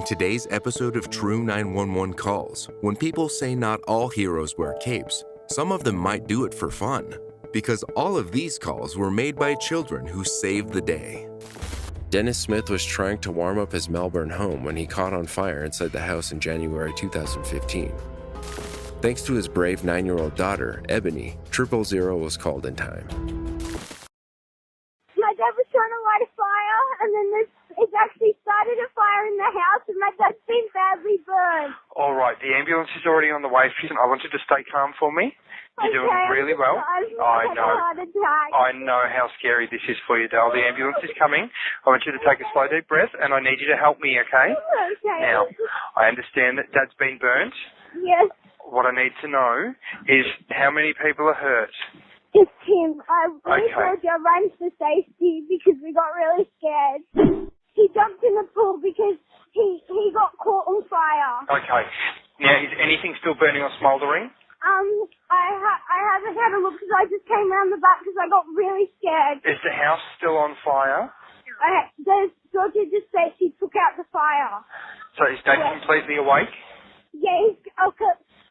In today's episode of True 911 Calls, when people say not all heroes wear capes, some of them might do it for fun. Because all of these calls were made by children who saved the day. Dennis Smith was trying to warm up his Melbourne home when he caught on fire inside the house in January 2015. Thanks to his brave 9-year-old daughter, Ebony, XXIII was called in time. My dad was trying to light a fire, and then it's actually started a fire in the house, and my dad's been badly burned. All right, the ambulance is already on the way. I want you to stay calm for me. You're doing really well. I know how scary this is for you, Dale. The ambulance is coming. I want you to take a slow, deep breath, and I need you to help me, okay? Okay. Now, I understand that Dad's been burnt. Yes. What I need to know is how many people are hurt. Just him. We Okay. told you ran for safety because we got really scared. He jumped in the pool because he got caught on fire. Okay. Now, is anything still burning or smouldering? I haven't had a look because I just came around the back because I got really scared. Is the house still on fire? Georgia just said she took out the fire. So is Dad completely awake? Yeah, he's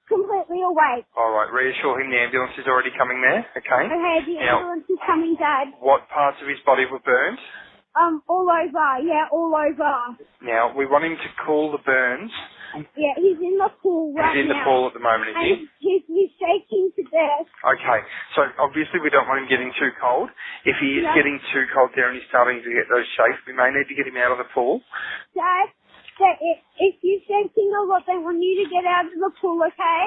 completely awake. All right, reassure him the ambulance is already coming there, okay? Okay, the ambulance is coming, Dad. What parts of his body were burned? All over. Yeah, all over. Now, we want him to cool the burns. Yeah, he's in the pool right now. He's in the pool at the moment, is he? He's shaking to death. Okay, so obviously we don't want him getting too cold. If he is getting too cold there and he's starting to get those shakes, we may need to get him out of the pool. Dad, if you're shaking a lot, they want you to get out of the pool, okay?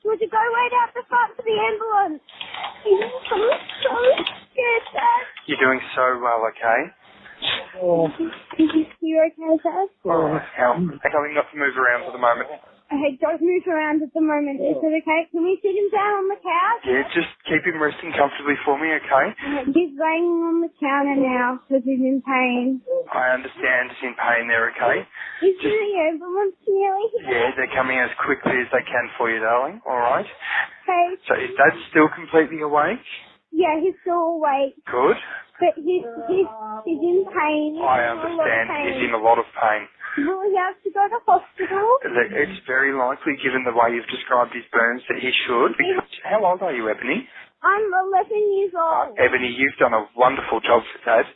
Would you go right out the front to the ambulance? I'm so scared, Dad. You're doing so well, okay? You okay, Dad? Tell him not to move around for the moment. Okay, don't move around at the moment. Is it okay? Can we sit him down on the couch? Yeah, just keep him resting comfortably for me, okay? He's laying on the counter now because he's in pain. I understand he's in pain there, okay? Is the ambulance nearly here? Yeah, they're coming as quickly as they can for you, darling, alright? Okay. So is Dad still completely awake? Yeah, he's still awake. Good. But he's in pain. I understand. He's in a lot of pain. Will he have to go to hospital? It's very likely, given the way you've described his burns, that he should. How old are you, Ebony? I'm 11 years old. Ebony, you've done a wonderful job for Dad.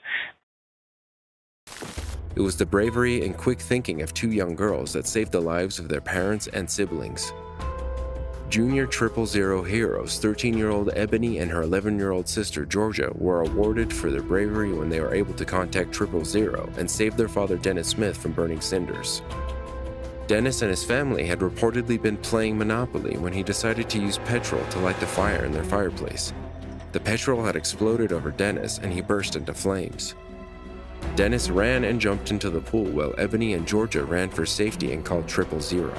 It was the bravery and quick thinking of two young girls that saved the lives of their parents and siblings. Junior XXIII heroes 13-year-old Ebony and her 11-year-old sister Georgia were awarded for their bravery when they were able to contact XXIII and save their father Dennis Smith from burning cinders. Dennis and his family had reportedly been playing Monopoly when he decided to use petrol to light the fire in their fireplace. The petrol had exploded over Dennis and he burst into flames. Dennis ran and jumped into the pool while Ebony and Georgia ran for safety and called XXIII.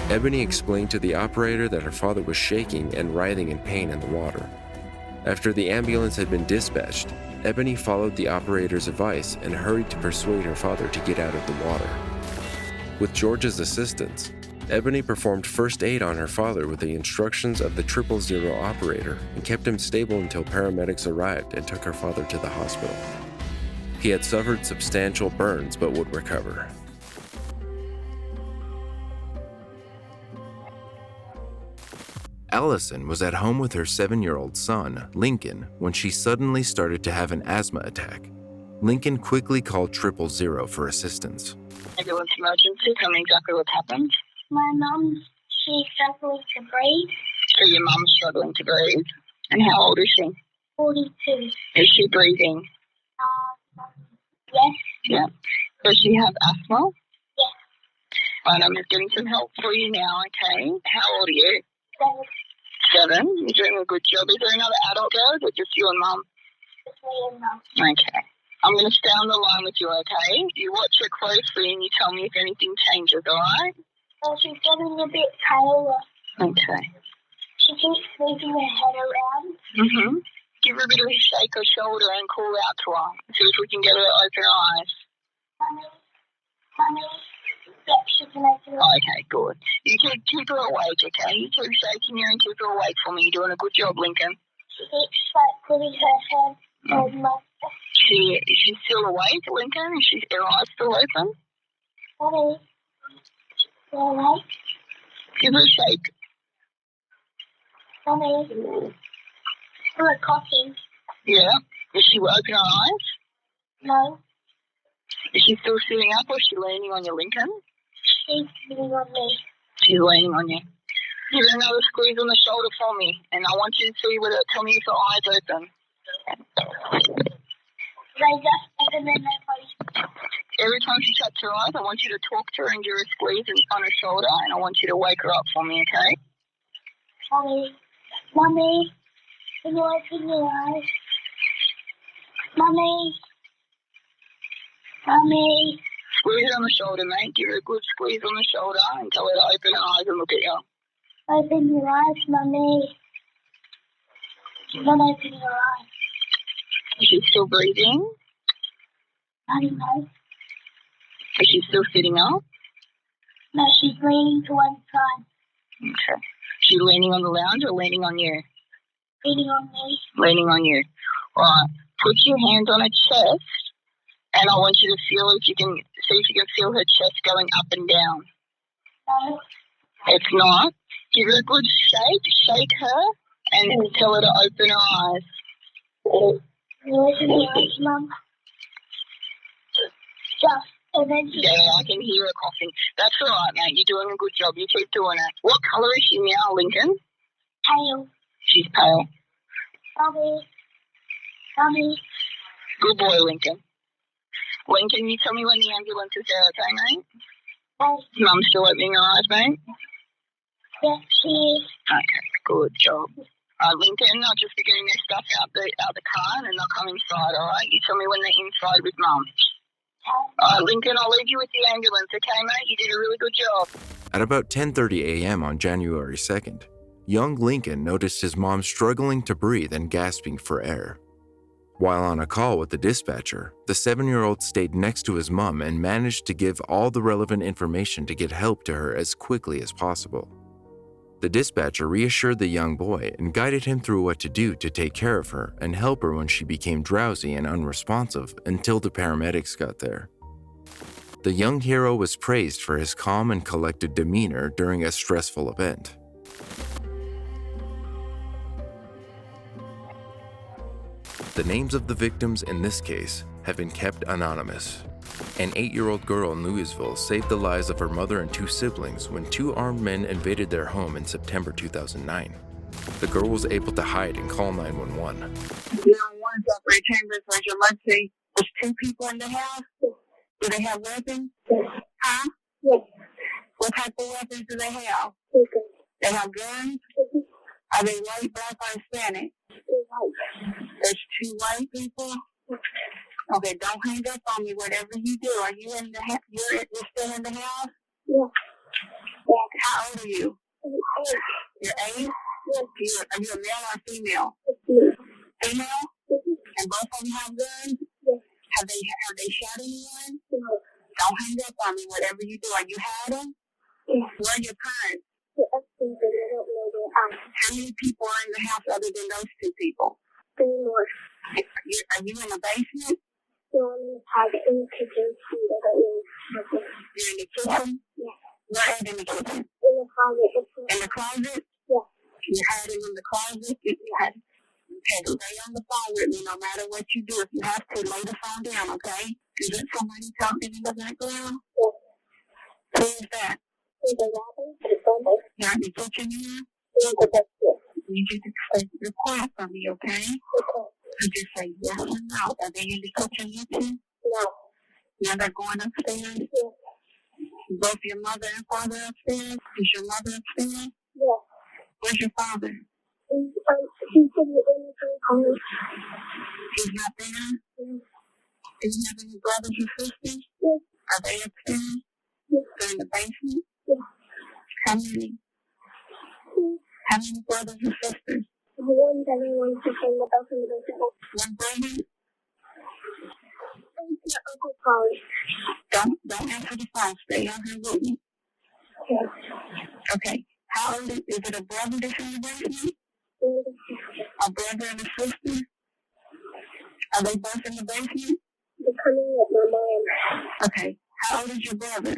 Ebony explained to the operator that her father was shaking and writhing in pain in the water. After the ambulance had been dispatched, Ebony followed the operator's advice and hurried to persuade her father to get out of the water. With Georgia's assistance, Ebony performed first aid on her father with the instructions of the XXIII operator and kept him stable until paramedics arrived and took her father to the hospital. He had suffered substantial burns but would recover. Allison was at home with her 7-year-old son, Lincoln, when she suddenly started to have an asthma attack. Lincoln quickly called XXIII for assistance. Ambulance emergency, tell me exactly what happened. My mum, she's struggling to breathe. So your mum's struggling to breathe. And how old is she? 42. Is she breathing? Yes. Yeah. Does she have asthma? Yes. Right, I'm just getting some help for you now, okay? How old are you? 7. 7? You're doing a good job. Is there another adult there or just you and mum? Just me and mum. Okay. I'm going to stay on the line with you, okay? You watch her closely and you tell me if anything changes, alright? Well, she's getting a bit paler. Okay. She keeps moving her head around. Mm-hmm. Give her a bit of a shake her shoulder and call out to her. See if we can get her to open her eyes. Mummy. Yep, she can open her eyes. Okay, good. You keep her awake, okay? You keep shaking her and keep her awake for me. You're doing a good job, Lincoln. She keeps putting her head on my... She's still awake, Lincoln? Her eyes still open? Mommy. You alright? Give her a shake. Mommy. I'm like coughing. Yeah. Is she open her eyes? No. Is she still sitting up or is she leaning on your Lincoln? She's leaning on me. She's leaning on you. Give her another squeeze on the shoulder for me, and I want you to see whether tell me if her eyes open. They just open their nose. Every time she shuts her eyes, I want you to talk to her and give her a squeeze on her shoulder, and I want you to wake her up for me, okay? Mommy. Mommy. Can you open your eyes? Mommy. Mommy. Squeeze her on the shoulder, mate. Give her a good squeeze on the shoulder and tell her to open her eyes and look at you. Open your eyes, Mommy. Don't open your eyes. Is she still breathing? I don't know. Is she still sitting up? No, she's leaning to one side. Okay. She leaning on the lounge or leaning on you? Leaning on me. Leaning on you. All right. Put your hands on her chest, and I want you to feel if you can see if you can feel her chest going up and down. No. It's not. Give her a good shake her, and tell her to open her eyes. You open your eyes, Mum. Just, and then she... Yeah, I can hear her coughing. That's all right, mate. You're doing a good job. You keep doing it. What colour is she now, Lincoln? Pale. She's pale. Mommy. Mommy. Good boy, Lincoln. Lincoln, you tell me when the ambulance is there, okay, mate? Yes. Mum's still opening her eyes, mate? Yes, she is. Okay, good job. Lincoln, I'll just be getting their stuff out the car and then they'll come inside, all right? You tell me when they're inside with Mum. Lincoln, I'll leave you with the ambulance, okay, mate? You did a really good job. At about 10:30 a.m. on January 2nd, young Lincoln noticed his mom struggling to breathe and gasping for air. While on a call with the dispatcher, the 7-year-old stayed next to his mom and managed to give all the relevant information to get help to her as quickly as possible. The dispatcher reassured the young boy and guided him through what to do to take care of her and help her when she became drowsy and unresponsive until the paramedics got there. The young hero was praised for his calm and collected demeanor during a stressful event. The names of the victims in this case have been kept anonymous. An 8-year-old girl in Louisville saved the lives of her mother and 2 siblings when 2 armed men invaded their home in September 2009. The girl was able to hide and call 911. 911 separate chambers. Where's your mercy? There's 2 people in the house. Do they have weapons? Yes. Huh? Yes. What type of weapons do they have? Okay. They have guns? Are they white, black, or Hispanic? Right. There's 2 white people? Okay, don't hang up on me. Whatever you do, are you in the house? You're still in the house? Yeah. How old are you? 8. You're 8? Yes. Are you a male or female? Yes. Female? Mm-hmm. And both of them have guns? Yes. Have they shot anyone? No. Don't hang up on me. Whatever you do, are you hiding? Yes. Where are your parents? The upstairs, and I don't know where I am. How many people are in the house other than those 2 people? 3 more. Are you in the basement? No, I'm in the closet, in the kitchen. I don't know. You're in the kitchen? Yes. Where is in the kitchen? In the closet. In the closet? Yes. You're hiding in the closet? Yes. Okay, stay on the phone with me no matter what you do. If you have to, lay the phone down, okay? Is there somebody talking in the background? Yes. Who is that? Is the robber? The brother? You're in the kitchen here? Yes, the best. Yes. I need you to stay quiet for me, okay? Okay. You just say yes or no. Are they in the kitchen with you? No. Now they're going upstairs? Yes. Both your mother and father upstairs? Is your mother upstairs? Yes. Where's your father? He's in the college. He's not there? Yes. Do you have any brothers or sisters? Yes. Are they upstairs? Yes. They're in the basement? Yes. How many? Yes. How many brothers or sisters? One that I want to sing about in the basement. One brother? It's your Uncle Polly. Don't answer the phone. Stay on here with me. Yes. Okay. How old is it? A brother that's in the basement? A brother and a sister? Are they both in the basement? They're coming with my mom. Okay. How old is your brother?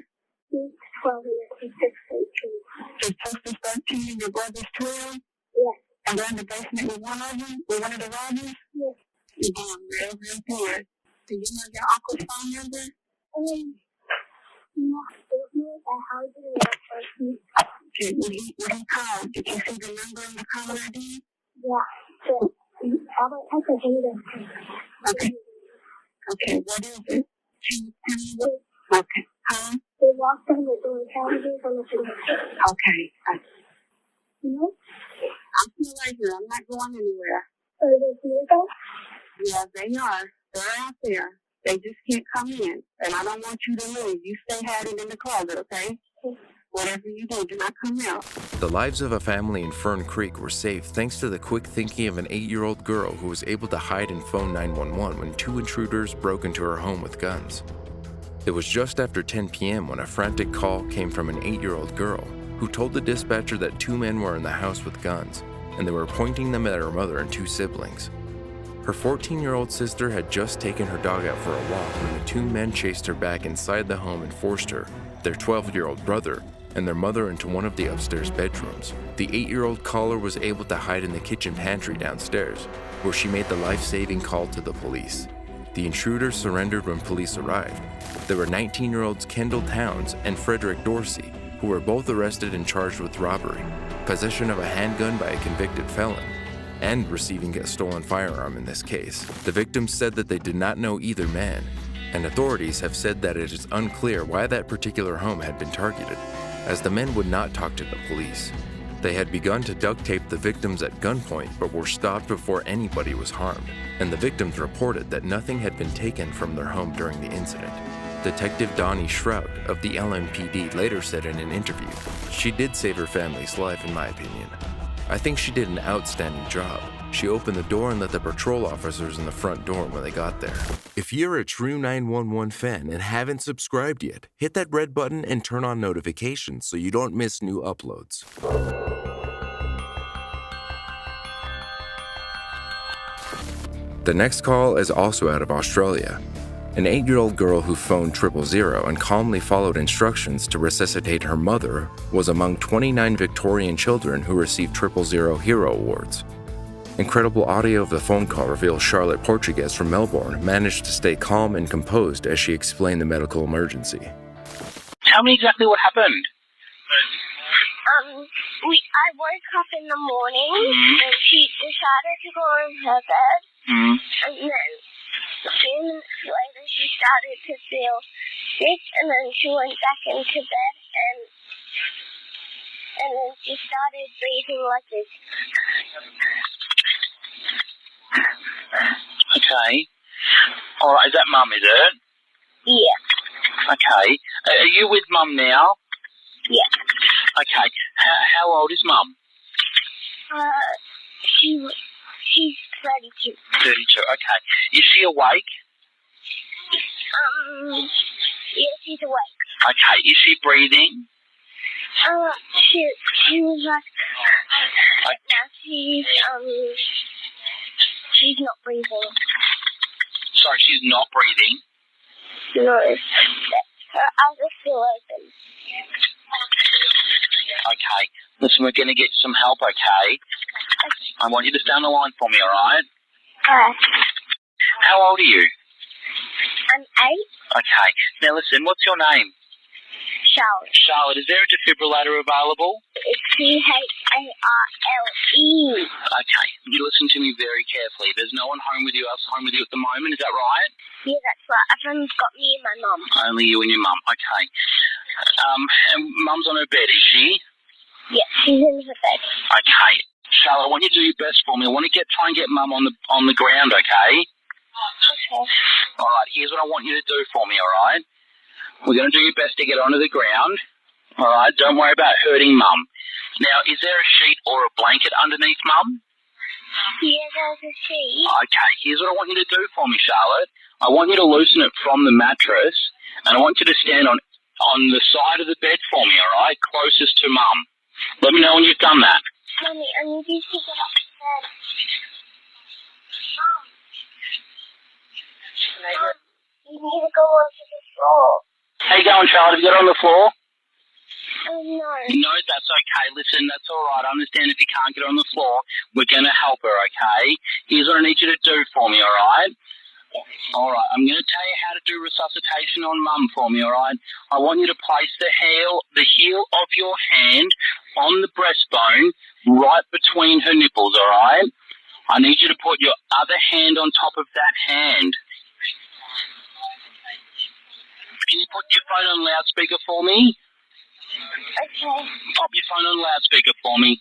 He's 12 and he's 13. Your sister's 13 and your brother's 12? Yes. And they're in the basement with one of them? With one of the robbers? Yes. You're doing real, real good. Do you know your uncle's phone number? No, there's no how do you know? Okay, when he called, did you see the number in the caller ID? Yeah. So, I can hear them. Okay. Okay, what is it? Can you tell me what? Okay. Huh? They walked in the door, challenges on the floor. Okay. No? I'm still right here. I'm not going anywhere. Are they here? Yeah, they are. They're out there. They just can't come in. And I don't want you to leave. You stay hiding in the closet, okay? Whatever you do not come out. The lives of a family in Fern Creek were saved thanks to the quick thinking of an 8-year-old girl who was able to hide and phone 911 when 2 intruders broke into her home with guns. It was just after 10 p.m. when a frantic call came from an 8-year-old girl who told the dispatcher that 2 men were in the house with guns, and they were pointing them at her mother and 2 siblings. Her 14-year-old sister had just taken her dog out for a walk when the 2 men chased her back inside the home and forced her, their 12-year-old brother, and their mother into one of the upstairs bedrooms. The 8-year-old caller was able to hide in the kitchen pantry downstairs, where she made the life-saving call to the police. The intruders surrendered when police arrived. There were 19-year-olds Kendall Towns and Frederick Dorsey, who were both arrested and charged with robbery, possession of a handgun by a convicted felon, and receiving a stolen firearm in this case. The victims said that they did not know either man, and authorities have said that it is unclear why that particular home had been targeted, as the men would not talk to the police. They had begun to duct tape the victims at gunpoint but were stopped before anybody was harmed, and the victims reported that nothing had been taken from their home during the incident. Detective Donnie Shrout of the LMPD later said in an interview, "She did save her family's life in my opinion. I think she did an outstanding job. She opened the door and let the patrol officers in the front door when they got there." If you're a true 911 fan and haven't subscribed yet, hit that red button and turn on notifications so you don't miss new uploads. The next call is also out of Australia. An 8-year-old girl who phoned 000 and calmly followed instructions to resuscitate her mother was among 29 Victorian children who received 000 Hero Awards. Incredible audio of the phone call reveals Charlotte Portuguese from Melbourne managed to stay calm and composed as she explained the medical emergency. Tell me exactly what happened. I woke up in the morning and she decided to go in her bed, and then a few minutes later she started to feel sick, and then she went back into bed, and then she started breathing like this. Okay. Alright, is that Mum, is it? Yeah. Okay. Are you with Mum now? Yeah. Okay. How old is Mum? She's 32. 32, okay. Is she awake? Yeah, she's awake. Okay. Is she breathing? She was like, now she's not breathing. Sorry, she's not breathing? No, her eyes are still open. Okay. Listen, we're going to get some help, okay? I want you to stay on the line for me, alright? Alright. How old are you? I'm 8. Okay. Now listen, what's your name? Charlotte. Charlotte, is there a defibrillator available? It's CHARLE. Okay. You listen to me very carefully. There's no one home with you, else home with you at the moment, is that right? Yeah, that's right. Everyone's got me and my mum. Only you and your mum, okay. And Mum's on her bed, is she? Yeah, she's in her bed. Okay. Charlotte, I want you to do your best for me. I want to try and get Mum on the ground, okay? Okay. Alright, here's what I want you to do for me, alright? We're going to do your best to get onto the ground. Alright, don't worry about hurting Mum. Now, is there a sheet or a blanket underneath Mum? Yeah, there's a sheet. Okay, here's what I want you to do for me, Charlotte. I want you to loosen it from the mattress, and I want you to stand on the side of the bed for me, alright? Closest to Mum. Let me know when you've done that. Mummy, I need you to get off the bed. Mum, you need to go onto the floor. How you going, Charlotte? Have you got on the floor? No. No, that's okay. Listen, that's all right. I understand if you can't get on the floor. We're going to help her, okay? Here's what I need you to do for me, all right? All right, I'm going to tell you how to do resuscitation on Mum for me, all right? I want you to place the heel of your hand on the breastbone right between her nipples, all right? I need you to put your other hand on top of that hand. Can you put your phone on loudspeaker for me? Okay. Pop your phone on loudspeaker for me.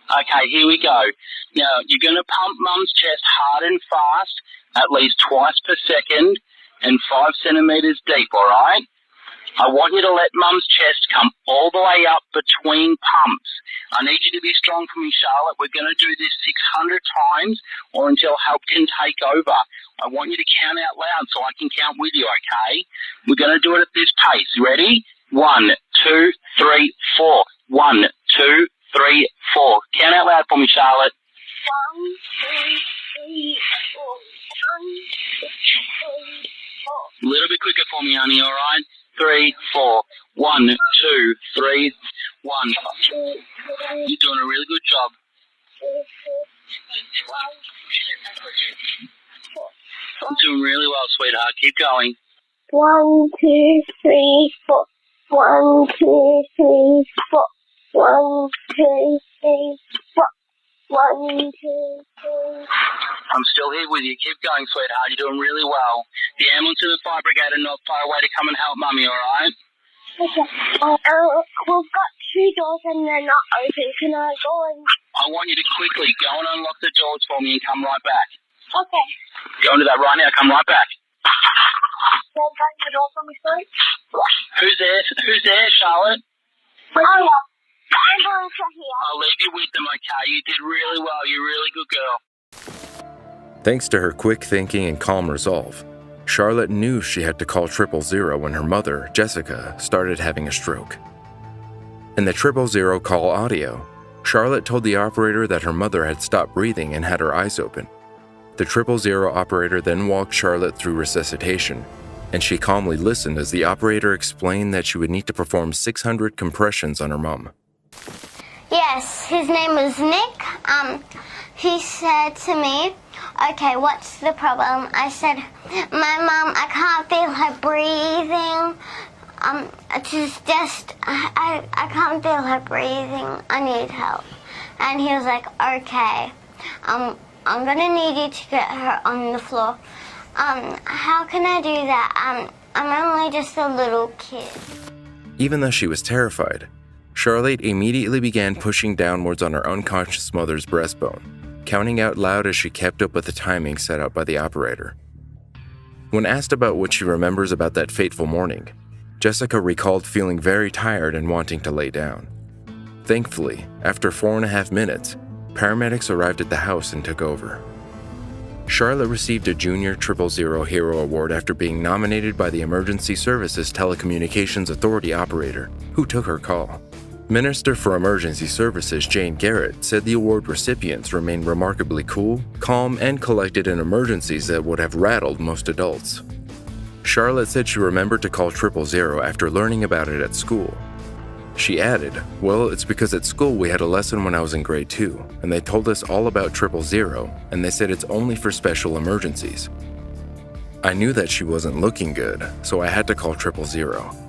Okay, here we go. Now, you're going to pump Mum's chest hard and fast, at least twice per second, and 5 centimetres deep, all right? I want you to let Mum's chest come all the way up between pumps. I need you to be strong for me, Charlotte. We're going to do this 600 times or until help can take over. I want you to count out loud so I can count with you, okay? We're going to do it at this pace. Ready? 1, 2, 3, 4. 1, 2, 3, 4. Count out loud for me, Charlotte. 1, 2, 3, 4. 1, 2, 3, 4. A little bit quicker for me, honey, all right? 3, 4. 1, 2, 3, 1. You're doing a really good job. 1, You're doing really well, sweetheart. Keep going. 1, 2, 3, 4. 1, 2, 3, 4. 1, 2, 3, 4. 1, 2, 3. I'm still here with you. Keep going, sweetheart. You're doing really well. The ambulance and the fire brigade are not far away to come and help Mummy, all right? Okay. We've got 2 doors and they're not open. Can I go and... I want you to quickly go and unlock the doors for me and come right back. Okay. Go into that right now. Come right back. Can I open the door for me, sorry? Who's there? Who's there, Charlotte? Oh, yeah. The ambulance are here. I'll leave you with them, okay? You did really well. You're a really good girl. Thanks to her quick thinking and calm resolve, Charlotte knew she had to call 000 when her mother, Jessica, started having a stroke. In the 000 call audio, Charlotte told the operator that her mother had stopped breathing and had her eyes open. The 000 operator then walked Charlotte through resuscitation, and she calmly listened as the operator explained that she would need to perform 600 compressions on her mom. Yes, his name was Nick. He said to me, okay, what's the problem? I said, my mom, I can't feel her breathing. I can't feel her breathing. I need help. And he was like, okay, I'm gonna need you to get her on the floor. How can I do that? I'm only just a little kid. Even though she was terrified, Charlotte immediately began pushing downwards on her unconscious mother's breastbone, counting out loud as she kept up with the timing set out by the operator. When asked about what she remembers about that fateful morning, Jessica recalled feeling very tired and wanting to lay down. Thankfully, after 4.5 minutes, paramedics arrived at the house and took over. Charlotte received a Junior 000 Hero Award after being nominated by the Emergency Services Telecommunications Authority operator, who took her call. Minister for Emergency Services Jane Garrett said the award recipients remained remarkably cool, calm, and collected in emergencies that would have rattled most adults. Charlotte said she remembered to call 000 after learning about it at school. She added, well, it's because at school we had a lesson when I was in grade 2, and they told us all about 000, and they said it's only for special emergencies. I knew that she wasn't looking good, so I had to call 000.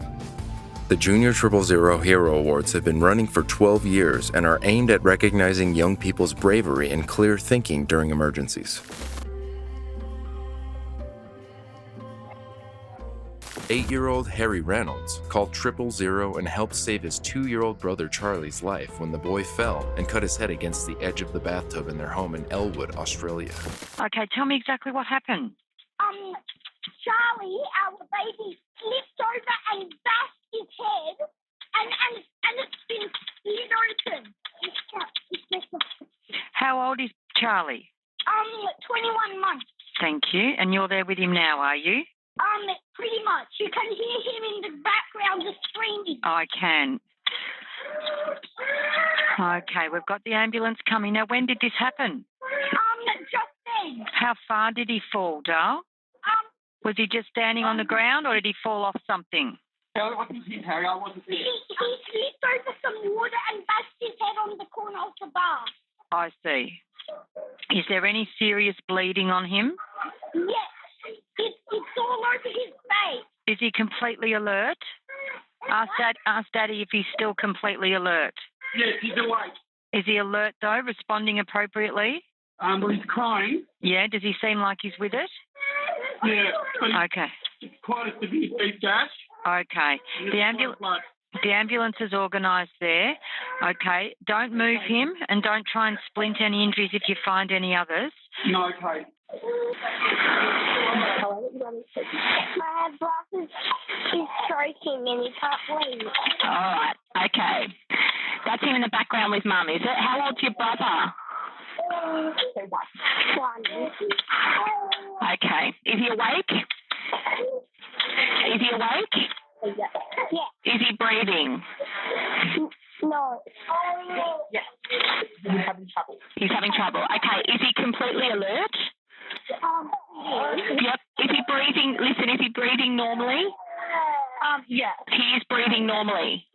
The Junior 000 Hero Awards have been running for 12 years and are aimed at recognizing young people's bravery and clear thinking during emergencies. 8-year-old Harry Reynolds called 000 and helped save his 2-year-old brother Charlie's life when the boy fell and cut his head against the edge of the bathtub in their home in Elwood, Australia. Okay, tell me exactly what happened. Charlie, our baby, flipped over and bashed his head, and it's been split open. How old is Charlie? 21 months. Thank you. And you're there with him now, are you? Pretty much. You can hear him in the background just screaming. I can. Okay, we've got the ambulance coming. Now, when did this happen? Just then. How far did he fall, Dal? Was he just standing on the ground or did he fall off something? Harry, I wasn't here, Harry. I wasn't here. he slipped over some water and bashed his head on the corner of the bar. I see. Is there any serious bleeding on him? Yes. It's all over his face. Is he completely alert? Ask Daddy if he's still completely alert. Yes, he's awake. Is he alert, though, responding appropriately? Well, he's crying. Yeah, does he seem like he's with it? Yeah, but Okay. it's quite a severe deep gash. Okay. The ambulance is organised there. Okay. Don't move him and don't try and splint any injuries if you find any others. No, okay. My brother is stroking and he can't breathe. All right. Okay. That's him in the background with Mum, is it? How old's your brother? One. Okay. Is he awake? Is he awake? Yeah. Is he breathing? No. Yeah. He's having trouble. He's having trouble. Okay. Is he completely alert? Yep. Is he breathing? Listen, is he breathing normally? Yeah. He is breathing normally.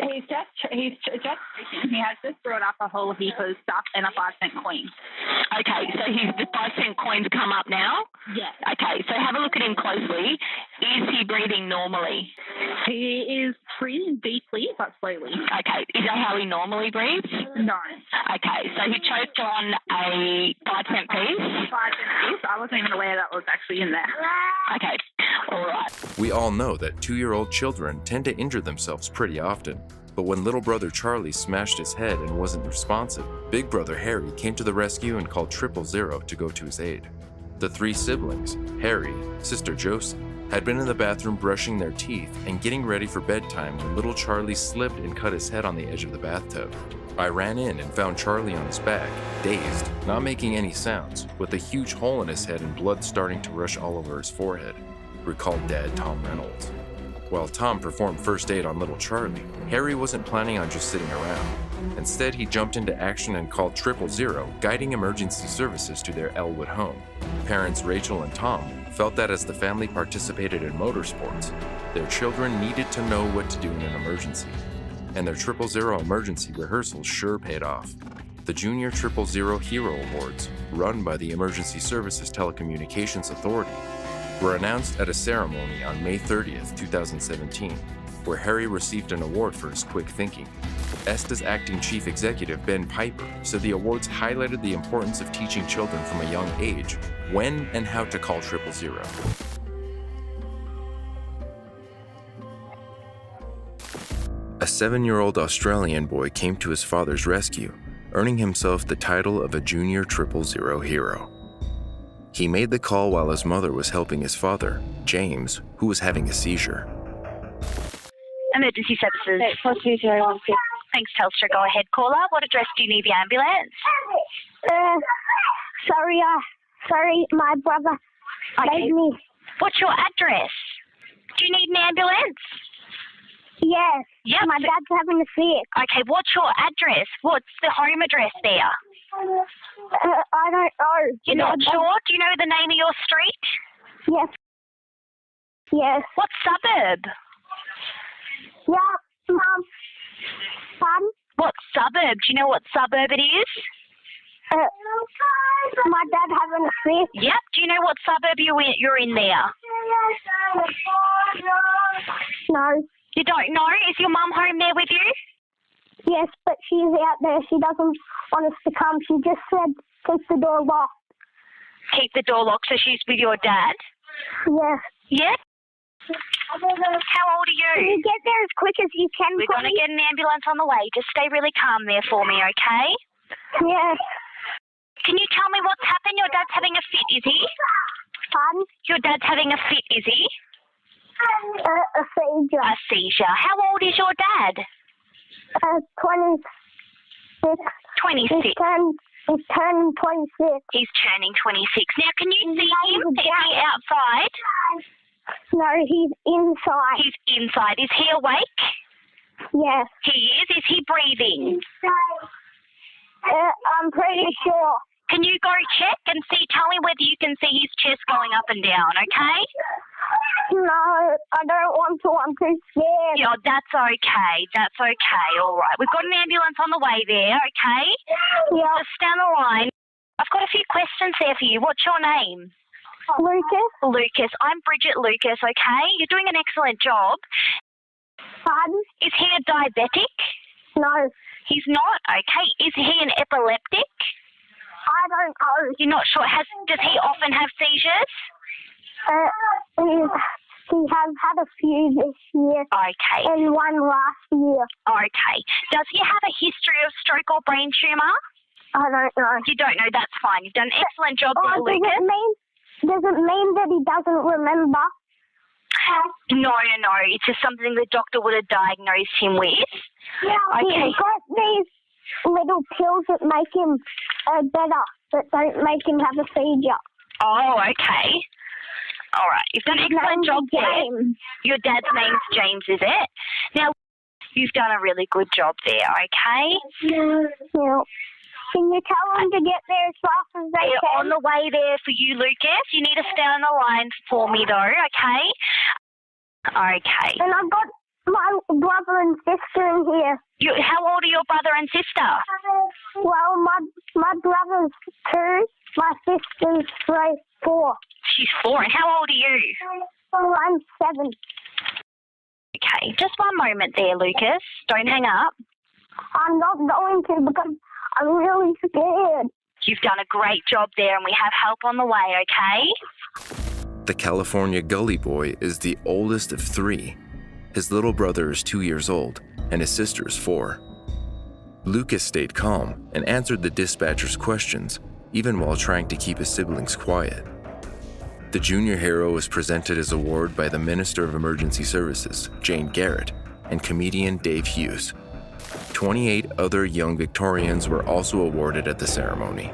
He has just brought up a whole heap of stuff and a 5-cent coin. Okay, so the 5-cent coins come up now? Yeah. Okay, so have a look at him closely. Is he breathing normally? He is breathing deeply but slowly. Okay, is that how he normally breathes? No. Okay, so he choked on a 5-cent piece? 5-cent piece? I wasn't even aware that was actually in there. Okay, all right. We all know that 2-year-old children tend to injure themselves pretty often. But when little brother Charlie smashed his head and wasn't responsive, big brother Harry came to the rescue and called 000 to go to his aid. The 3 siblings, Harry, sister Josie, had been in the bathroom brushing their teeth and getting ready for bedtime when little Charlie slipped and cut his head on the edge of the bathtub. I ran in and found Charlie on his back, dazed, not making any sounds, with a huge hole in his head and blood starting to rush all over his forehead, recalled Dad Tom Reynolds. While Tom performed first aid on little Charlie, Harry wasn't planning on just sitting around. Instead, he jumped into action and called 000, guiding emergency services to their Elwood home. Parents Rachel and Tom felt that as the family participated in motorsports, their children needed to know what to do in an emergency. And their 000 emergency rehearsals sure paid off. The Junior 000 Hero Awards, run by the Emergency Services Telecommunications Authority, were announced at a ceremony on May 30th, 2017, where Harry received an award for his quick thinking. ESTA's acting chief executive, Ben Piper, said the awards highlighted the importance of teaching children from a young age when and how to call 000. A 7-year-old Australian boy came to his father's rescue, earning himself the title of a Junior 000 hero. He made the call while his mother was helping his father, James, who was having a seizure. Emergency services. Thanks, Telstra. Go ahead, caller. What address do you need the ambulance? Sorry, my brother gave me. What's your address? Do you need an ambulance? Yes. Yep. My dad's having a fit. Okay, what's your address? What's the home address there? I don't know. You're not sure? Do you know the name of your street? Yes. Yes. What suburb? Yeah, Mum. Son? What suburb? Do you know what suburb it is? My dad having a fit. Yep. Do you know what suburb you're in there? No. You don't know? Is your mum home there with you? Yes, but she's out there. She doesn't want us to come. She just said keep the door locked. Keep the door locked so she's with your dad? Yes. Yeah? How old are you? Can you get there as quick as you can, We're going to get an ambulance on the way. Just stay really calm there for me, okay? Yes. Can you tell me what's happened? Your dad's having a fit, is he? Pardon? Your dad's having a fit, is he? A seizure. A seizure. How old is your dad? 26. 26. He's turning 26. He's turning 26. Now, can you see him? Is he outside? No, he's inside. He's inside. Is he awake? Yes. He is? Is he breathing? I'm pretty sure. Can you go check and see? Tell me whether you can see his chest going up and down, okay? No, I don't want to. I'm too scared. Yeah, that's okay. That's okay. All right. We've got an ambulance on the way there, okay? Yeah. Just stand the line. I've got a few questions there for you. What's your name? Lucas? Lucas. I'm Bridget Lucas, okay? You're doing an excellent job. Pardon? Is he a diabetic? No. He's not? Okay. Is he an epileptic? I don't know. You're not sure? Does he often have seizures? He has had a few this year. Okay. And one last year. Okay. Does he have a history of stroke or brain tumour? I don't know. You don't know, that's fine. You've done an excellent job there, Lucas. Does it mean that he doesn't remember? No. It's just something the doctor would have diagnosed him with. Yeah, okay. He's got these little pills that make him better, that don't make him have a seizure. Oh, okay. All right. You've done an excellent job there. Your dad's name's James, is it? Now, you've done a really good job there, okay? Yeah. Can you tell them to get there as fast as they can? They're on the way there for you, Lucas. You need to stay on the line for me, though, okay? Okay. And I've got my brother and sister in here. How old are your brother and sister? Well, my brother's 2, my sister's 4. She's 4. And how old are you? Well, I'm 7. Okay, just one moment there, Lucas. Don't hang up. I'm not going to because I'm really scared. You've done a great job there and we have help on the way, okay? The California Gully Boy is the oldest of 3. His little brother is 2 years old and his sister is 4. Lucas stayed calm and answered the dispatcher's questions, even while trying to keep his siblings quiet. The junior hero was presented his award by the Minister of Emergency Services, Jane Garrett, and comedian Dave Hughes. 28 other young Victorians were also awarded at the ceremony.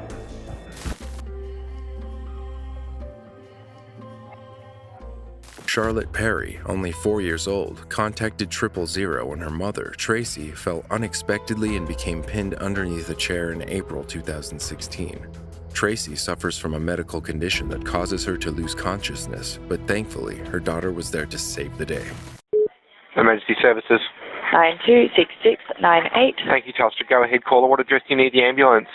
Charlotte Perry, only 4 years old, contacted XXIII when her mother, Tracy, fell unexpectedly and became pinned underneath a chair in April 2016. Tracy suffers from a medical condition that causes her to lose consciousness, but thankfully, her daughter was there to save the day. Emergency Services. 926698. Thank you, Telstra. Go ahead, caller. What address do you need the ambulance?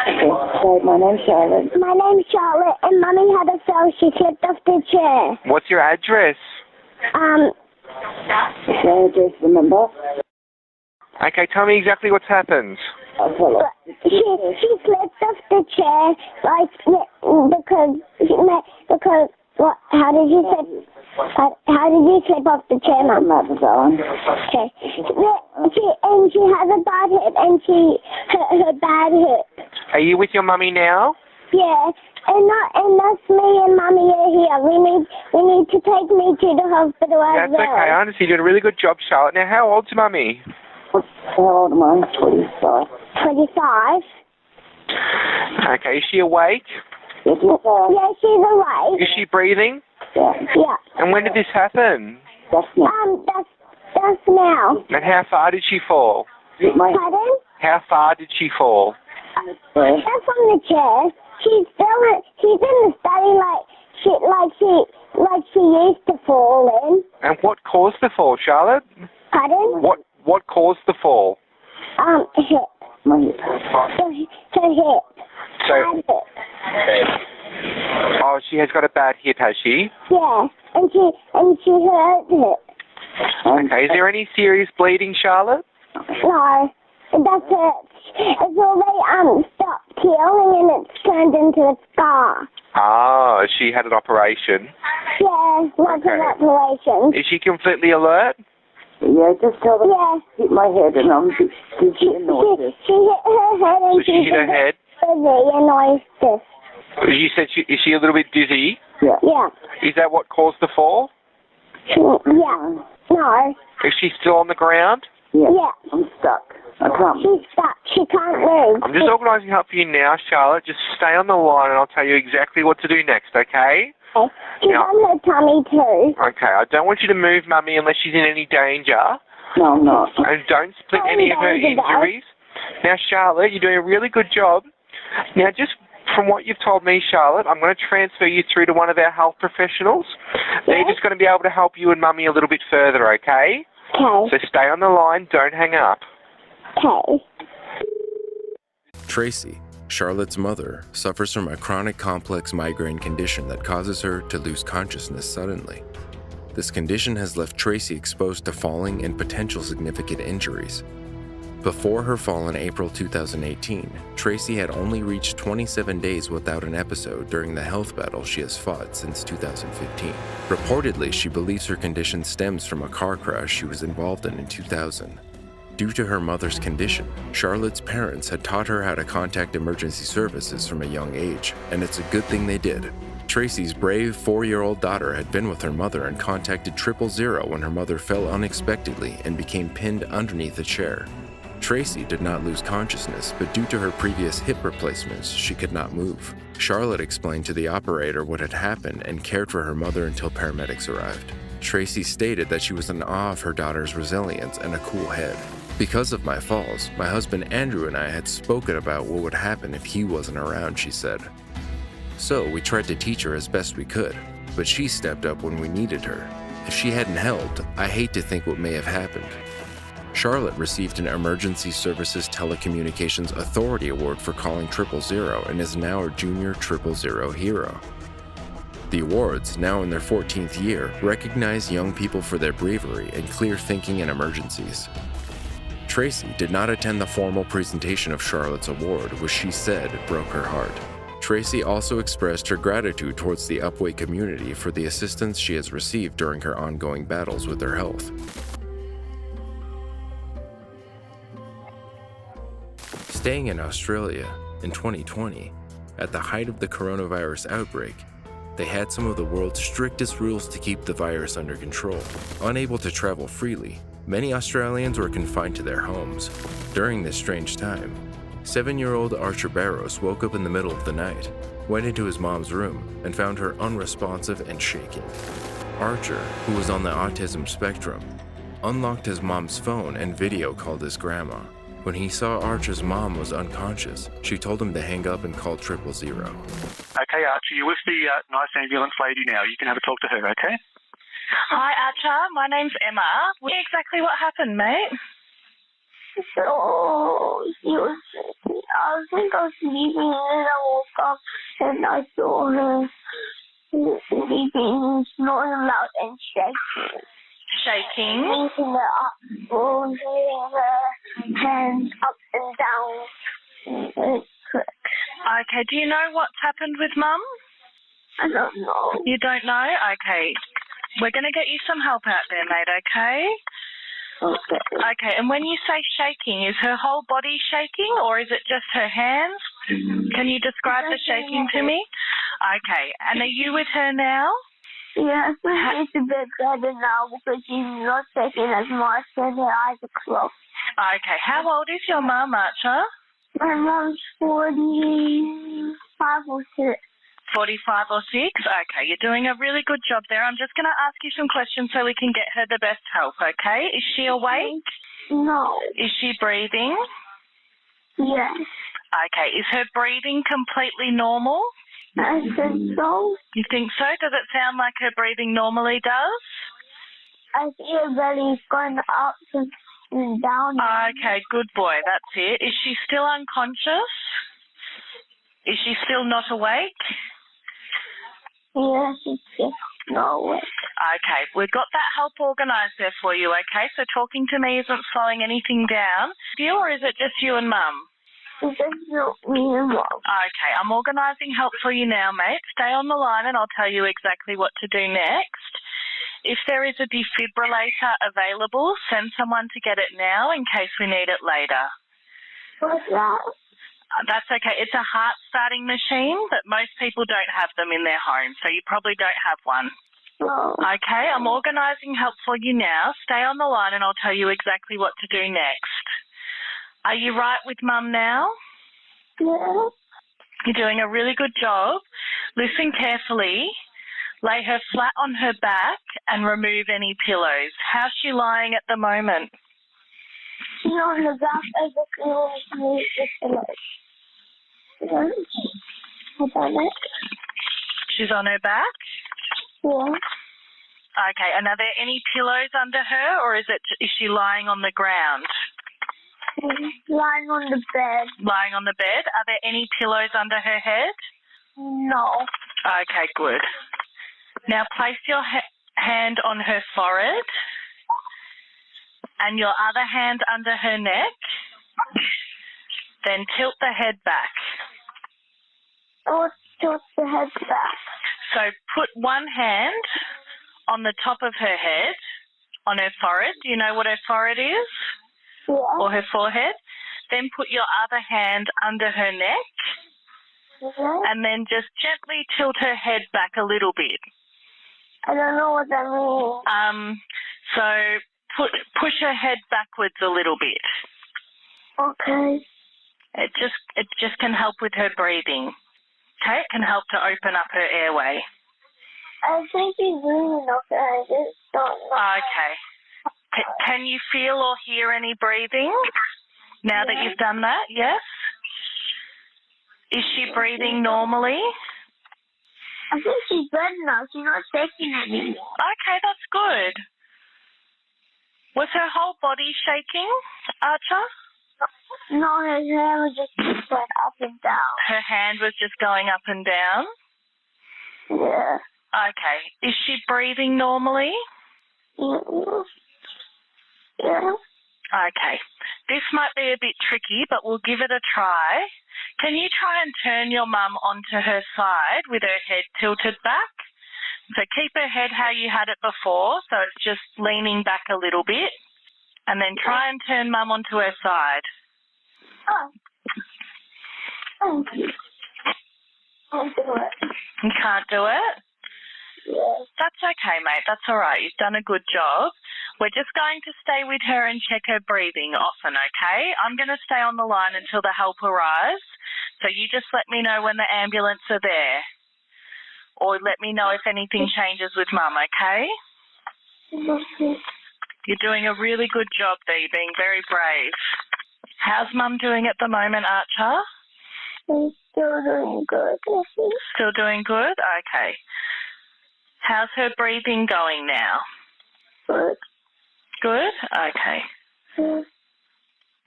Okay, my name's Charlotte. My name's Charlotte, and Mummy had a fell. She slipped off the chair. What's your address? Okay, just remember. Okay, tell me exactly what's happened. She slipped off the chair, because what? How did you slip? How did you slip off the chair, Mum? Okay. And she has a bad hip, and her bad hip. Are you with your mummy now? Yeah. And that's me and Mummy are here. We need to take me to the hospital as well. That's okay. I understand. You're doing a really good job, Charlotte. Now, how old's your mummy? How old am I? 25. 25. Okay. Is she awake? Yeah, she's awake. Is she breathing? Yeah. Yeah. And when did this happen? That's now. And how far did she fall? Pardon? How far did she fall? That's on the chair. She's in the study like she used to fall in. And what caused the fall, Charlotte? Pardon? What caused the fall? Hip. My hip. Her hip. Bad hip. Oh, she has got a bad hip, has she? Yeah, and she hurt it. Okay, is there any serious bleeding, Charlotte? No, that's it. It's already stopped healing and it's turned into a scar. Oh, she had an operation. Yeah, lots of operations. Is she completely alert? Yeah, just tell them to hit my head and I'm just nauseous. She hit her head and she hit her head? And nauseous. You said is she a little bit dizzy? Yeah. Yeah. Is that what caused the fall? Yeah. No. Is she still on the ground? Yeah. I'm stuck. I can't. She's stuck. She can't move. I'm just organising help for you now, Charlotte. Just stay on the line and I'll tell you exactly what to do next, okay? Okay. She's on her tummy too. Okay, I don't want you to move Mummy unless she's in any danger. No, I'm not. And don't split any of her injuries. Now, Charlotte, you're doing a really good job. Now, just From what you've told me, Charlotte, I'm going to transfer you through to one of our health professionals. They're just going to be able to help you and Mummy a little bit further, okay? Okay. So stay on the line, don't hang up. Okay. Tracy, Charlotte's mother, suffers from a chronic complex migraine condition that causes her to lose consciousness suddenly. This condition has left Tracy exposed to falling and potential significant injuries. Before her fall in April 2018, Tracy had only reached 27 days without an episode during the health battle she has fought since 2015. Reportedly, she believes her condition stems from a car crash she was involved in 2000. Due to her mother's condition, Charlotte's parents had taught her how to contact emergency services from a young age, and it's a good thing they did. Tracy's brave 4-year-old daughter had been with her mother and contacted 000 when her mother fell unexpectedly and became pinned underneath a chair. Tracy did not lose consciousness, but due to her previous hip replacements, she could not move. Charlotte explained to the operator what had happened and cared for her mother until paramedics arrived. Tracy stated that she was in awe of her daughter's resilience and a cool head. Because of my falls, my husband Andrew and I had spoken about what would happen if he wasn't around, she said. So we tried to teach her as best we could, but she stepped up when we needed her. If she hadn't helped, I hate to think what may have happened. Charlotte received an Emergency Services Telecommunications Authority Award for calling 000 and is now a Junior 000 hero. The awards, now in their 14th year, recognize young people for their bravery and clear thinking in emergencies. Tracy did not attend the formal presentation of Charlotte's award, which she said broke her heart. Tracy also expressed her gratitude towards the Upway community for the assistance she has received during her ongoing battles with her health. Staying in Australia in 2020, at the height of the coronavirus outbreak, they had some of the world's strictest rules to keep the virus under control. Unable to travel freely, many Australians were confined to their homes. During this strange time, 7-year-old Archer Barros woke up in the middle of the night, went into his mom's room, and found her unresponsive and shaking. Archer, who was on the autism spectrum, unlocked his mom's phone and video called his grandma. When he saw Archer's mom was unconscious, she told him to hang up and call 000. Okay, Archer, you're with the nice ambulance lady now. You can have a talk to her, okay? Hi, Archer. My name's Emma. What exactly what happened, mate? So, I think I was sleeping and I woke up and I saw her sleeping, snoring loud and shaking. Shaking? Moving her hands up and down. Okay, do you know what's happened with Mum? I don't know. You don't know? Okay. We're going to get you some help out there, mate, okay? Okay. Okay, and when you say shaking, is her whole body shaking or is it just her hands? Can you describe the shaking to me? Okay, and are you with her now? Yeah, it's a bit better now because she's not shaking as much and her eyes are closed. Okay, how old is your mum, Archer? My mom's 45 or 6. 45 or 6? Okay, you're doing a really good job there. I'm just going to ask you some questions so we can get her the best help, okay? Is she awake? No. Is she breathing? Yes. Okay, is her breathing completely normal? I think so. You think so? Does it sound like her breathing normally does? I see her belly's going up and down. Okay, good boy. That's it. Is she still unconscious? Is she still not awake? Yes, she's just not awake. Okay, we've got that help organised there for you, okay? So talking to me isn't slowing anything down. You, or is it just you and Mum? It's just me and Mum. Okay, I'm organising help for you now, mate. Stay on the line and I'll tell you exactly what to do next. If there is a defibrillator available, send someone to get it now in case we need it later. What's that? That's okay. It's a heart-starting machine, but most people don't have them in their home, so you probably don't have one. No. Okay, I'm organising help for you now. Stay on the line and I'll tell you exactly what to do next. Are you right with Mum now? Yeah. You're doing a really good job. Listen carefully. Lay her flat on her back and remove any pillows. How's she lying at the moment? She's on the back of the pillows. Her back. She's on her back? Yeah. Okay, and are there any pillows under her, or is she lying on the ground? Lying on the bed. Lying on the bed. Are there any pillows under her head? No. Okay, good. Now place your hand on her forehead and your other hand under her neck. Then tilt the head back. Oh, tilt the head back. So put one hand on the top of her head, on her forehead. Do you know what her forehead is? Yeah. Or her forehead? Then put your other hand under her neck. Yeah. And then just gently tilt her head back a little bit. I don't know what that means. So push her head backwards a little bit. Okay. It just can help with her breathing. Okay, it can help to open up her airway. I think she's breathing okay. I just don't know. Okay. Can you feel or hear any breathing now that you've done that? Yes? Is she breathing normally? I think she's better now. She's not shaking anymore. Okay, that's good. Was her whole body shaking, Archer? No, her hand was just going up and down. Her hand was just going up and down? Yeah. Okay. Is she breathing normally? Yeah. Okay. This might be a bit tricky, but we'll give it a try. Can you try and turn your mum onto her side with her head tilted back? So keep her head how you had it before, so it's just leaning back a little bit. And then try and turn mum onto her side. Oh. Thank you. Can't do it. You can't do it? Yeah. That's okay, mate. That's all right. You've done a good job. We're just going to stay with her and check her breathing often, okay? I'm going to stay on the line until the help arrives. So you just let me know when the ambulance are there. Or let me know if anything changes with mum, okay? Okay. You're doing a really good job there. You're being very brave. How's mum doing at the moment, Archer? She's still doing good. Still doing good? Okay. How's her breathing going now? Good. Good? Okay. Yeah.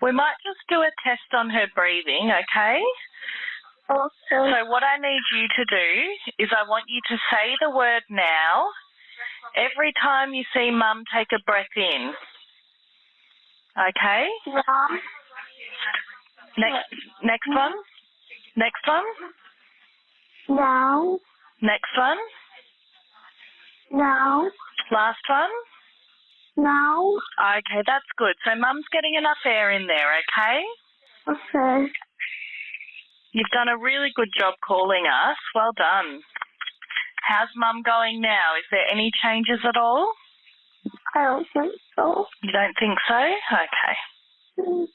We might just do a test on her breathing, okay? Okay. So what I need you to do is I want you to say the word now every time you see mum take a breath in. Okay? Yeah. Next one. Next one. Now. Next one. Now. Last one. Now. Okay, that's good. So mum's getting enough air in there, okay? Okay. You've done a really good job calling us. Well done. How's mum going now? Is there any changes at all? I don't think so. You don't think so? Okay.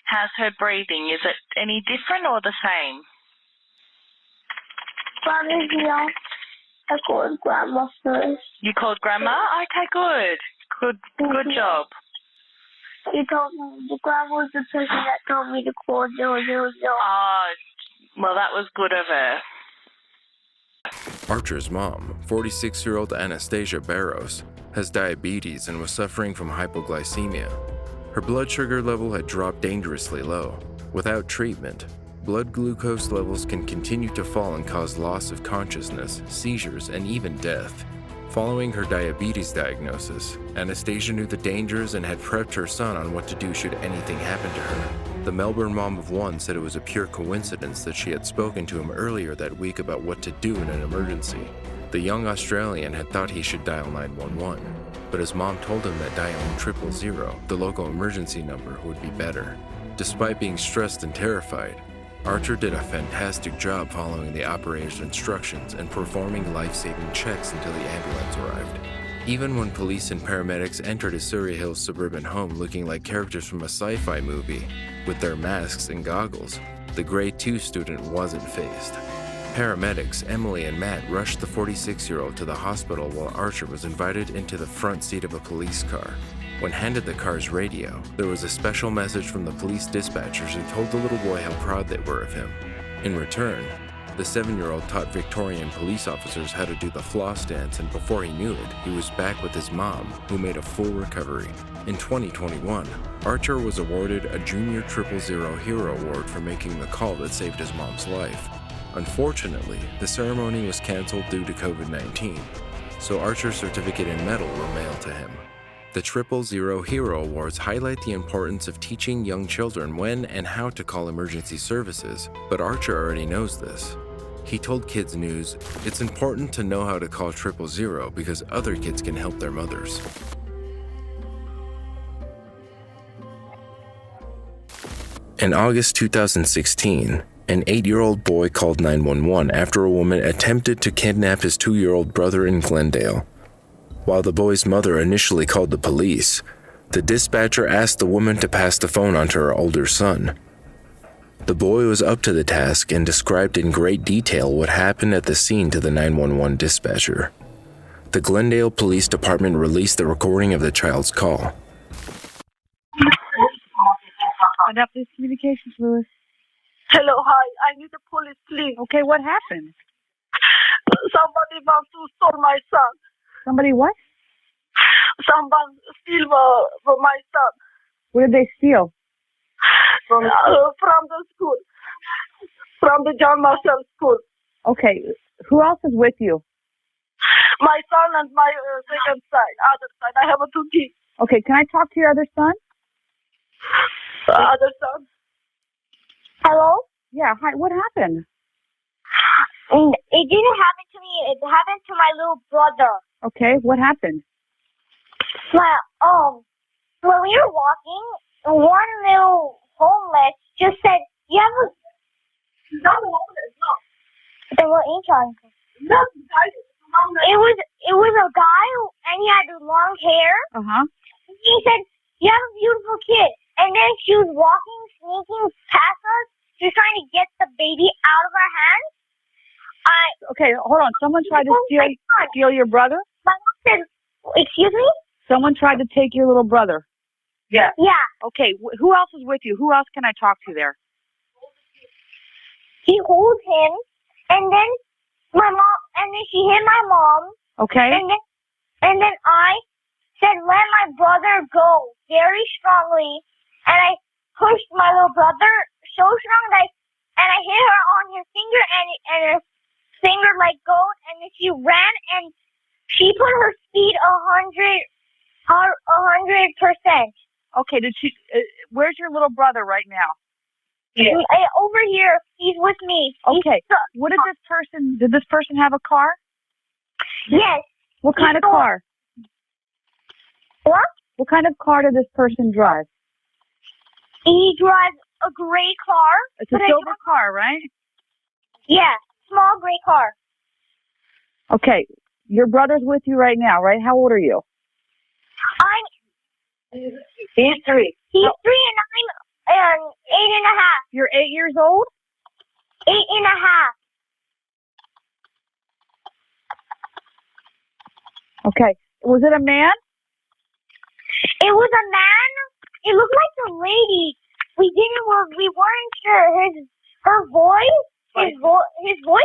How's her breathing? Is it any different or the same? Probably, yeah. I called Grandma first. You called Grandma? Okay, good. Good job. He told me, the Grandma was the person that told me to call 000. Oh, well, that was good of her. Archer's mom, 46-year-old Anastasia Barros, has diabetes and was suffering from hypoglycemia. Her blood sugar level had dropped dangerously low. Without treatment, blood glucose levels can continue to fall and cause loss of consciousness, seizures, and even death. Following her diabetes diagnosis, Anastasia knew the dangers and had prepped her son on what to do should anything happen to her. The Melbourne mom of one said it was a pure coincidence that she had spoken to him earlier that week about what to do in an emergency. The young Australian had thought he should dial 911, but his mom told him that dialing 000, the local emergency number, would be better. Despite being stressed and terrified, Archer did a fantastic job following the operator's instructions and performing life-saving checks until the ambulance arrived. Even when police and paramedics entered a Surrey Hills suburban home looking like characters from a sci-fi movie, with their masks and goggles, the Grade 2 student wasn't fazed. Paramedics Emily and Matt rushed the 46-year-old to the hospital while Archer was invited into the front seat of a police car. When handed the car's radio, there was a special message from the police dispatchers who told the little boy how proud they were of him. In return, the 7-year-old taught Victorian police officers how to do the floss dance, and before he knew it, he was back with his mom, who made a full recovery. In 2021, Archer was awarded a Junior XXIII Hero Award for making the call that saved his mom's life. Unfortunately, the ceremony was canceled due to COVID-19, so Archer's certificate and medal were mailed to him. The XXIII Hero Awards highlight the importance of teaching young children when and how to call emergency services, but Archer already knows this. He told Kids News, "It's important to know how to call 000 because other kids can help their mothers." In August 2016, an 8-year-old boy called 911 after a woman attempted to kidnap his 2-year-old brother in Glendale. While the boy's mother initially called the police, the dispatcher asked the woman to pass the phone on to her older son. The boy was up to the task and described in great detail what happened at the scene to the 911 dispatcher. The Glendale Police Department released the recording of the child's call. Find out this communications, Lewis. Hello, hi. I need the police, please. Okay, what happened? Somebody wants to steal my son. Somebody what? Someone steal my son. What did they steal? From the school. From the John Marshall School. Okay, who else is with you? My son and my second son, other son. I have 2 kids. Okay, can I talk to your other son? Other son. Hello? Yeah, hi, what happened? It didn't happen to me. It happened to my little brother. Okay, what happened? Well, when we were walking, one little homeless just said, "You have a..." Not homeless, no. They were inside. No, It was a guy and he had long hair. He said, "You have a beautiful kid." And then she was walking, sneaking past us, just trying to get the baby out of her hands. Okay, hold on. Someone tried to steal your brother? My mom said, "Excuse me?" Someone tried to take your little brother? Yeah. Yeah. Okay, who else is with you? Who else can I talk to there? He holds him, and then she hit my mom. Okay. And then I said, "Let my brother go," very strongly, and I pushed my little brother so strong that I hit her on her finger, and her finger let go, and then she ran, and she put her speed 100%. Okay, did she? Where's your little brother right now? Yeah. Over here, he's with me. Okay. What did this person have a car? Yes. What kind of car? What? What kind of car did this person drive? He drives a gray car. It's a silver car, right? Yeah, small gray car. Okay, your brother's with you right now, right? How old are you? He's 3. He's 3 and I'm 8.5. You're 8 years old? 8.5. Okay. Was it a man? It was a man. It looked like a lady. We weren't sure. His voice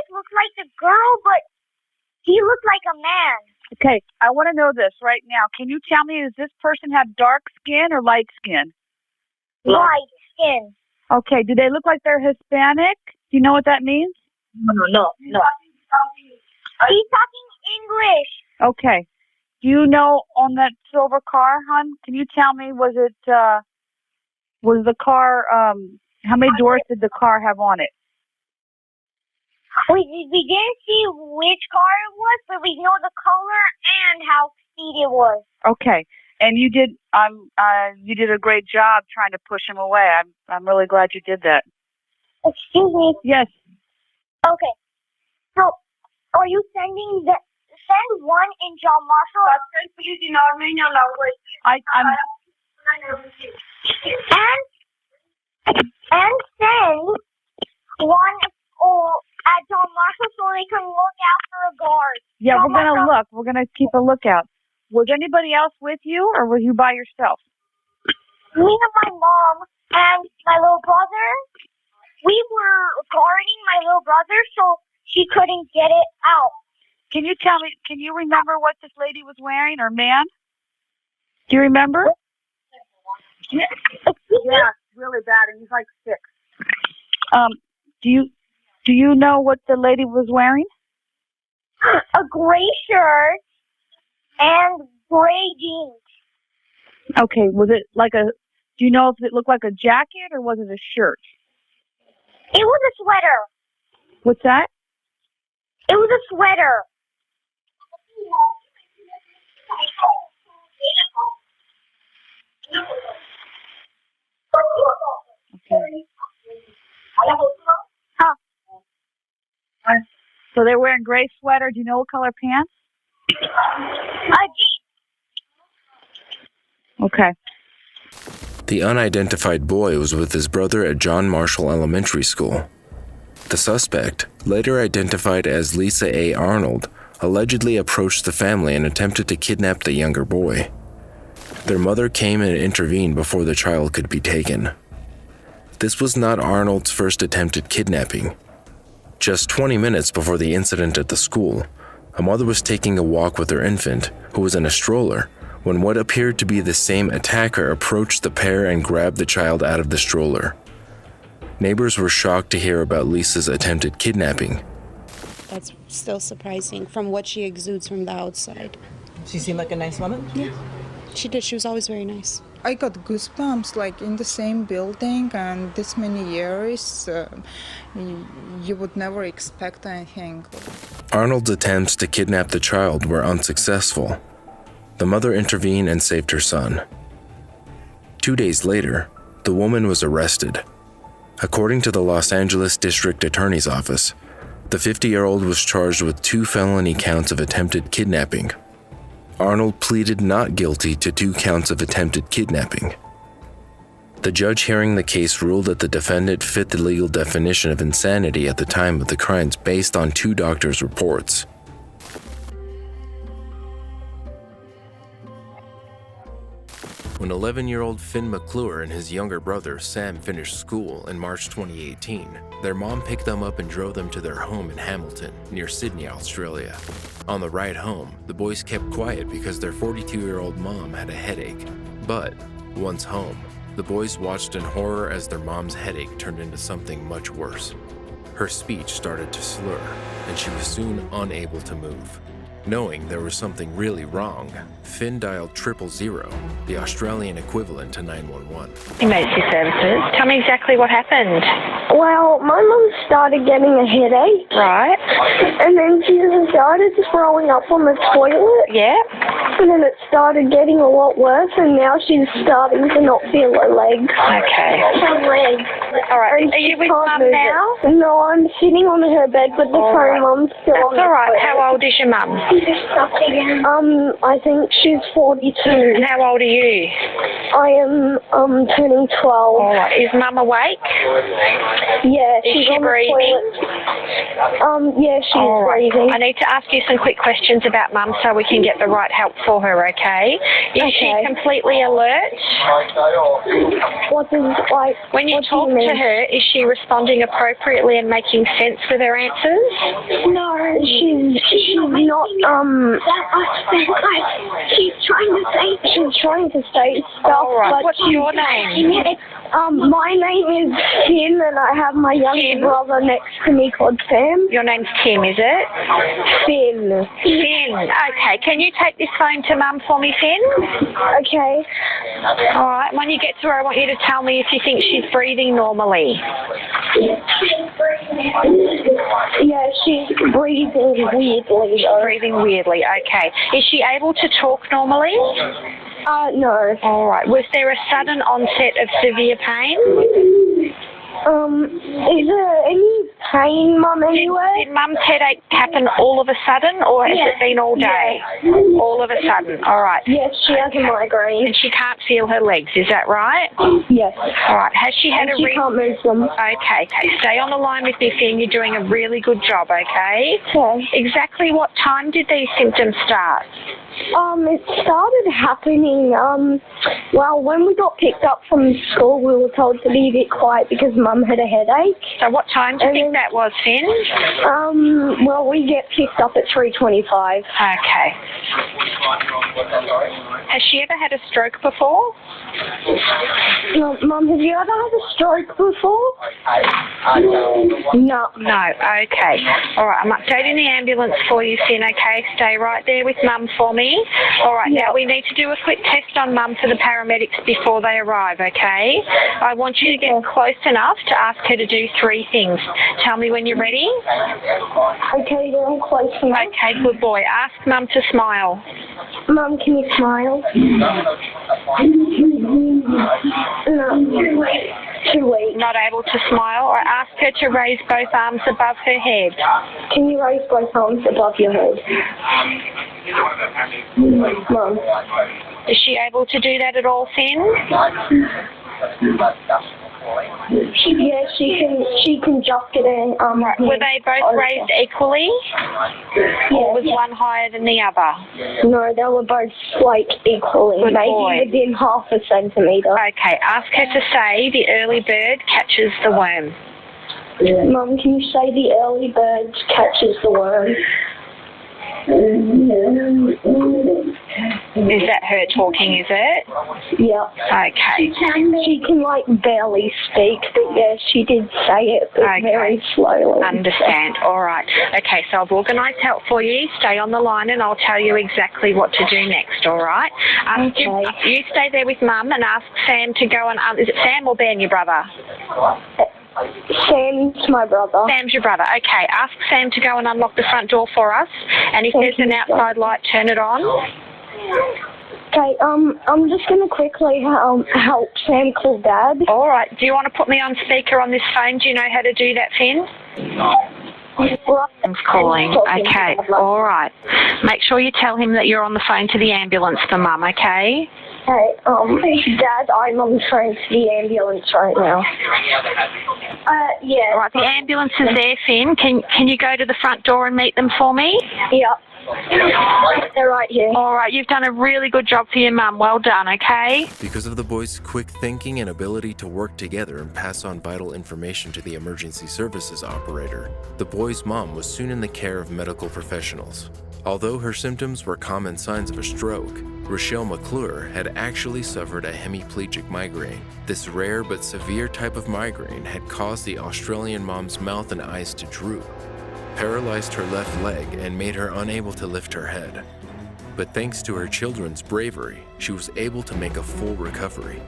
looked like the girl, but he looked like a man. Okay, I want to know this right now. Can you tell me, does this person have dark skin or light skin? Light skin. Okay, do they look like they're Hispanic? Do you know what that means? No. He's talking English. Okay. Do you know on that silver car, hon? Can you tell me, was the car, how many doors did the car have on it? We didn't see which car it was, but we know the color and how speed it was. Okay. And you did a great job trying to push him away. I'm really glad you did that. Excuse me. Yes. Okay. So, are you send one in John Marshall? Please in Armenian language. And send one at John Marshall so they can look out for a guard. Yeah, we're gonna look. We're gonna keep a lookout. Was anybody else with you, or were you by yourself? Me and my mom and my little brother We were guarding my little brother so she couldn't get it out. Can you tell me, can you remember what this lady was wearing, or man? Do you remember? Yeah, really bad, and he's like 6. Do you know what the lady was wearing? A gray shirt and gray jeans. Okay, was it like a, do you know if it looked like a jacket or was it a shirt? It was a sweater. What's that? It was a sweater. Okay. Huh. So they're wearing gray sweater. Do you know what color pants? Okay. The unidentified boy was with his brother at John Marshall Elementary School. The suspect, later identified as Lisa A. Arnold, allegedly approached the family and attempted to kidnap the younger boy. Their mother came and intervened before the child could be taken. This was not Arnold's first attempt at kidnapping. Just 20 minutes before the incident at the school, a mother was taking a walk with her infant, who was in a stroller, when what appeared to be the same attacker approached the pair and grabbed the child out of the stroller. Neighbors were shocked to hear about Lisa's attempted kidnapping. That's still surprising from what she exudes from the outside. She seemed like a nice woman? Yeah, she did. She was always very nice. I got goosebumps, like in the same building, and this many years, you would never expect anything. Arnold's attempts to kidnap the child were unsuccessful. The mother intervened and saved her son. 2 days later, the woman was arrested. According to the Los Angeles District Attorney's Office, the 50-year-old was charged with 2 felony counts of attempted kidnapping. Arnold pleaded not guilty to 2 counts of attempted kidnapping. The judge hearing the case ruled that the defendant fit the legal definition of insanity at the time of the crimes based on 2 doctors' reports. When 11-year-old Finn McClure and his younger brother Sam finished school in March 2018, their mom picked them up and drove them to their home in Hamilton, near Sydney, Australia. On the ride home, the boys kept quiet because their 42-year-old mom had a headache. But, once home, the boys watched in horror as their mom's headache turned into something much worse. Her speech started to slur, and she was soon unable to move. Knowing there was something really wrong, Finn dialed 000, the Australian equivalent to 911. Emergency services. Tell me exactly what happened. Well, my mum started getting a headache. Right. And then she started throwing up on the toilet. Yeah. And then it started getting a lot worse, and now she's starting to not feel her legs. Okay. Her legs. All right. And Are you with can't mum move now? it. No, I'm sitting on her bed, but the phone mum's still on That's the all right. toilet. How old is your mum? I think she's 42. And how old are you? I am turning 12. All right. Is mum awake? Yeah, Is she's she on breathing? the toilet. Yeah, she's All right. breathing. I need to ask you some quick questions about mum so we can get the right help for her, okay? Is she completely alert? What does, like, when you talk to her, is she responding appropriately and making sense with her answers? No, she's not, she's trying to say stuff. All right. But What's your name? My name is Tim, and I have my younger brother next to me called Sam. Your name's Tim, is it? Finn. Finn. Okay. Can you take this phone to mum for me, Finn? Okay. All right. When you get to her, I want you to tell me if you think she's breathing normally. Yeah, she's breathing weirdly. Breathing weirdly. Okay. Is she able to talk normally? No. All right. Was there a sudden onset of severe pain? Is there any pain, Mum, anyway? Did Mum's headache happen all of a sudden, or has it been all day? Yeah. All of a sudden. All right. Yes, she has a migraine. And she can't feel her legs, is that right? Yes. All right. Has she had she can't move them. Okay. Stay on the line with me, Finn. You're doing a really good job, okay? Okay. Exactly what time did these symptoms start? It started happening, well, when we got picked up from school, we were told to be a bit quiet because Mum had a headache. So what time do you think that was, Finn? Well, we get picked up at 3:25. Okay. Has she ever had a stroke before? Mum, have you ever had a stroke before? No. No, okay. All right, I'm updating the ambulance for you, Finn, okay? Stay right there with Mum for me. All right, now we need to do a quick test on Mum for the paramedics before they arrive, okay? I want you to get close enough to ask her to do 3 things. Tell me when you're ready. Okay, I'm close enough. Okay, good boy. Ask Mum to smile. Mum, can you smile? No. Too late. Not able to smile, or ask her to raise both arms above her head. Can you raise both arms above your head? Mum. Is she able to do that at all, Finn? Yeah, she can just get in. Were they both raised equally? Or was one higher than the other? No, they were both like equally, Good maybe boy. within half a centimetre. Okay, ask her to say the early bird catches the worm. Mum, can you say the early bird catches the worm? Is that her talking, is it? Yeah. Okay. She can like barely speak, but yeah, she did say it, but very slowly. Understand. All right. Okay, so I've organised help for you. Stay on the line and I'll tell you exactly what to do next, all right? You stay there with Mum and ask Sam to go and... is it Sam or Ben, your brother? Sam's my brother. Sam's your brother. Okay, ask Sam to go and unlock the front door for us. And if there's an outside light, turn it on. Okay, I'm just going to quickly help Sam call Dad. All right. Do you want to put me on speaker on this phone? Do you know how to do that, Finn? Sam's calling. Okay, all right. Make sure you tell him that you're on the phone to the ambulance for Mum, okay? Hey, Dad, I'm on the phone to the ambulance right now. Yeah. All right, the ambulance is there, Finn. Can you go to the front door and meet them for me? Yeah. They're right here. All right, you've done a really good job for your mum. Well done, okay? Because of the boys' quick thinking and ability to work together and pass on vital information to the emergency services operator, the boy's mom was soon in the care of medical professionals. Although her symptoms were common signs of a stroke, Rochelle McClure had actually suffered a hemiplegic migraine. This rare but severe type of migraine had caused the Australian mom's mouth and eyes to droop, paralyzed her left leg, and made her unable to lift her head. But thanks to her children's bravery, she was able to make a full recovery.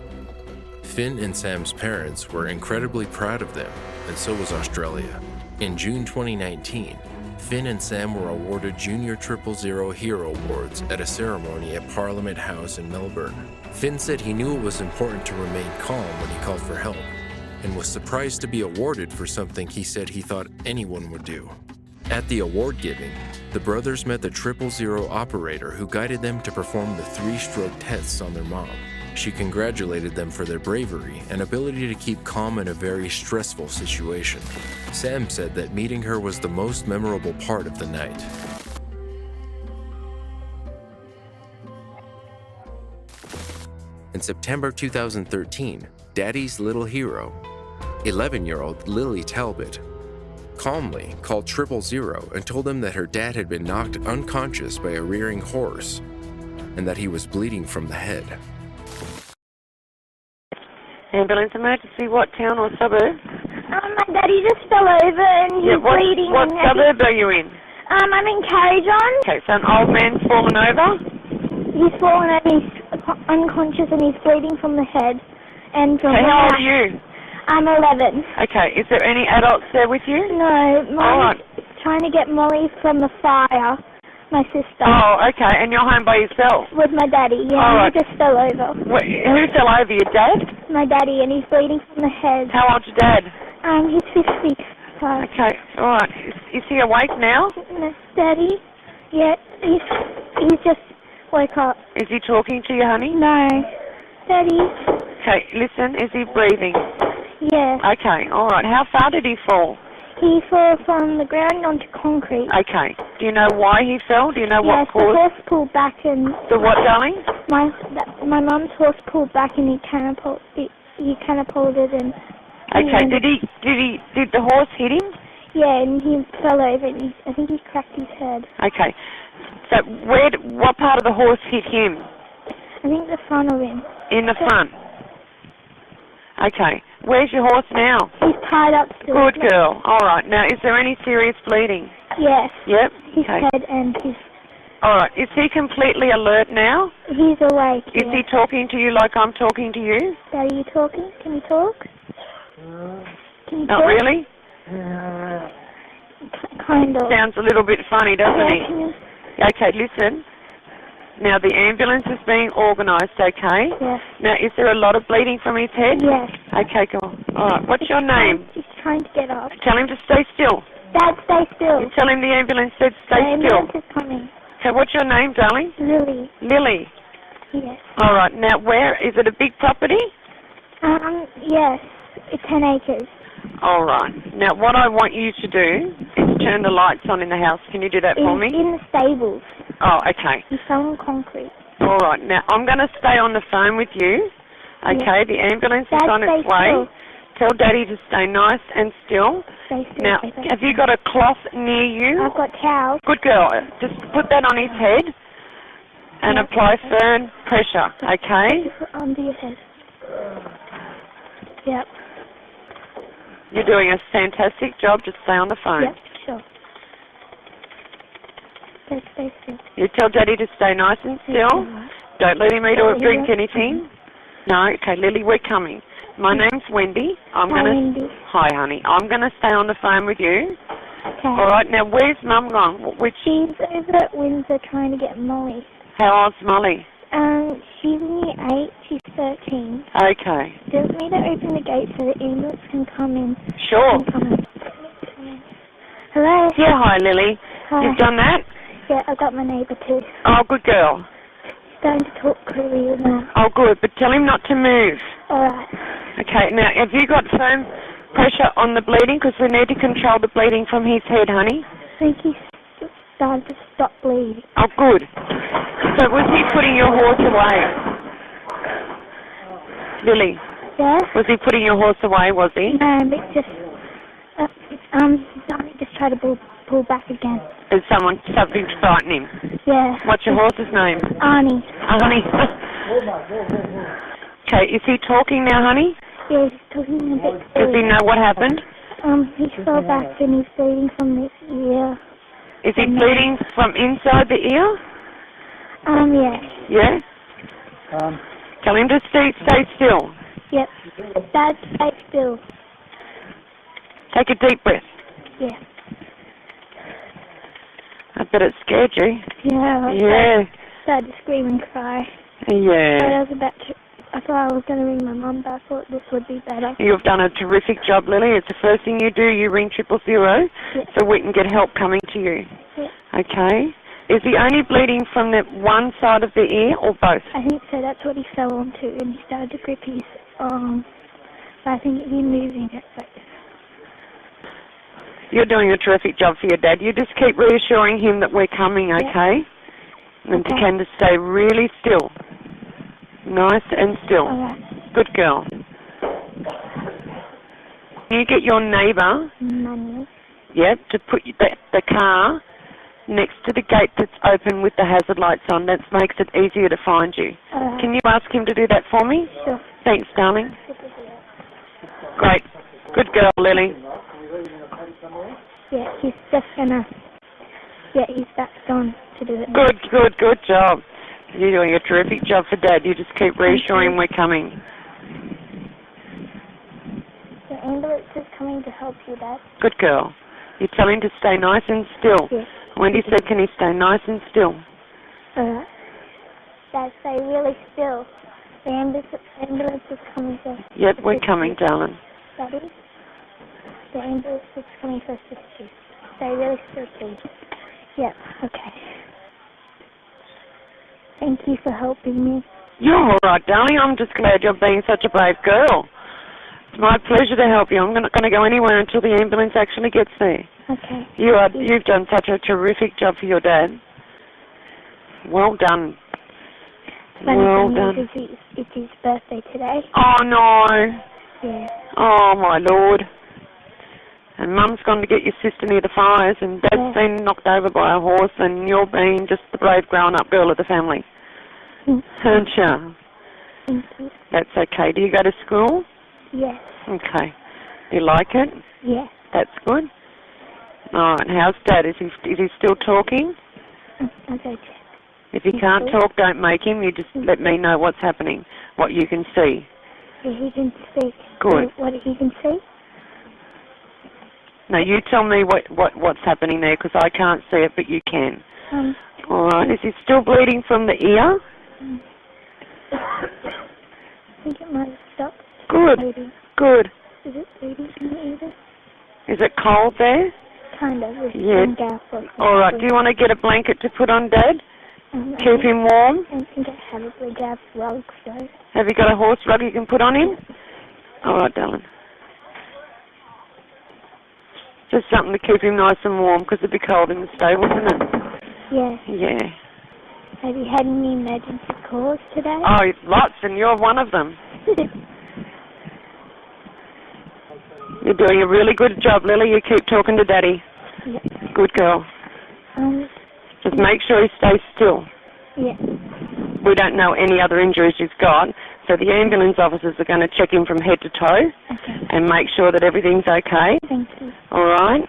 Finn and Sam's parents were incredibly proud of them, and so was Australia. In June 2019, Finn and Sam were awarded Junior XXIII Hero Awards at a ceremony at Parliament House in Melbourne. Finn said he knew it was important to remain calm when he called for help, and was surprised to be awarded for something he said he thought anyone would do. At the award giving, the brothers met the XXIII operator who guided them to perform the 3-stroke tests on their mom. She congratulated them for their bravery and ability to keep calm in a very stressful situation. Sam said that meeting her was the most memorable part of the night. In September 2013, Daddy's little hero, 11-year-old Lily Talbot, calmly called XXIII and told them that her dad had been knocked unconscious by a rearing horse and that he was bleeding from the head. Ambulance emergency, what town or suburb? My daddy just fell over and he's bleeding. What suburb are you in? I'm in Carrijon. Okay, so an old man's fallen over? He's fallen and he's unconscious and he's bleeding from the head. And from how old are you? I'm 11. Okay, is there any adults there with you? No, Mum's trying to get Molly from the fire, my sister. Oh, okay, and you're home by yourself? With my daddy, yeah, all right. He just fell over. Who fell over, your dad? My daddy, and he's bleeding from the head. How old's your dad? He's 50. Okay, all right. Is he awake now? No, Daddy? Yeah, he's just woke up. Is he talking to you, honey? No. Daddy? Okay, listen, is he breathing? Yeah. Okay, all right. How far did he fall? He fell from the ground onto concrete. Okay. Do you know why he fell? Do you know Yes, what caused? the horse pulled back and... The what, darling? My mum's horse pulled back and he catapulted and... Okay. Did the horse hit him? Yeah, and he fell over and I think he cracked his head. Okay. So what part of the horse hit him? I think the front of him. In the front? Okay. Where's your horse now? He's tied up still. Good girl. All right. Now, is there any serious bleeding? Yes. Yep. His okay. head and his... All right. Is he completely alert now? He's awake. Is he talking to you like I'm talking to you? Dad, are you talking? Can you talk? Can you Not talk? really? Kind of. Sounds a little bit funny, doesn't he? Okay, listen. Now, the ambulance is being organised, okay? Yes. Now, is there a lot of bleeding from his head? Yes. Okay, go on. All right, what's your name? He's trying to get up. Tell him to stay still. Dad, stay still. You tell him the ambulance said stay the still. ambulance is coming. Okay, what's your name, darling? Lily. Lily. Yes. All right, now, where? Is it a big property? Yes. It's 10 acres. All right. Now, what I want you to do is turn the lights on in the house. Can you do that for me? In the stables. Oh, okay. He fell on concrete. All right. Now, I'm going to stay on the phone with you. Okay, the ambulance is on its way. Still. Tell Daddy to stay nice and still. Stay still. Now, have you got a cloth near you? I've got towels. Good girl. Just put that on his head and apply firm pressure, okay? Under your head. Yep. You're doing a fantastic job. Just stay on the phone. Yep, sure. Stay still. You tell Daddy to stay nice and still. Don't let him eat or drink anything. No, okay, Lily, we're coming. My name's Wendy. Wendy. Hi, honey. I'm going to stay on the phone with you. Okay. All right, now where's Mum gone? She's over at Windsor trying to get Molly. How old's Molly? She's in year 8. She's 13. Okay. Does me to open the gate so the ambulance can come in? Sure. Hello? Yeah, hi, Lily. Hi. You've done that? Yeah, I got my neighbour too. Oh, good girl. Starting to talk clearly now. Oh, good, but tell him not to move. Alright. Okay, now, have you got firm pressure on the bleeding? Because we need to control the bleeding from his head, honey. I think he's starting to stop bleeding. Oh, good. So was he putting your horse away? Lily? Yeah? Was he putting your horse away, was he? No, but just... Somebody just tried to pull back again. Is something to frighten him? Yeah. What's your horse's name? Arnie. Arnie. Okay, is he talking now, honey? Yeah, he's talking a bit. Does he know what happened? He fell back and he's bleeding from his ear. Is he bleeding from inside the ear? Yes. Yeah? Tell him to stay still. Yep. Dad, stay still. Take a deep breath. Yeah. I bet it scared you. Yeah. Yeah. Started to scream and cry. Yeah. I thought I was going to ring my mum, but I thought this would be better. You've done a terrific job, Lily. It's the first thing you do. You ring 000 so we can get help coming to you. Yeah. Okay. Is he only bleeding from the one side of the ear or both? I think so. That's what he fell onto, and he started to grip his arm. But I think he's moving it. But... You're doing a terrific job for your dad. You just keep reassuring him that we're coming, okay? And to can to stay really still. Nice and still. Right. Good girl. Can you get your neighbour, to put the car next to the gate that's open with the hazard lights on? That makes it easier to find you. Can you ask him to do that for me? Sure. Thanks, darling. Great. Good girl, Lily. Yeah, he's just gonna... Yeah, he's back on to do it now. Good job. You're doing a terrific job for Dad. You just keep reassuring we're coming. The ambulance is coming to help you, Dad. Good girl. You tell him to stay nice and still. Yes. Wendy said, can he stay nice and still? Alright. Dad, stay really still. The ambulance is coming to... Yep, we're coming, darling. Daddy? The ambulance is coming for assist. Stay really still, please. Yep, okay. Thank you for helping me. You're all right, darling. I'm just glad you're being such a brave girl. It's my pleasure to help you. I'm not going to go anywhere until the ambulance actually gets there. Okay. You've done such a terrific job for your dad. Well done. Well done. It's his birthday today. Oh, no. Yeah. Oh, my Lord. And Mum's gone to get your sister near the fires, and Dad's been knocked over by a horse, and you're being just the brave grown-up girl of the family. Aren't you? That's okay. Do you go to school? Yes. Okay. Do you like it? Yes. That's good. All right. How's Dad? Is he still talking? I'll go check. If he can't talk, don't make him. You just let me know what's happening, what you can see. Yeah, he can speak. Good. What he can see? No, you tell me what's happening there, because I can't see it, but you can. All right. Is he still bleeding from the ear? I think it might have stopped. Good. Bleeding. Good. Is it bleeding from the ear? Is it cold there? Kind of. With Yeah. some gas or All right. Do you want to get a blanket to put on Dad? Keep him warm? I think I have a big gas rug, so... Have you got a horse rug you can put on him? All right, darling. Just something to keep him nice and warm, because it'd be cold in the stable, isn't it? Yeah. Yeah. Have you had any emergency calls today? Oh, lots, and you're one of them. You're doing a really good job, Lily. You keep talking to Daddy. Yeah. Good girl. Just make sure he stays still. Yeah. We don't know any other injuries he's got, so the ambulance officers are going to check him from head to toe and make sure that everything's okay. Thank you. All right.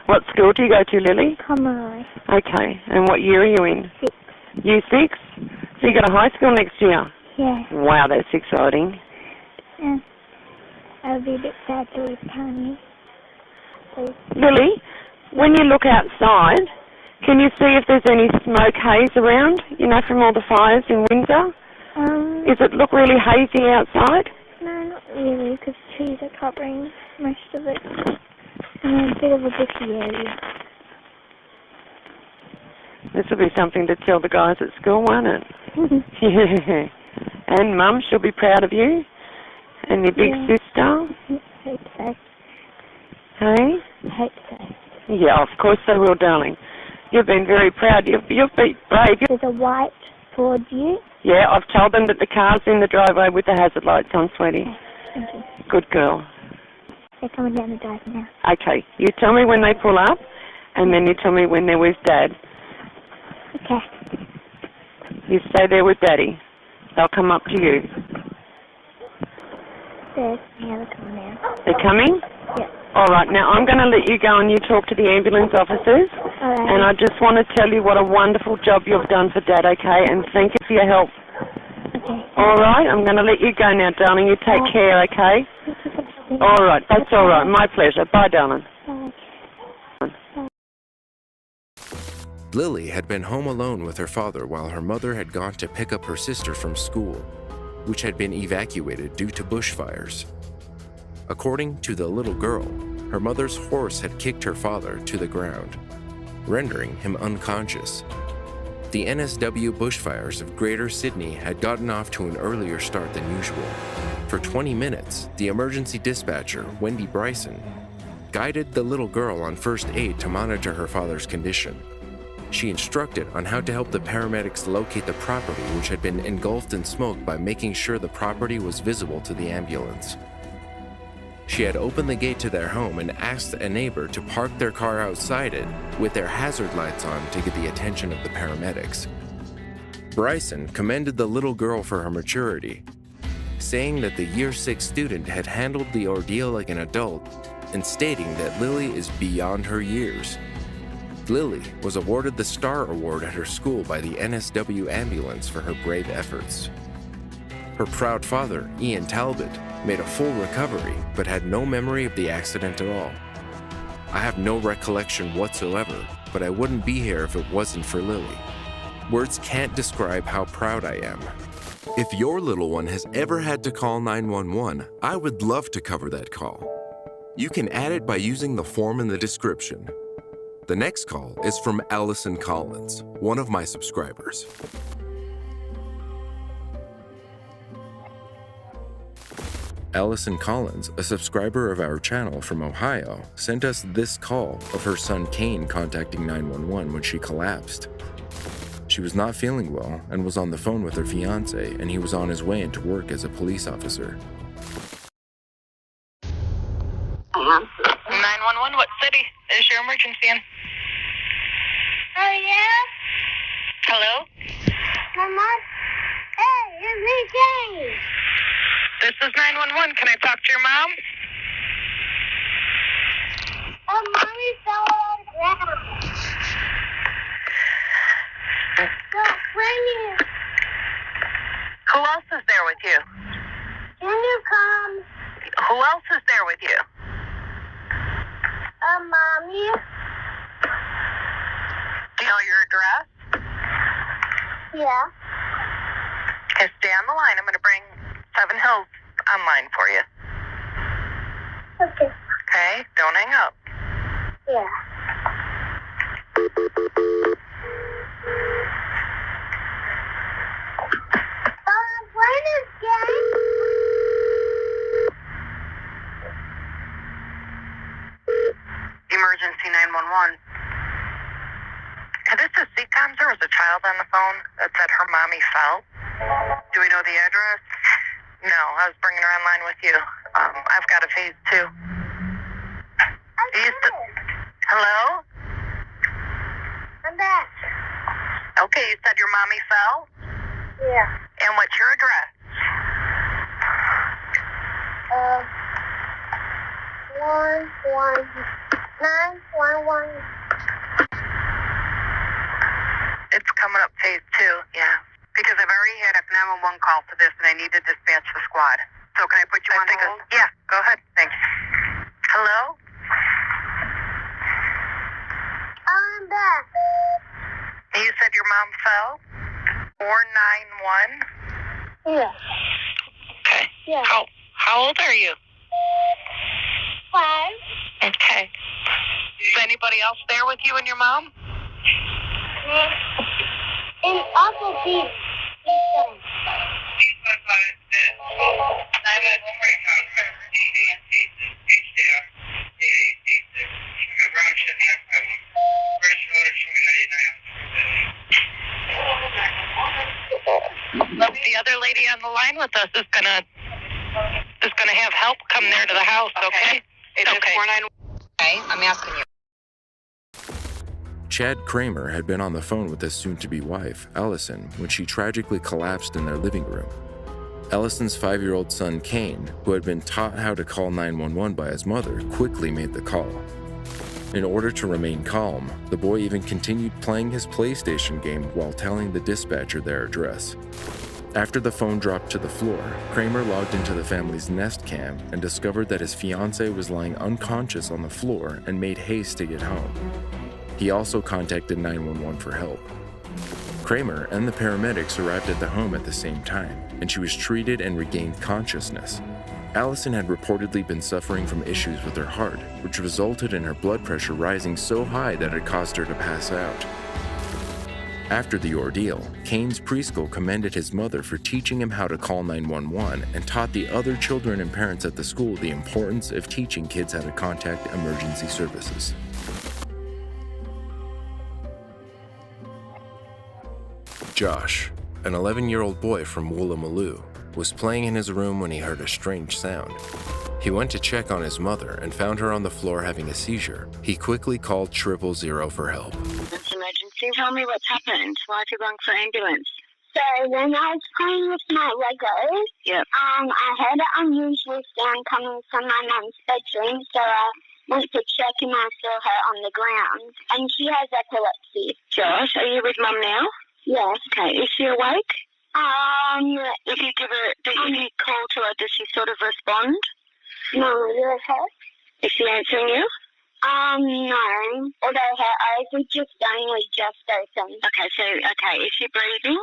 What school do you go to, Lily? Pomeroy. Okay. And what year are you in? 6. Year 6? So you go to high school next year? Yeah. Wow, that's exciting. Yeah. I'll be a bit sad to leave Tony. Lily, when you look outside, can you see if there's any smoke haze around, from all the fires in Windsor? Does it look really hazy outside? No, not really, because trees are covering most of it. And a bit of a bushy area. This will be something to tell the guys at school, won't it? Yeah. And Mum, she'll be proud of you. And your big sister. I hope so. Hey? I hope so. Yeah, of course they will, darling. You've been very proud. You've been brave. There's a white Ford Ute. Yeah, I've told them that the car's in the driveway with the hazard lights on, sweetie. Thank you. Good girl. They're coming down the drive now. Okay, you tell me when they pull up, and then you tell me when they're with Dad. Okay. You stay there with Daddy. They'll come up to you. They're coming now. They're coming? Yeah. All right, now I'm going to let you go and you talk to the ambulance officers. All right. And I just want to tell you what a wonderful job you've done for Dad, okay? And thank you for your help. Okay. All right, I'm going to let you go now, darling. You take care, okay? All right, that's all right. My pleasure. Bye, darling. Lily had been home alone with her father while her mother had gone to pick up her sister from school, which had been evacuated due to bushfires. According to the little girl, her mother's horse had kicked her father to the ground, rendering him unconscious. The NSW bushfires of Greater Sydney had gotten off to an earlier start than usual. For 20 minutes, the emergency dispatcher, Wendy Bryson, guided the little girl on first aid to monitor her father's condition. She instructed on how to help the paramedics locate the property which had been engulfed in smoke by making sure the property was visible to the ambulance. She had opened the gate to their home and asked a neighbor to park their car outside it with their hazard lights on to get the attention of the paramedics. Bryson commended the little girl for her maturity, saying that the Year 6 student had handled the ordeal like an adult and stating that Lily is beyond her years. Lily was awarded the Star Award at her school by the NSW ambulance for her brave efforts. Her proud father, Ian Talbot, made a full recovery but had no memory of the accident at all. I have no recollection whatsoever, but I wouldn't be here if it wasn't for Lily. Words can't describe how proud I am. If your little one has ever had to call 911, I would love to cover that call. You can add it by using the form in the description. The next call is from Allison Collins, one of my subscribers. Allison Collins, a subscriber of our channel from Ohio, sent us this call of her son Kane contacting 911 when she collapsed. She was not feeling well and was on the phone with her fiancé, and he was on his way into work as a police officer. 911, what city is your emergency in? Oh, yeah? Hello? Mama? Hey, it's me, Kane. This is 911. Can I talk to your mom? Mommy fell on the ground. Go, bring it. Who else is there with you? Can you come? Who else is there with you? Mommy. Do you know your address? Yeah. Okay, stay on the line. I'm going to bring Seven Hills online for you. Okay. Okay, don't hang up. Yeah. Playing this game. Emergency 911. This is CCOMs. There was a child on the phone that said her mommy fell. Do we know the address? No, I was bringing her online with you. I've got a phase 2. Hello? I'm back. Okay, you said your mommy fell? Yeah. And what's your address? 911. It's coming up phase 2, yeah. Because I've already had a 911 call for this and I need to dispatch the squad. So can I put you on hold? Yeah, go ahead. Thanks. Hello? I'm back. You said your mom fell? 491? Yeah. Okay. Yeah. How old are you? 5. Okay. Is anybody else there with you and your mom? And Uncle Pete. The other lady on the line with us is gonna have help come there to the house, okay? It is 491. Okay, I'm asking you. Chad Kramer had been on the phone with his soon-to-be wife, Allison, when she tragically collapsed in their living room. Allison's 5-year-old son, Kane, who had been taught how to call 911 by his mother, quickly made the call. In order to remain calm, the boy even continued playing his PlayStation game while telling the dispatcher their address. After the phone dropped to the floor, Kramer logged into the family's Nest Cam and discovered that his fiancée was lying unconscious on the floor and made haste to get home. He also contacted 911 for help. Kramer and the paramedics arrived at the home at the same time, and she was treated and regained consciousness. Allison had reportedly been suffering from issues with her heart, which resulted in her blood pressure rising so high that it caused her to pass out. After the ordeal, Kane's preschool commended his mother for teaching him how to call 911 and taught the other children and parents at the school the importance of teaching kids how to contact emergency services. Josh, an 11-year-old boy from Woolloomooloo, was playing in his room when he heard a strange sound. He went to check on his mother and found her on the floor having a seizure. He quickly called 000 for help. It's emergency. Tell me what's happened. Why have you rung for ambulance? So when I was playing with my Legos, Yep. I heard an unusual sound coming from my mom's bedroom, so I went to check and I saw her on the ground. And she has epilepsy. Josh, are you with Mum now? Yes. Okay. Is she awake? If you call to her, does she sort of respond? No, her. Is she answering you? No. Although her eyes are just open. Okay, is she breathing?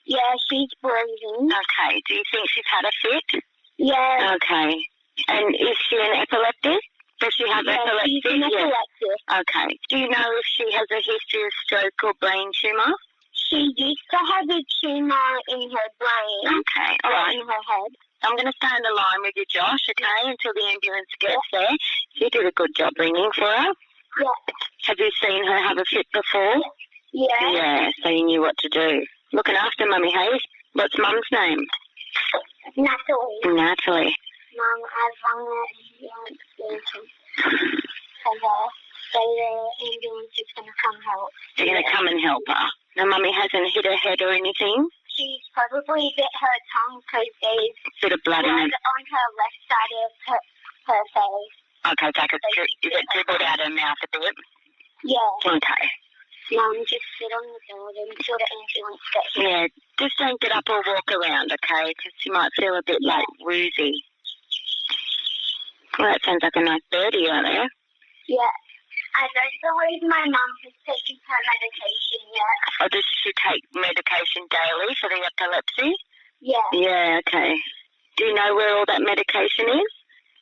Yeah, she's breathing. Okay, do you think she's had a fit? Yeah. Okay. And is she an epileptic? Does she have epilepsy? She's an epileptic. Okay. Do you know if she has a history of stroke or brain tumour? She used to have a tumour in her brain. Okay, all right. In her head. I'm going going to stay on the line with you, Josh, okay, until the ambulance gets there. You did a good job ringing for her. Yeah. Have you seen her have a fit before? Yeah. Yeah, so you knew what to do. Looking after Mummy Hayes. What's Mum's name? Natalie. Natalie. Mom, as long as the ambulance is going to come help. They're going to come and help her. Now, Mummy hasn't hit her head or anything? She probably bit her tongue because there's bit of blood in it. on her left side of her face. Okay, take it. Is it dribbled out her mouth a bit? Yeah. Okay. Mom, just sit on the bed until the ambulance gets here. Yeah, just don't get up or walk around, okay? Because you might feel a bit like woozy. Well, that sounds like a nice birdie out there. Yeah. I don't believe my mum has taken her medication yet. Oh, does she take medication daily for the epilepsy? Yeah. Yeah, okay. Do you know where all that medication is?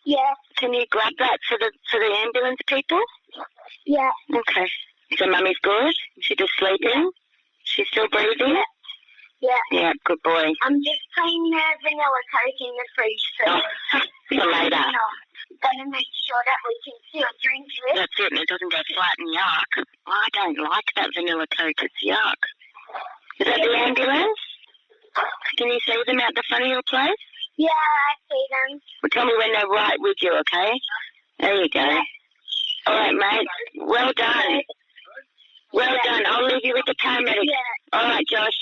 Yeah. Can you grab that for the ambulance people? Yeah. Okay. So Mummy's good? Is she just sleeping? She's still breathing? Yeah. Yeah, good boy. I'm just putting the vanilla Coke in the fridge first. See you later. Gonna make sure that we can still drink it. That's it, and it doesn't go flat and yuck. I don't like that vanilla Coke, it's yuck. Is that the ambulance? Can you see them out the front of your place? Yeah, I see them. Well, tell me when they're right with you, okay? There you go. Yeah. All right, mate. Well done. Well done. I'll leave you with the paramedics. Yeah. All right, Josh.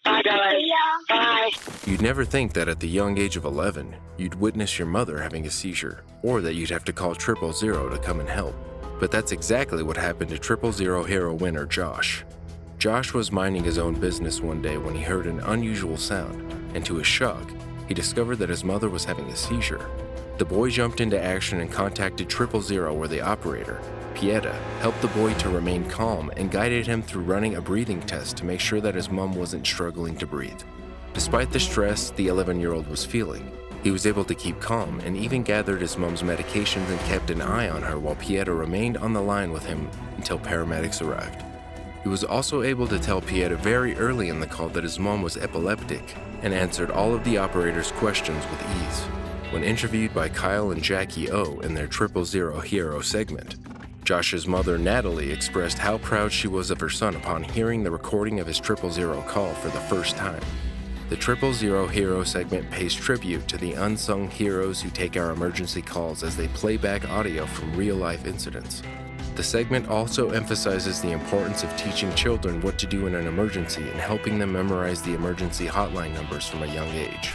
Bye, darling. Bye. You'd never think that at the young age of 11, you'd witness your mother having a seizure, or that you'd have to call 000 to come and help. But that's exactly what happened to 000 hero winner Josh. Josh was minding his own business one day when he heard an unusual sound, and to his shock, he discovered that his mother was having a seizure. The boy jumped into action and contacted 000, where the operator, Pieta, helped the boy to remain calm and guided him through running a breathing test to make sure that his mom wasn't struggling to breathe. Despite the stress the 11-year-old was feeling, he was able to keep calm and even gathered his mom's medications and kept an eye on her while Pieta remained on the line with him until paramedics arrived. He was also able to tell Pieta very early in the call that his mom was epileptic and answered all of the operator's questions with ease. When interviewed by Kyle and Jackie O in their 000 hero segment, Josh's mother Natalie expressed how proud she was of her son upon hearing the recording of his 000 call for the first time. The 000 hero segment pays tribute to the unsung heroes who take our emergency calls as they play back audio from real-life incidents. The segment also emphasizes the importance of teaching children what to do in an emergency and helping them memorize the emergency hotline numbers from a young age.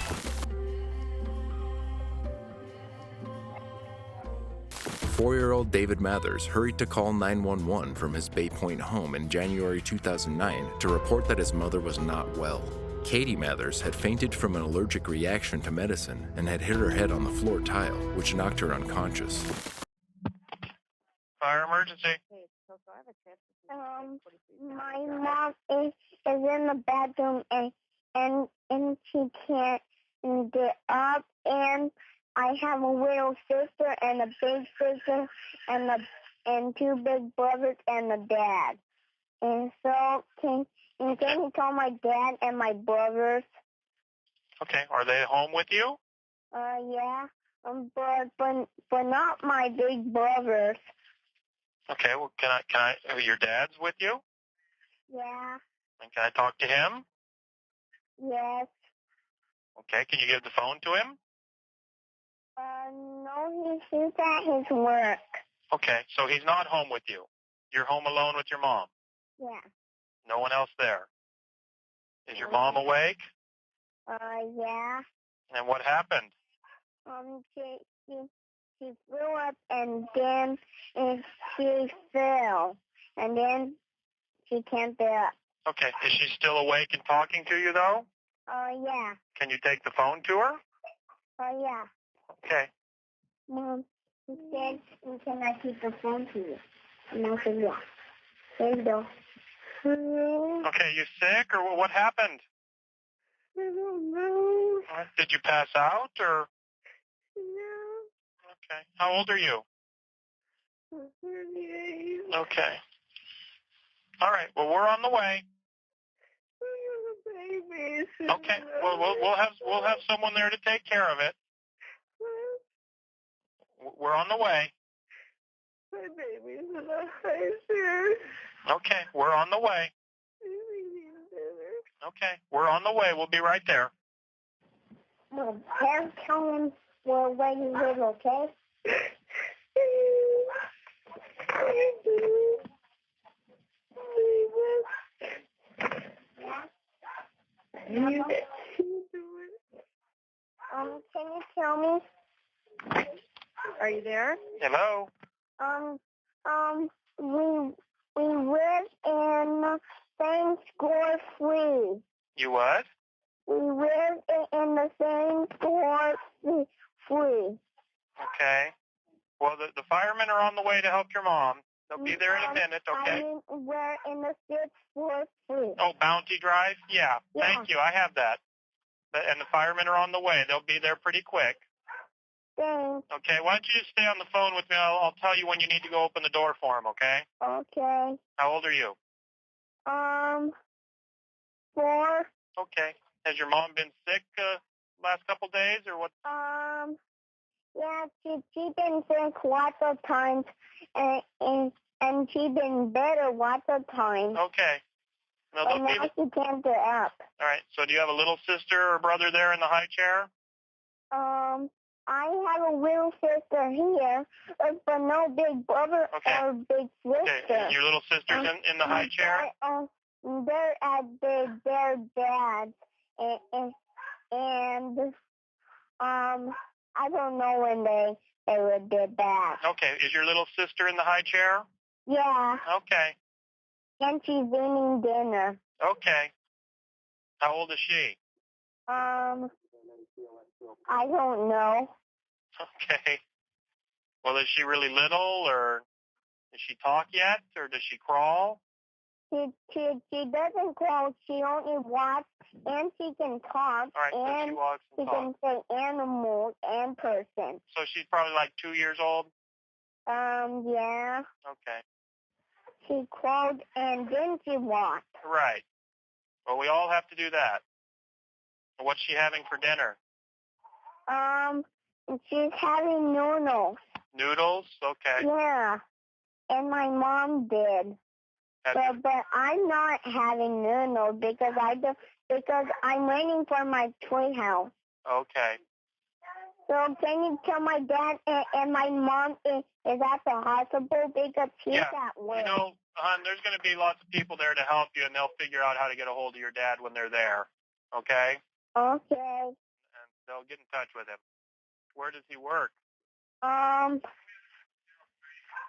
4-year-old David Mathers hurried to call 911 from his Bay Point home in January 2009 to report that his mother was not well. Katie Mathers had fainted from an allergic reaction to medicine and had hit her head on the floor tile, which knocked her unconscious. Fire emergency. My mom is in the bathroom and she can't get up, and I have a little sister and a big sister and two big brothers and a dad. And so can you call my dad and my brothers? Okay, are they home with you? Yeah. But not my big brothers. Okay, well, can I, your dad's with you? Yeah. And can I talk to him? Yes. Okay, can you give the phone to him? No, he's at his work. Okay, so he's not home with you. You're home alone with your mom. Yeah. No one else there. Is your mom awake? Yeah. And what happened? She flew up and then she fell. And then she can't get up. Okay, is she still awake and talking to you, though? Yeah. Can you take the phone to her? Yeah. Okay. Mom, she said, can I keep the phone to you? And I said, yeah. There you go. Okay, you sick, or what happened? I don't know. Did you pass out, or? No. Okay. How old are you? I'm 38. Okay. All right, well, we're on the way. Okay. Well, we'll have someone there to take care of it. We're on the way. My baby's in a high chair. Okay, we're on the way. Okay, we're on the way. We'll be right there. Well, Dad, tell him where you live, okay? Can you tell me? Are you there? Hello? We live in same score free. You what? We live in the same score free. Okay. Well, the firemen are on the way to help your mom. They'll be there in a minute, okay? I mean, we're in the 6th floor free. Oh, Bounty Drive? Yeah. Thank you. I have that. And the firemen are on the way. They'll be there pretty quick. Thanks. Okay, why don't you just stay on the phone with me? I'll tell you when you need to go open the door for him, okay? Okay. How old are you? 4. Okay. Has your mom been sick last couple days or what? Yeah, she's been sick lots of times, and she's been better lots of times. Okay. No, and now she can't get up. All right. So do you have a little sister or brother there in the high chair? I have a little sister here, but no big brother or big sister. Okay. And your little sister's in the high chair? They're at their dad's, and I don't know when they would get back. Okay. Is your little sister in the high chair? Yeah. Okay. And she's eating dinner. Okay. How old is she? I don't know. Okay. Well, is she really little, or does she talk yet, or does she crawl? She doesn't crawl. She only walks, and she can talk, and she walks and can say animals and person. So she's probably like 2 years old? Yeah. Okay. She crawled and then she walked. Right. Well, we all have to do that. What's she having for dinner? She's having noodles. Noodles? Okay. Yeah. And my mom did. But I'm not having noodles because I'm waiting for my toy house. Okay. So can you tell my dad and my mom is at the hospital because he's at work? You know, hon, there's going to be lots of people there to help you, and they'll figure out how to get a hold of your dad when they're there. Okay? Okay. And they'll get in touch with him. Where does he work?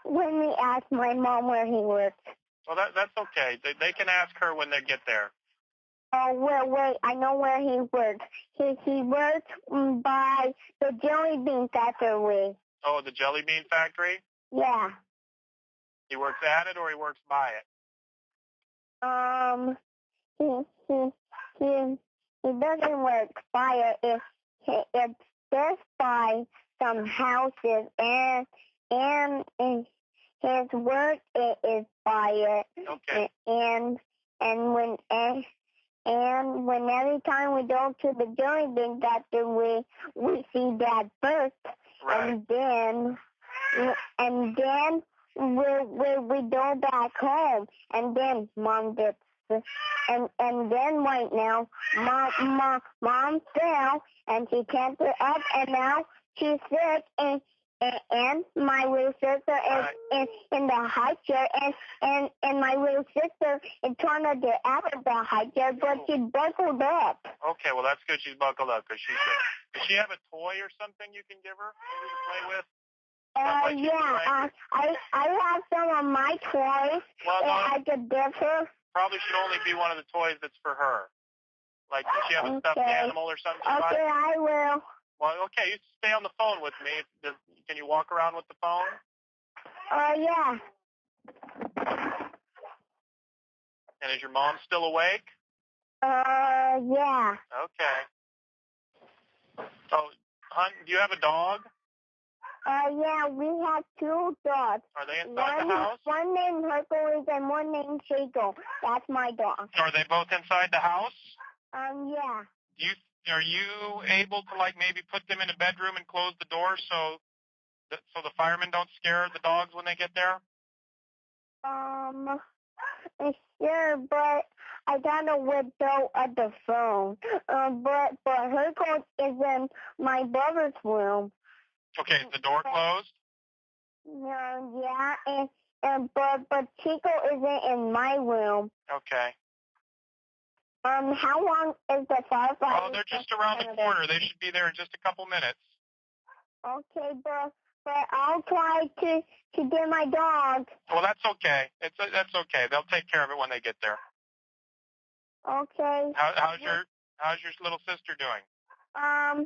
Let me ask my mom where he works. Well, that's okay. They can ask her when they get there. Oh, wait, I know where he works. He works by the jelly bean factory. Oh, the jelly bean factory? Yeah. He works at it or he works by it? He doesn't work by it. It's just by some houses, and his work is by it. Okay. And when every time we go to the jelly bean factory, we see Dad first, right. and then we go back home, and then Mom gets. And then right now, Mom fell and she can't get up, and now she's sick, and my little sister is in the high chair, and my little sister is trying to get out of the high chair, but she's buckled up. Okay, well that's good. She's buckled up because she's sick. Does she have a toy or something you can give her maybe to play with? Yeah, I have some of my toys that I could give her. Probably should only be one of the toys that's for her. Like, does she have a stuffed animal or something? Okay, I will. Well, okay, you stay on the phone with me. Can you walk around with the phone? Yeah. And is your mom still awake? Yeah. Okay. So, hon, do you have a dog? Yeah, we have 2 dogs. Are they inside the house? One named Hercules and one named Shaco. That's my dog. Are they both inside the house? Yeah. Are you able to like maybe put them in a bedroom and close the door so the firemen don't scare the dogs when they get there? Sure, but I got a window at the phone. But her coat is in my brother's room. Okay, is the door closed? Yeah, but Chico isn't in my room. Okay. How long is the firefighter? Oh, they're just around the corner. They should be there in just a couple minutes. Okay, but I'll try to get my dog. Well, that's okay. That's okay. They'll take care of it when they get there. Okay. How's your little sister doing? I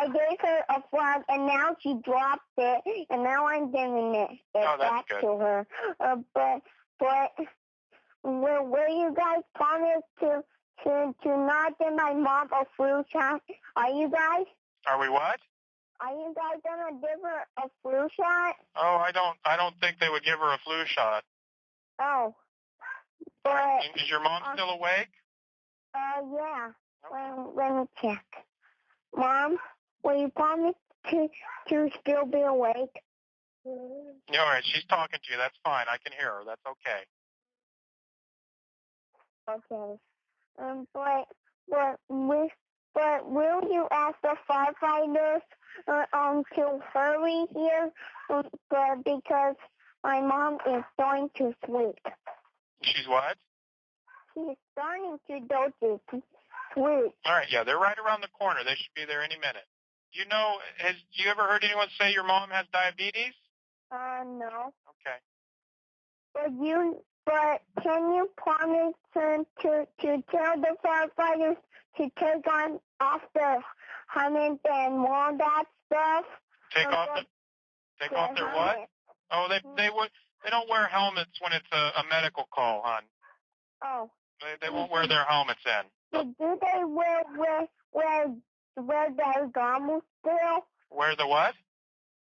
gave her a frog, and now she dropped it, and now I'm giving it back to her. But will you guys promise to not give my mom a flu shot? Are you guys? Are we what? Are you guys gonna give her a flu shot? Oh, I don't think they would give her a flu shot. Oh. But is your mom still awake? Yeah. Let me check. Mom, will you promise to still be awake? All right, she's talking to you. That's fine. I can hear her. That's okay. Okay. But will you ask the firefighters to hurry here? Because my mom is going to sleep. She's what? She's starting to go to sleep. All right, yeah, they're right around the corner. They should be there any minute. Do you ever heard anyone say your mom has diabetes? No. Okay. But can you promise to tell the firefighters to take off their helmets and all that stuff? Take off their what? Oh, they don't wear helmets when it's a medical call, hon. Oh. They won't wear their helmets in. Do they wear their goggles still? Wear the what?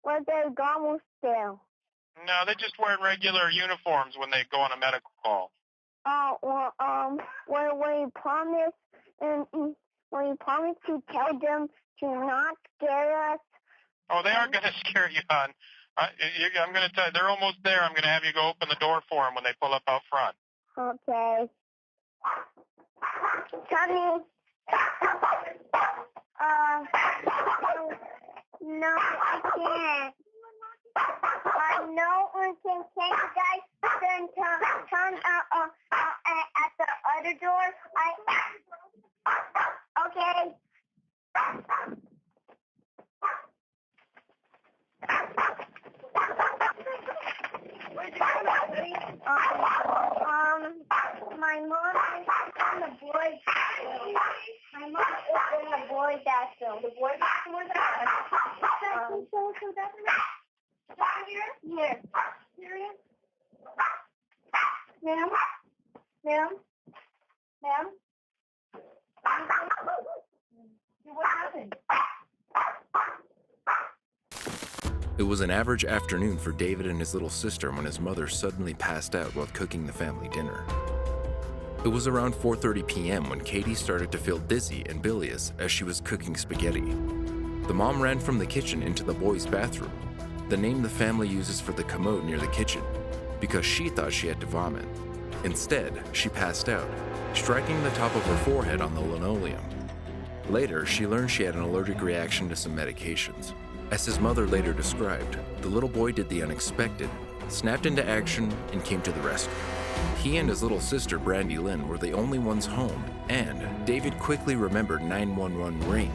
Wear their goggles still. No, they just wear regular uniforms when they go on a medical call. Oh, well, will you promise to tell them to not scare us? Oh, they aren't going to scare you, hon. I'm going to tell you, they're almost there. I'm going to have you go open the door for them when they pull up out front. Okay. Tommy. No, I can't. No, can you guys turn at the other door? Okay. My mom is in the boys' bathroom. My mom is in the boys' bathroom. The boys' bathroom or the Here. Ma'am. What happened? It was an average afternoon for David and his little sister when his mother suddenly passed out while cooking the family dinner. It was around 4:30 p.m. when Katie started to feel dizzy and bilious as she was cooking spaghetti. The mom ran from the kitchen into the boys' bathroom, the name the family uses for the commode near the kitchen, because she thought she had to vomit. Instead, she passed out, striking the top of her forehead on the linoleum. Later, she learned she had an allergic reaction to some medications. As his mother later described, the little boy did the unexpected, snapped into action, and came to the rescue. He and his little sister, Brandy Lynn, were the only ones home, and David quickly remembered 911 Ring,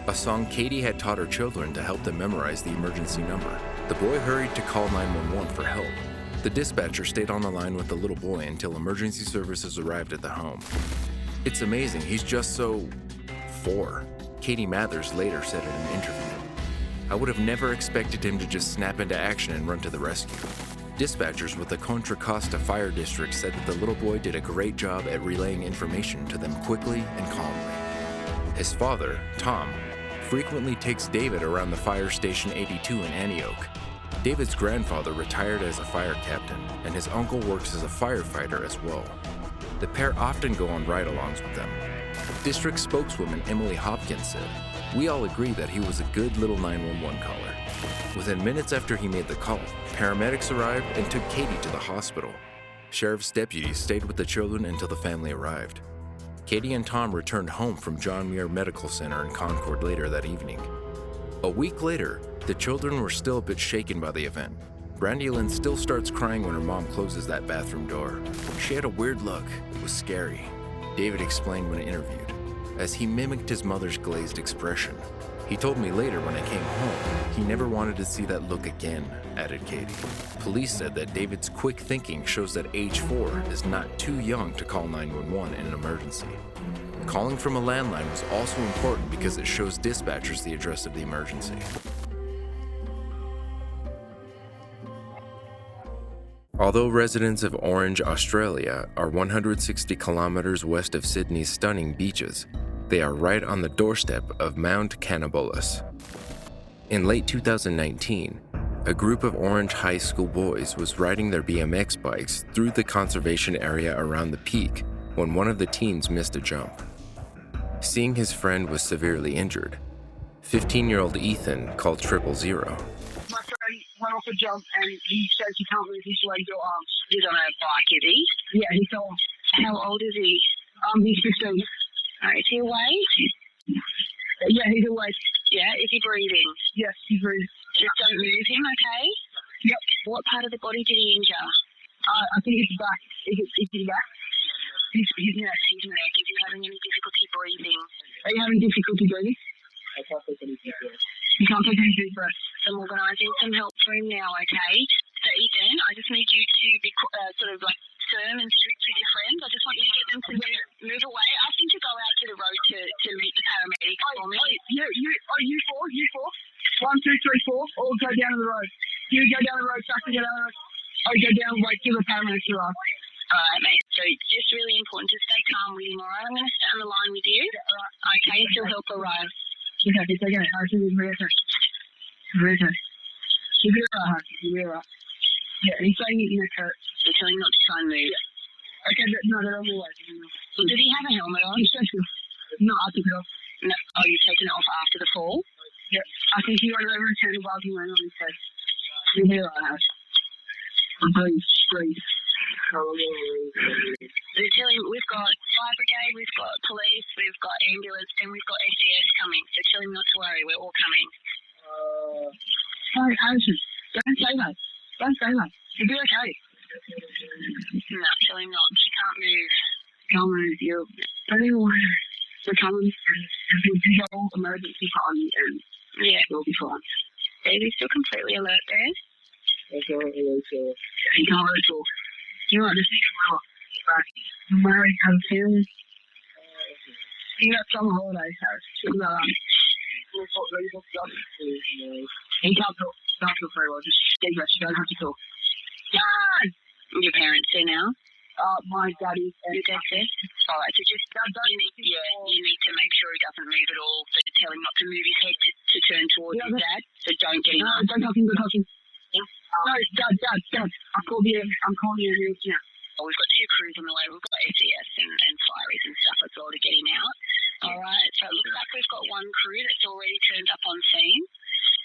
a song Katie had taught her children to help them memorize the emergency number. The boy hurried to call 911 for help. The dispatcher stayed on the line with the little boy until emergency services arrived at the home. "It's amazing, he's just so 4," Katie Mathers later said in an interview. "I would have never expected him to just snap into action and run to the rescue." Dispatchers with the Contra Costa Fire District said that the little boy did a great job at relaying information to them quickly and calmly. His father, Tom, frequently takes David around the Fire Station 82 in Antioch. David's grandfather retired as a fire captain, and his uncle works as a firefighter as well. The pair often go on ride-alongs with them. District spokeswoman Emily Hopkins said, "We all agree that he was a good little 911 caller." Within minutes after he made the call, paramedics arrived and took Katie to the hospital. Sheriff's deputies stayed with the children until the family arrived. Katie and Tom returned home from John Muir Medical Center in Concord later that evening. A week later, the children were still a bit shaken by the event. Brandy Lynn still starts crying when her mom closes that bathroom door. She had a weird look. It was scary. David explained when interviewed, as he mimicked his mother's glazed expression. "He told me later when I came home, he never wanted to see that look again," added Katie. Police said that David's quick thinking shows that age 4 is not too young to call 911 in an emergency. Calling from a landline was also important because it shows dispatchers the address of the emergency. Although residents of Orange, Australia are 160 kilometers west of Sydney's stunning beaches, they are right on the doorstep of Mount Cannibulus. In late 2019, a group of Orange High School boys was riding their BMX bikes through the conservation area around the peak when one of the teens missed a jump. Seeing his friend was severely injured, 15-year-old Ethan called 000. My friend went off a jump and he says he can't move his legs or arms. He's on a bike, is he? Yeah, he fell off. How old is he? He's 15. Is he awake? Yeah, he's awake. Yeah, is he breathing? Yes, he's breathing. Just don't move him, okay? Yep. What part of the body did he injure? I think it's the back. It's the back. His neck. His neck. Is he having any difficulty breathing? Are you having difficulty breathing? I can't take any deep breaths. You can't take any deep breaths. I'm organising some help for him now, okay? So Ethan, I just need you to be sort of like firm and strict with your friends. I just want you to get them to move away. Ask them to go out to the road to meet the paramedics for me. You four. 1, 2, 3, 4. All go down to the road. You go down the road, Chuck, go down the road. I go down and wait till the paramedics arrive. Alright, mate. So it's just really important to stay calm with him, alright? I'm going to stay on the line with you. Okay, until help arrives. Okay, it's okay. I think it's very okay. Very okay. You'll be alright, You'll be alright. Yeah, he's saying it in a hurt. So tell him not to try and move. Yeah. Okay, no, they're on the way. Well, did he have a helmet on? No, I took it off. No. Oh, you've taken it off after the fall? Yeah. I think he went over and turned while he went on his head. You'll be alright. Breathe. So tell him we've got fire brigade, we've got police, we've got ambulance, and we've got SES coming. So tell him not to worry, we're all coming. Sorry, Harrison. Don't say that. You'll be okay. No, tell him not. She can't move. Can't move. Don't even worry. We're coming. There's a whole emergency party, and yeah, you'll be fine. Baby's still completely alert there. He can't really talk. You know, just think well. You're married, have a family. You got summer holidays, Harris. He can't talk. Don't feel very well. Just stay rest. You don't have to talk. Dad! Your parents there now? My daddy. Your dad's there? Alright, so just you need to make sure he doesn't move at all. So tell him not to move his head to turn towards his dad. So don't get him up. Don't touch him. No, Dad. I'm calling you ambulance now. Well, we've got 2 crews on the way. We've got SES and fireys and stuff as well to get him out. Alright, so it looks like we've got 1 crew that's already turned up on scene.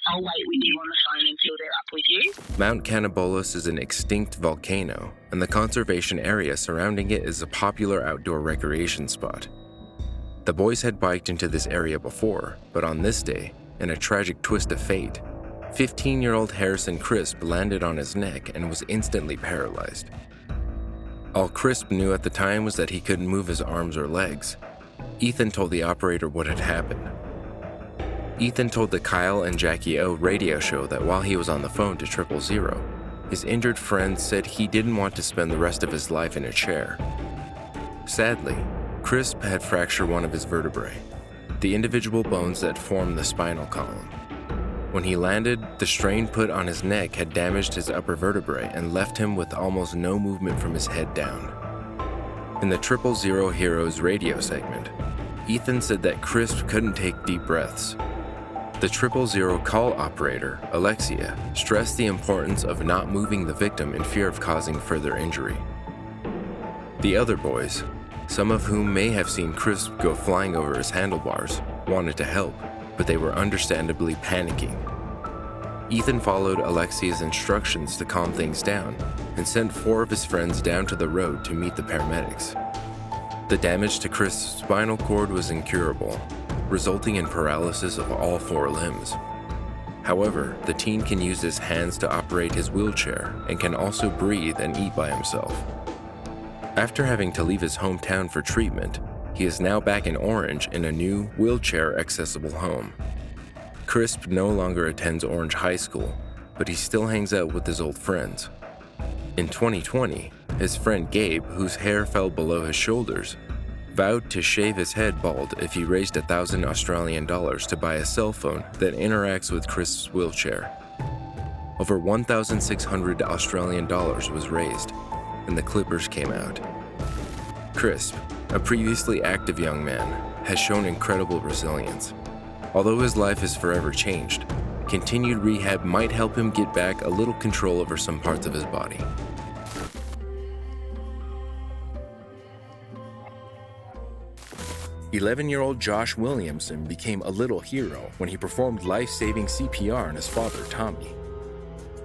I'll wait with you on the phone until they're up with you. Mount Cannibulus is an extinct volcano, and the conservation area surrounding it is a popular outdoor recreation spot. The boys had biked into this area before, but on this day, in a tragic twist of fate, 15-year-old Harrison Crisp landed on his neck and was instantly paralyzed. All Crisp knew at the time was that he couldn't move his arms or legs. Ethan told the operator what had happened. Ethan told the Kyle and Jackie O radio show that while he was on the phone to 000, his injured friend said he didn't want to spend the rest of his life in a chair. Sadly, Crisp had fractured one of his vertebrae, the individual bones that form the spinal column. When he landed, the strain put on his neck had damaged his upper vertebrae and left him with almost no movement from his head down. In the 000 Heroes radio segment, Ethan said that Crisp couldn't take deep breaths. The 000 call operator, Alexia, stressed the importance of not moving the victim in fear of causing further injury. The other boys, some of whom may have seen Crisp go flying over his handlebars, wanted to help, but they were understandably panicking. Ethan followed Alexia's instructions to calm things down and sent 4 of his friends down to the road to meet the paramedics. The damage to Crisp's spinal cord was incurable, resulting in paralysis of all 4 limbs. However, the teen can use his hands to operate his wheelchair and can also breathe and eat by himself. After having to leave his hometown for treatment, he is now back in Orange in a new, wheelchair-accessible home. Crisp no longer attends Orange High School, but he still hangs out with his old friends. In 2020, his friend Gabe, whose hair fell below his shoulders, vowed to shave his head bald if he raised $1,000 to buy a cell phone that interacts with Crisp's wheelchair. Over $1,600 was raised, and the clippers came out. Crisp, a previously active young man, has shown incredible resilience. Although his life is forever changed, continued rehab might help him get back a little control over some parts of his body. "11-year-old Josh Williamson became a little hero when he performed life-saving CPR on his father, Tommy.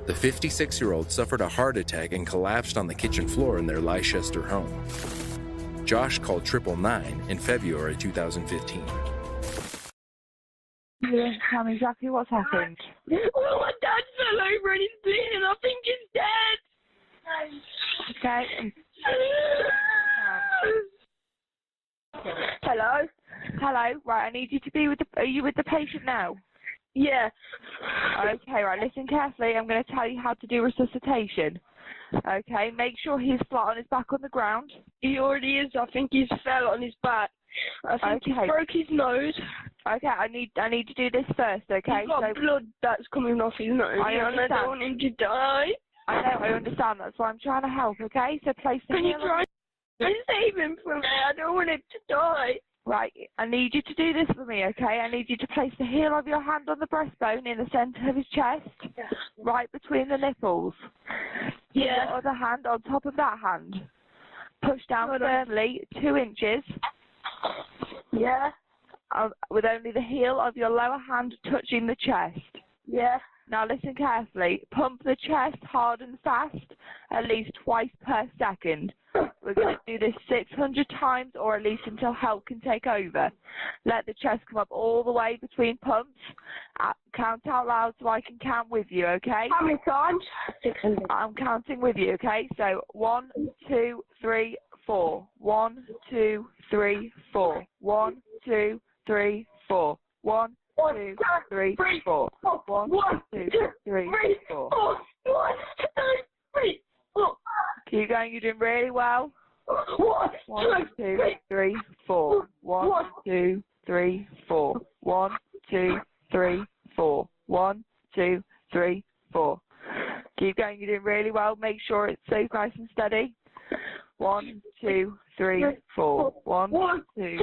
The 56-year-old suffered a heart attack and collapsed on the kitchen floor in their Leicester home. Josh called 999 in February 2015. You tell me exactly what's happened. Well, my dad fell over and he's bleeding. I think he's dead. Okay. Hello? Hello. Right, I need you to be with the... Are you with the patient now? Yeah. Okay, right, listen carefully. I'm going to tell you how to do resuscitation. Okay, make sure he's flat on his back on the ground. He already is. I think he's fell on his back. I think he broke his nose. Okay, I need to do this first, okay? He's got blood that's coming off his nose. I understand. I don't want him to die. I know, I understand. That's why I'm trying to help, okay? So place the Can you try and save him from me? I don't want him to die. Right, I need you to do this for me, okay? I need you to place the heel of your hand on the breastbone in the centre of his chest, right between the nipples. Yeah. The other hand on top of that hand. Push down firmly 2 inches. Yeah. With only the heel of your lower hand touching the chest. Yeah. Now listen carefully. Pump the chest hard and fast, at least twice per second. We're going to do this 600 times or at least until help can take over. Let the chest come up all the way between pumps. Count out loud so I can count with you, okay? How many times? 600. I'm counting with you, okay? So 1, 2, 3, 4. 1, 2, 3, 4. 1, 2, 3, 4. 1, 2, 3, 4. 1, 2, 3, 4. 1, 2, 3, 4. Keep going, you're doing really well. 1, 2, 3, 4. 1, 2, 3, 4. 1, 2, 3, 4. 1, 2, 3, 4. Keep going, you're doing really well. Make sure it's safe, nice and steady. 1, 2, 3, 4. 1, 2,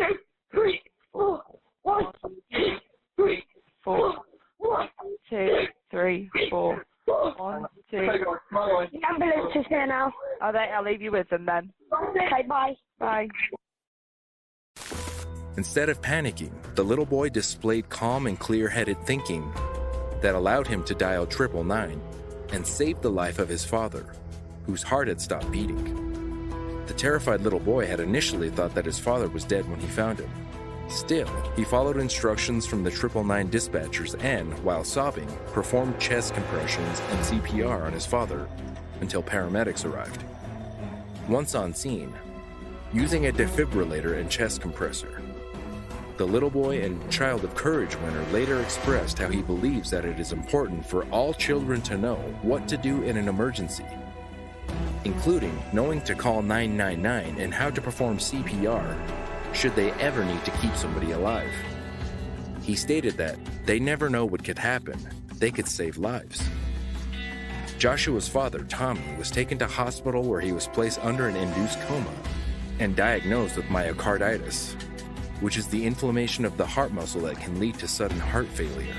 3, 4. 1, 2, 3, 4. 1, 2, 3, 4. 1, 2. The ambulance is here now. Are they? I'll leave you with them then. Okay, bye. Bye. Instead of panicking, the little boy displayed calm and clear-headed thinking that allowed him to dial 999 and save the life of his father, whose heart had stopped beating. The terrified little boy had initially thought that his father was dead when he found him. Still, he followed instructions from the 999 dispatchers and, while sobbing, performed chest compressions and CPR on his father until paramedics arrived. Once on scene, using a defibrillator and chest compressor, the little boy and Child of Courage winner later expressed how he believes that it is important for all children to know what to do in an emergency, including knowing to call 999 and how to perform CPR should they ever need to keep somebody alive. He stated that they never know what could happen. They could save lives. Joshua's father, Tommy, was taken to hospital where he was placed under an induced coma and diagnosed with myocarditis, which is the inflammation of the heart muscle that can lead to sudden heart failure,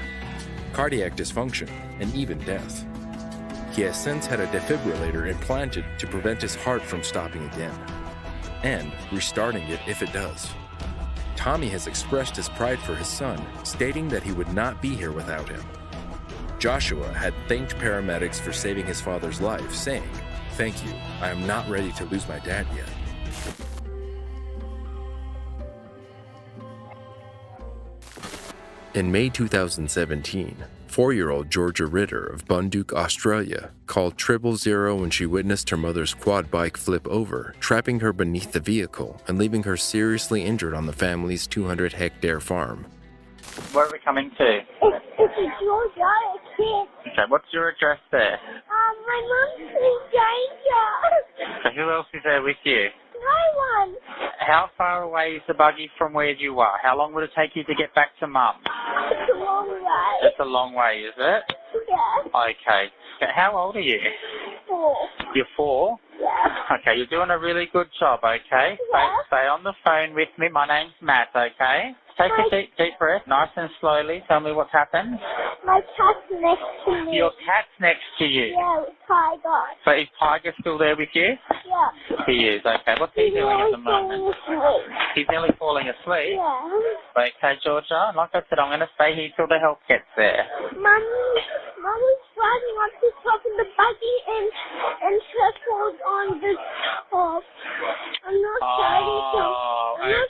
cardiac dysfunction, and even death. He has since had a defibrillator implanted to prevent his heart from stopping again. and restarting it if it does. Tommy has expressed his pride for his son, stating that he would not be here without him. Joshua had thanked paramedics for saving his father's life, saying, "Thank you, I am not ready to lose my dad yet." In May 2017, 4-year-old Georgia Ritter of Bundook, Australia, called 000 when she witnessed her mother's quad bike flip over, trapping her beneath the vehicle and leaving her seriously injured on the family's 200-hectare farm. Where are we coming to? It's Georgia, kid. Okay, what's your address there? My mum's in danger. So who else is there with you? No one. How far away is the buggy from where you are? How long would it take you to get back to Mum? It's a long way. It's a long way, is it? Yeah. Okay. How old are you? 4. You're 4? Yeah. Okay, you're doing a really good job, okay? Yeah. Stay on the phone with me. My name's Matt, okay? Take a deep breath, nice and slowly. Tell me what's happened. My cat's next to me. Your cat's next to you? Yeah, with Tiger. So is Tiger still there with you? Yeah. He is, okay. What's he doing at the moment? He's nearly falling asleep? Yeah. Okay, Georgia, like I said, I'm going to stay here till the help gets there. Mum was driving up the top of the buggy and circled on the top. I'm not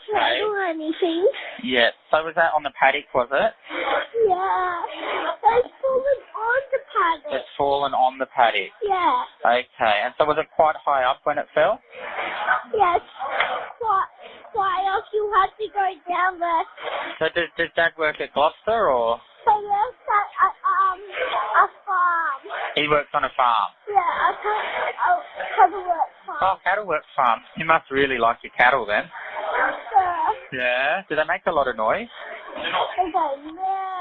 trying or anything. Yeah, so was that on the paddock, was it? Yeah. It's fallen on the paddock. It's fallen on the paddock? Yeah. Okay, and so was it quite high up when it fell? Yes, quite up. You had to go down there. So does Dad work at Gloucester or? He works at a farm. He works on a farm? Yeah, a cattle work farm. Oh, cattle work farm. You must really like your cattle then. Yeah. Do they make a lot of noise?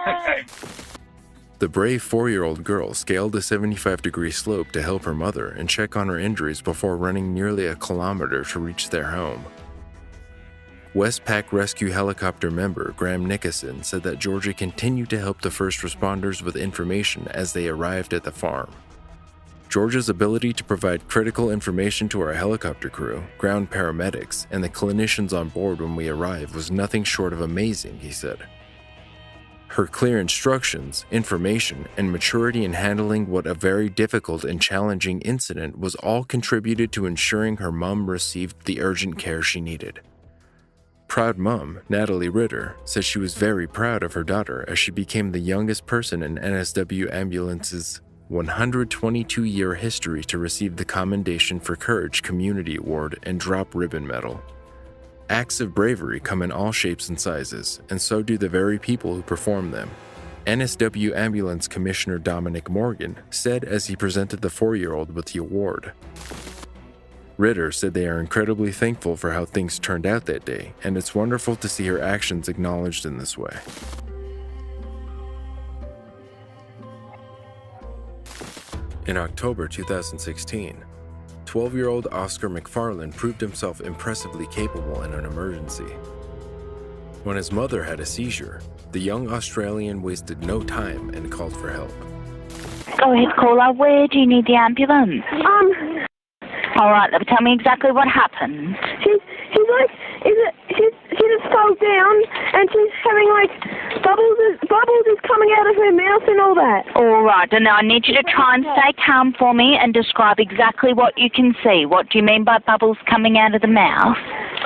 Okay. The brave 4-year-old girl scaled a 75-degree slope to help her mother and check on her injuries before running nearly a kilometer to reach their home. Westpac Rescue Helicopter member Graham Nickerson said that Georgia continued to help the first responders with information as they arrived at the farm. Georgia's ability to provide critical information to our helicopter crew, ground paramedics, and the clinicians on board when we arrived was nothing short of amazing, he said. Her clear instructions, information, and maturity in handling what a very difficult and challenging incident was all contributed to ensuring her mom received the urgent care she needed. Proud mom, Natalie Ritter, says she was very proud of her daughter as she became the youngest person in NSW Ambulance's 122-year history to receive the Commendation for Courage Community Award and Drop Ribbon Medal. Acts of bravery come in all shapes and sizes, and so do the very people who perform them. NSW Ambulance Commissioner Dominic Morgan said as he presented the 4-year-old with the award. Ritter said they are incredibly thankful for how things turned out that day, and it's wonderful to see her actions acknowledged in this way. In October 2016, 12-year-old Oscar McFarland proved himself impressively capable in an emergency. When his mother had a seizure, the young Australian wasted no time and called for help. Go ahead, caller. Where do you need the ambulance? All right, tell me exactly what happened. She's she just fell down and she's having like bubbles is coming out of her mouth and all that. All right, and now I need you to try and stay calm for me and describe exactly what you can see. What do you mean by bubbles coming out of the mouth?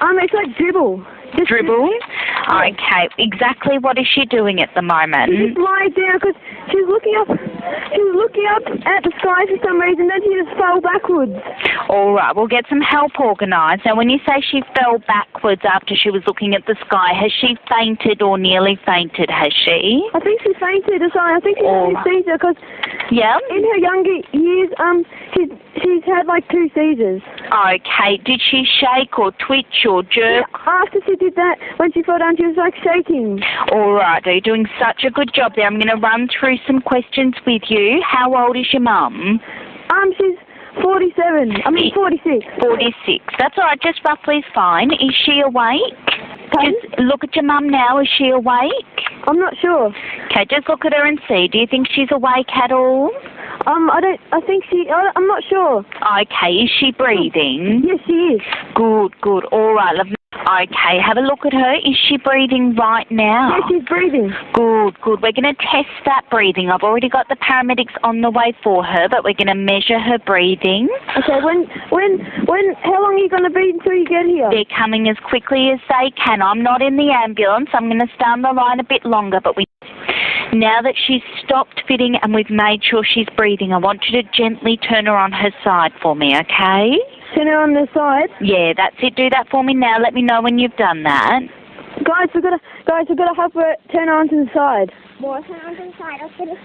It's like dribble. Dribble? Okay, exactly what is she doing at the moment? She's just lying down because she's looking up at the sky for some reason, then she just fell backwards. All right, we'll get some help organised. Now, when you say she fell backwards after she was looking at the sky, has she fainted or nearly fainted, has she? I think she fainted or something. I think she had a seizure because in her younger years, she's had like 2 seizures. Okay, did she shake or twitch or jerk? Yeah, after she did that, when she fell down, she was like shaking. All right, you're doing such a good job there. I'm going to run through some questions with you. How old is your mum? She's 46. 46. That's all right, just roughly is fine. Is she awake? Just look at your mum now. Is she awake? I'm not sure. Okay, just look at her and see. Do you think she's awake at all? I'm not sure. Okay, is she breathing? Yes, she is. Good. All right, love. Okay, have a look at her. Is she breathing right now? Yes, she's breathing. Good. We're going to test that breathing. I've already got the paramedics on the way for her, but we're going to measure her breathing. Okay, how long are you going to be until you get here? They're coming as quickly as they can. I'm not in the ambulance. I'm going to stay on the line a bit longer, but now that she's stopped fitting and we've made sure she's breathing, I want you to gently turn her on her side for me, okay? Turn her on the side? Yeah, that's it. Do that for me now. Let me know when you've done that. Guys, we've got to have her turn her onto the side. Well, turn her onto the side. I was going to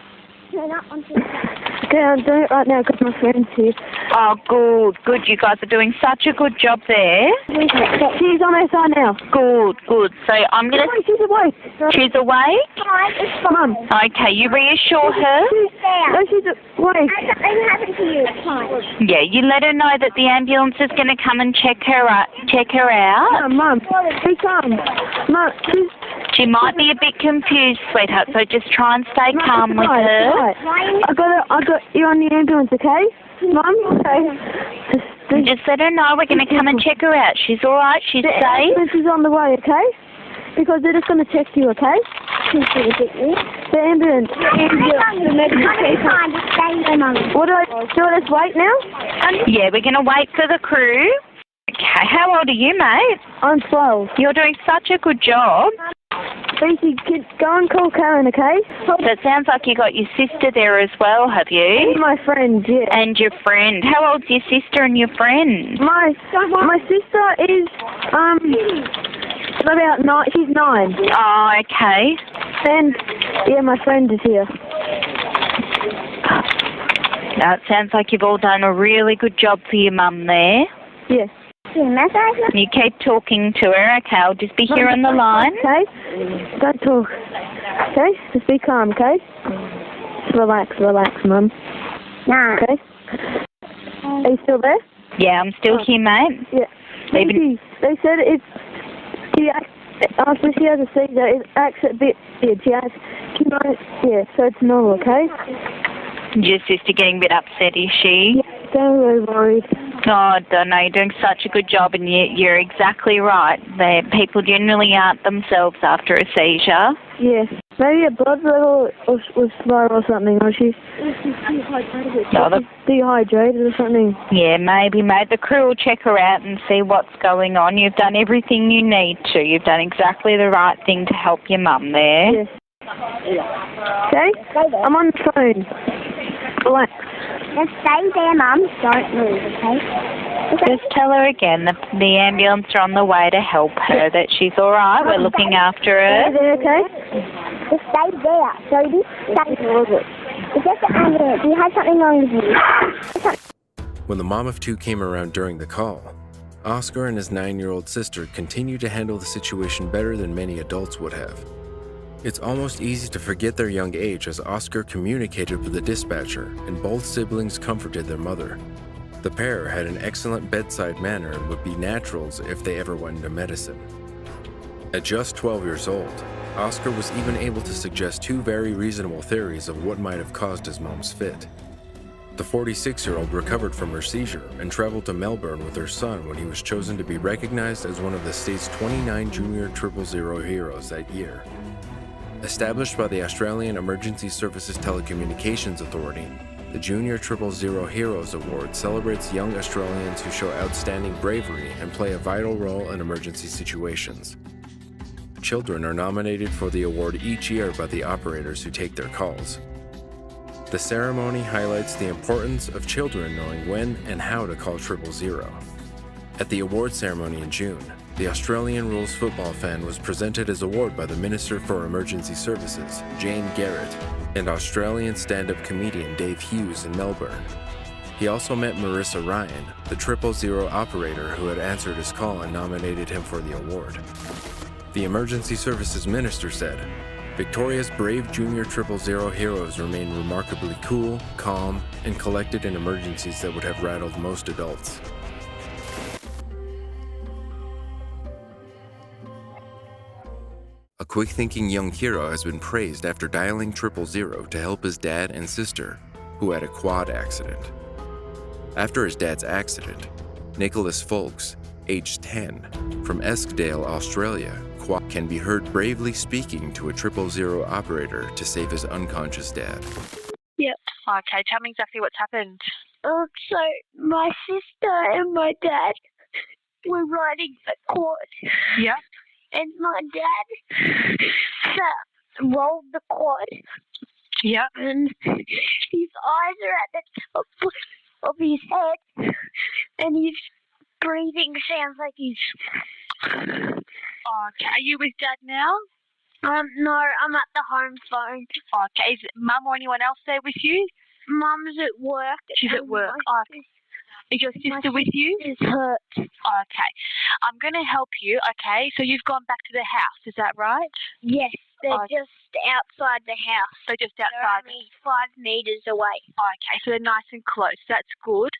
turn her onto the side. Okay, I'm doing it right now because my friend's here. Oh, good. You guys are doing such a good job there. She's on her side now. Good. So I'm going to... She's awake. She's awake? Mum. Okay, you reassure her. No, she's awake. Something happened to you. It's fine. Yeah, you let her know that the ambulance is going to come and check her out. Mum, be calm. Mum, she might be a bit confused, sweetheart, so just try and stay calm with her. I got you on the ambulance, okay? Mum? Okay. Just let her know we're going to come and check her out. She's all right. She's safe. The ambulance is on the way, okay? Because they're just going to check you, okay? The ambulance. The medical station. What do I just wait now? Yeah, we're going to wait for the crew. Okay, how old are you, mate? I'm 12. You're doing such a good job. Lucy, go and call Karen, okay? So it sounds like you got your sister there as well, have you? And my friend, yeah. And your friend. How old's your sister and your friend? My sister is, about 9. She's 9. Oh, okay. And, yeah, my friend is here. Now, it sounds like you've all done a really good job for your mum there. Yes. You keep talking to her, okay? I'll just be here on the line. Okay? Don't talk. Okay? Just be calm, okay? Just relax, Mum. Nah. Okay? Are you still there? Yeah, I'm still here, mate. Yeah. They said after she has a seizure, it acts a bit weird. So it's normal, okay? Your sister getting a bit upset, is she? Yeah, don't really worried. Oh, I don't know, you're doing such a good job, and you're exactly right. People generally aren't themselves after a seizure. Yes. Maybe her blood level was low or something, or she's dehydrated or something. Yeah, maybe. The crew will check her out and see what's going on. You've done everything you need to. You've done exactly the right thing to help your mum there. Yes. Okay? I'm on the phone. Relax. Just stay there, Mum. Don't move, okay? Just tell her again that the ambulance are on the way to help her, that she's all right. We're looking after her. Stay there, okay? Just stay there. So this stay there. It's just the ambulance. You had something wrong with you. When the mom of two came around during the call, Oscar and his 9-year-old sister continued to handle the situation better than many adults would have. It's almost easy to forget their young age as Oscar communicated with the dispatcher and both siblings comforted their mother. The pair had an excellent bedside manner and would be naturals if they ever went into medicine. At just 12 years old, Oscar was even able to suggest 2 very reasonable theories of what might have caused his mom's fit. The 46-year-old recovered from her seizure and traveled to Melbourne with her son when he was chosen to be recognized as one of the state's 29 Junior XXIII heroes that year. Established by the Australian Emergency Services Telecommunications Authority, the Junior XXIII Heroes Award celebrates young Australians who show outstanding bravery and play a vital role in emergency situations. Children are nominated for the award each year by the operators who take their calls. The ceremony highlights the importance of children knowing when and how to call 000. At the award ceremony in June, the Australian rules football fan was presented his award by the Minister for Emergency Services, Jane Garrett, and Australian stand-up comedian Dave Hughes in Melbourne. He also met Marissa Ryan, the 000 operator who had answered his call and nominated him for the award. The Emergency Services Minister said, "Victoria's brave Junior XXIII heroes remain remarkably cool, calm, and collected in emergencies that would have rattled most adults." A quick-thinking young hero has been praised after dialing 000 to help his dad and sister, who had a quad accident. After his dad's accident, Nicholas Folks, aged 10, from Eskdale, Australia, can be heard bravely speaking to a 000 operator to save his unconscious dad. Yep. Okay, tell me exactly what's happened. So my sister and my dad were riding the quad. Yeah. And my dad rolled the quad. Yeah. And his eyes are at the top of his head. And his breathing sounds like he's... Okay. Are you with Dad now? No, I'm at the home phone. Okay. Is Mum or anyone else there with you? Mum's at work. She's at work. Okay. Is your sister with you? Is hurt. Okay. I'm going to help you, okay? So you've gone back to the house, is that right? Yes, they're just outside the house. They're just outside? They're only 5 metres away. Okay, so they're nice and close. That's good.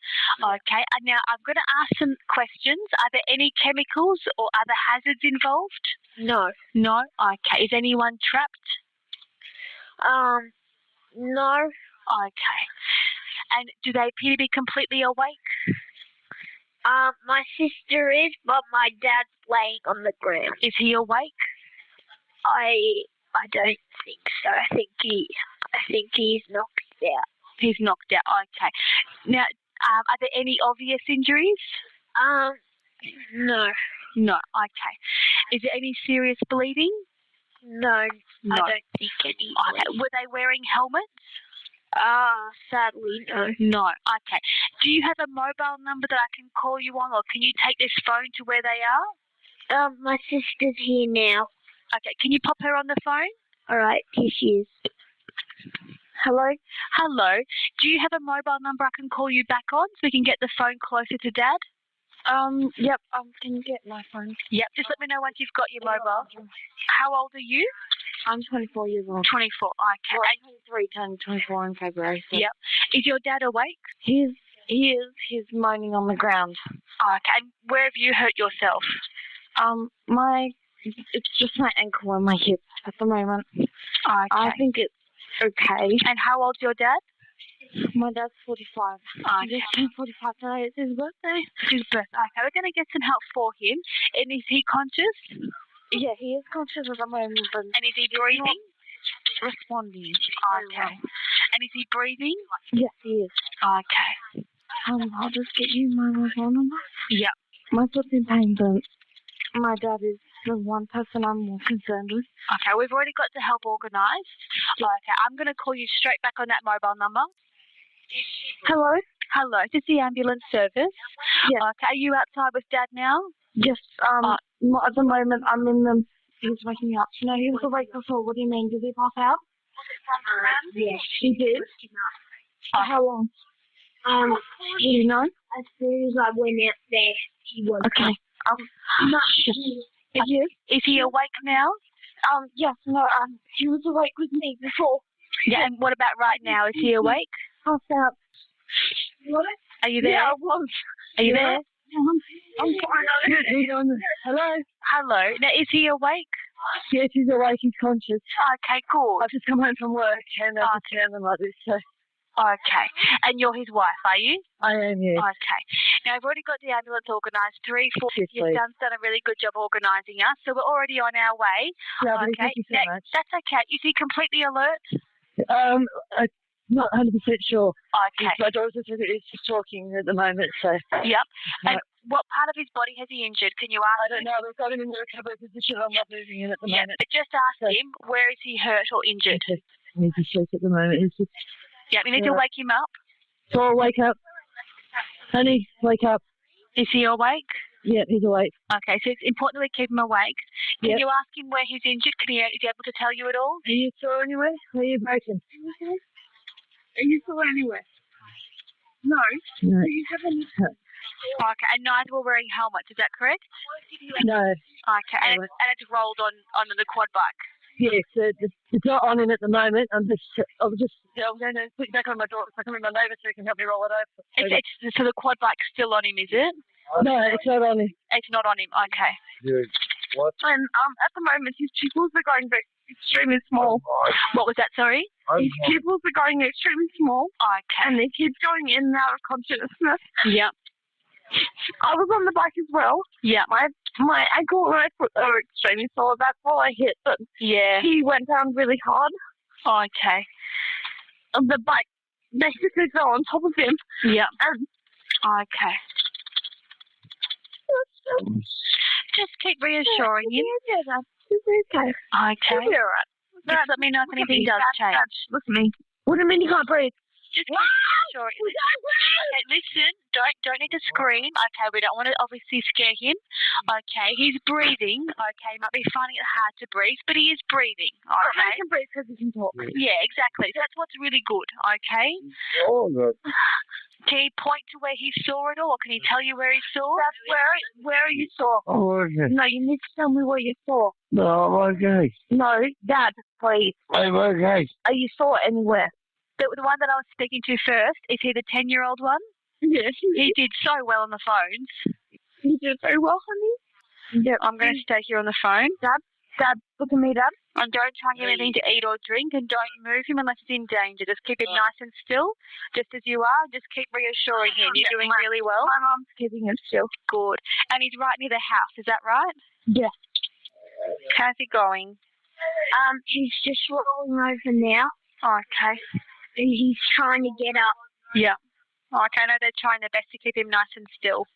Okay, and now I'm going to ask some questions. Are there any chemicals or other hazards involved? No. No? Okay. Is anyone trapped? No. Okay. And do they appear to be completely awake? My sister is, but my dad's laying on the ground. Is he awake? I don't think so. I think he's knocked out. He's knocked out. Okay. Now, are there any obvious injuries? No. No. Okay. Is there any serious bleeding? No. I don't think any. Okay. Were they wearing helmets? Sadly, no. No. Okay. Do you have a mobile number that I can call you on, or can you take this phone to where they are? My sister's here now. Okay. Can you pop her on the phone? All right. Here she is. Hello? Hello. Do you have a mobile number I can call you back on so we can get the phone closer to Dad? Yep. Can you get my phone? Yep. Just let me know once you've got your mobile. How old are you? I'm 24 years old. 24. Okay. Well, 23, turning 24 in February. So. Yep. Is your dad awake? He is. He's moaning on the ground. Okay. And where have you hurt yourself? It's just my ankle and my hip at the moment. Okay. I think it's okay. And how old's your dad? My dad's 45. Okay. He's 45 today. It's his birthday. It's his birthday. Okay, we're going to get some help for him. And is he conscious? Yeah, he is conscious at the moment. But and is he breathing? Responding. Okay. And is he breathing? Yes, he is. Okay. I'll just get you my mobile number. Yep. My foot's in pain, but my dad is the one person I'm more concerned with. Okay, we've already got the help organised. Okay, I'm going to call you straight back on that mobile number. Hello? Hello, this is the ambulance service. Yes. Okay, are you outside with Dad now? Yes, not at the moment. I'm in the... He's waking up. No, he was awake before. What do you mean? Did he pass out? Yes. He did? How long? Do you know? As soon as I went out there, he was. Okay. Is he awake now? Yes, no, he was awake with me before. Yeah, and what about right now? Is he awake? Passed out. What? Are you there? Yeah, I was. Are you there? I'm fine. Hello? Hello. Now, is he awake? Yes, he's awake. He's conscious. Okay, good. I've just come home from work and I've just found him like this, so... Okay. And you're his wife, are you? I am, yes. Okay. Now, I've already got the ambulance organised. 3, 4, yes, you've done a really good job organising us, so we're already on our way. Lovely, okay. thank you so much. That's okay. Is he completely alert? I'm not 100% sure. Okay. My daughter says he's just talking at the moment, so... Yep. And what part of his body has he injured? Can you ask? I don't know. We've got him in the recovery position. I'm not moving him at the moment. But just ask him, where is he hurt or injured? He's asleep at the moment. He's just... Yeah, we need to wake him up. So wake up. Honey, wake up. Is he awake? Yeah, he's awake. Okay, so it's important that we keep him awake. Can Yep. you ask him where he's injured? Is he able to tell you at all? Are you sore anywhere? Are you broken? Are you sore anywhere? No. No. Do you have any? Okay, and neither were wearing helmets, is that correct? No. Okay, and it's rolled on the quad bike? Yes, it's not on him at the moment. I'm going to put it back on my door. I come in my neighbour so he can help me roll it over. So the quad bike's still on him, is it? No, it's not on him. It's not on him, okay. Good. What? And at the moment his pupils are going extremely small. What was that, sorry? His pupils are going extremely small. Okay. And they keep going in and out of consciousness. Yep. I was on the bike as well. Yeah. My ankle and my foot are extremely sore. That's all I hit. But yeah. He went down really hard. Okay. The bike basically fell on top of him. Yeah. Okay. Just keep reassuring him. Yeah, it's okay. Okay. It'll be all right. Just let me know if anything does change. Look at me. What do you mean you can't breathe? Just keep reassuring him. Okay, listen, don't need to scream. Okay, we don't want to obviously scare him. Okay, he's breathing. Okay, he might be finding it hard to breathe, but he is breathing. Okay. He can breathe because he can talk. Yeah, exactly. So that's what's really good. Okay. Oh, good. Can he point to where he saw it all, or can he tell you where he saw? That's where you saw. Oh, okay. No, you need to tell me where you saw. No, I'm okay. No, Dad, please. I'm okay. Are you saw it anywhere? The one that I was speaking to first, is he the 10-year-old one? Yes. He did so well on the phones. You did very well, honey. Yep. I'm going to stay here on the phone. Dad, look at me, Dad. And don't try and give him anything to eat or drink, and don't move him unless he's in danger. Just keep him nice and still, just as you are. Just keep reassuring him. You're doing really well. My mum's keeping him still. Good. And he's right near the house, is that right? Yes. How's he going? He's just rolling over now. Okay. He's trying to get up. Yeah. Okay, I know they're trying their best to keep him nice and still.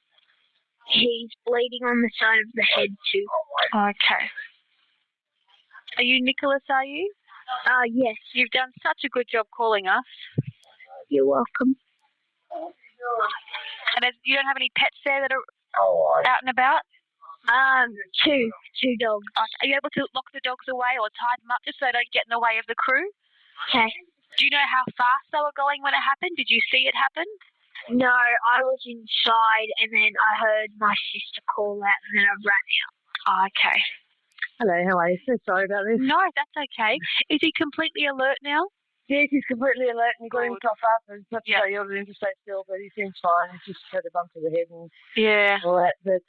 He's bleeding on the side of the head too. Okay. Are you Nicholas, are you? Yes. You've done such a good job calling us. You're welcome. And you don't have any pets there that are out and about? Two dogs. Okay. Are you able to lock the dogs away or tie them up just so they don't get in the way of the crew? Okay. Do you know how fast they were going when it happened? Did you see it happen? No, I was inside and then I heard my sister call out and then I ran out. Okay. Hello, how are you? So sorry about this. No, that's okay. Is he completely alert now? Yes, he's completely alert and he got himself up and such Yeah. that he ordered him to stay still, but he seems fine. He's just had a bump to the head and Yeah. all that. But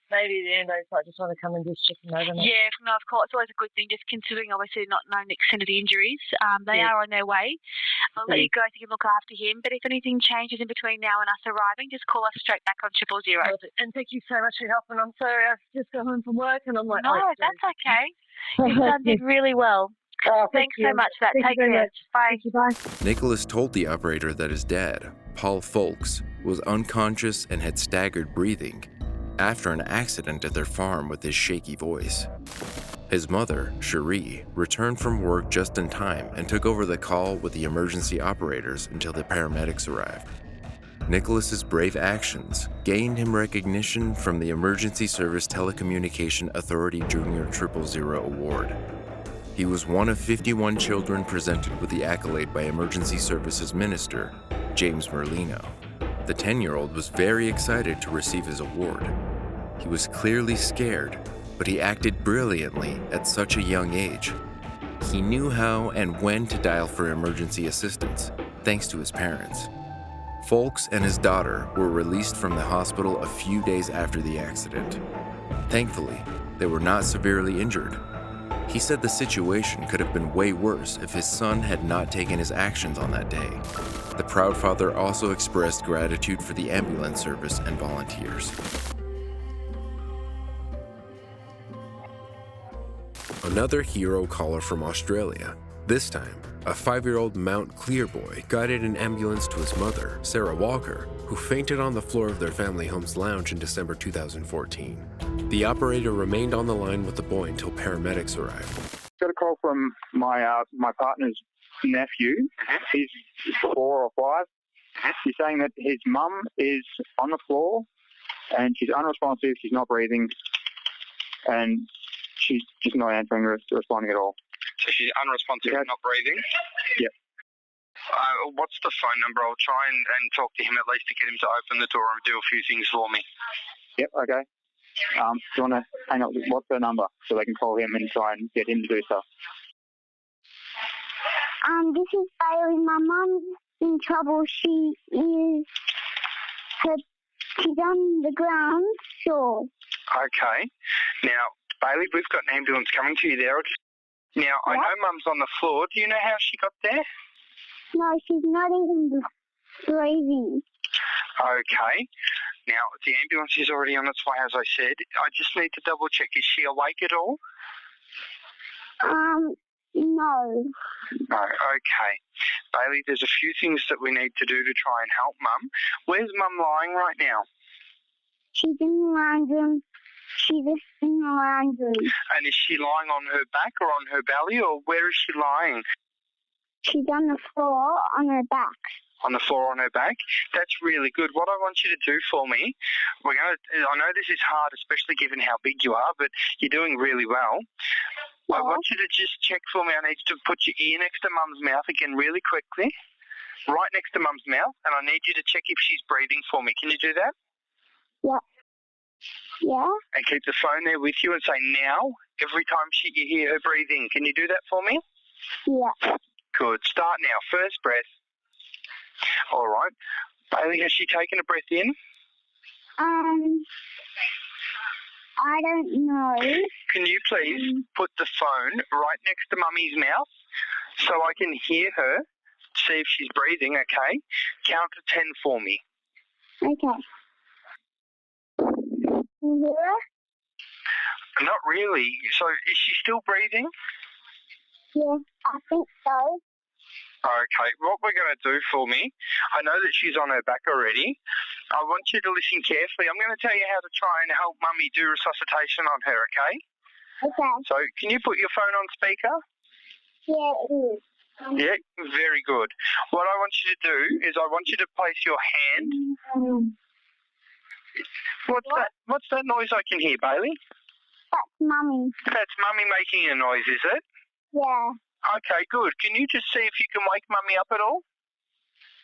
maybe the endos might just want to come and just check him over. Yeah, no, of course. It's always a good thing, just considering obviously not knowing the extent of the injuries. They are on their way. I'll let you go so you can look after him. But if anything changes in between now and us arriving, just call us straight back on 000. And thank you so much for your help. And I'm sorry, I've just got home from work and I'm like, no, that's okay. Your son did really well. Thanks so much for that. Thank Take you very care. much. Bye. Thank you, bye. Nicholas told the operator that his dad, Paul Folks, was unconscious and had staggered breathing after an accident at their farm with his shaky voice. His mother, Cherie, returned from work just in time and took over the call with the emergency operators until the paramedics arrived. Nicholas's brave actions gained him recognition from the Emergency Service Telecommunication Authority Junior 000 Award. He was one of 51 children presented with the accolade by Emergency Services Minister James Merlino. The 10-year-old was very excited to receive his award. He was clearly scared, but he acted brilliantly at such a young age. He knew how and when to dial for emergency assistance, thanks to his parents. Folks and his daughter were released from the hospital a few days after the accident. Thankfully, they were not severely injured. He said the situation could have been way worse if his son had not taken his actions on that day. The proud father also expressed gratitude for the ambulance service and volunteers. Another hero caller from Australia. This time, a 5-year-old Mount Clear boy guided an ambulance to his mother, Sarah Walker, who fainted on the floor of their family home's lounge in December 2014. The operator remained on the line with the boy until paramedics arrived. Got a call from my partner's nephew. He's 4 or 5. He's saying that his mum is on the floor and she's unresponsive, she's not breathing, and she's just not answering or responding at all. So she's unresponsive and not breathing? Yep. What's the phone number? I'll try and talk to him at least to get him to open the door and do a few things for me. Yep, okay. Do you want to hang up? What's the number so they can call him and try and get him to do stuff? This is Bailey. My mum's in trouble. She's on the ground, sure. Okay. Now, Bailey, we've got an ambulance coming to you there. Now, I know Mum's on the floor. Do you know how she got there? No, she's not even breathing. Okay. Now, the ambulance is already on its way, as I said. I just need to double check. Is she awake at all? No. No, okay. Bailey, there's a few things that we need to do to try and help Mum. Where's Mum lying right now? She's in the lounge room. She's just in the lounge room. And is she lying on her back or on her belly, or where is she lying? She's on the floor on her back. On the floor on her back? That's really good. What I want you to do for me, I know this is hard, especially given how big you are, but you're doing really well. Yeah. I want you to just check for me. I need you to put your ear next to Mum's mouth again really quickly. Right next to Mum's mouth, and I need you to check if she's breathing for me. Can you do that? Yeah. Yeah. And keep the phone there with you and say now every time you hear her breathing. Can you do that for me? Yeah. Good. Start now. First breath. All right. Bailey, has she taken a breath in? I don't know. Can you please put the phone right next to Mummy's mouth so I can hear her, see if she's breathing, okay? Count to 10 for me. Okay. Yeah? Not really. So is she still breathing? Yeah, I think so. Okay, what we're going to do for me, I know that she's on her back already. I want you to listen carefully. I'm going to tell you how to try and help Mummy do resuscitation on her, okay? Okay. So can you put your phone on speaker? Yeah, it is. Yeah, very good. What I want you to do is I want you to place your hand. What's that noise I can hear, Bailey? That's Mummy. That's Mummy making a noise, is it? Yeah. Okay, good. Can you just see if you can wake Mummy up at all?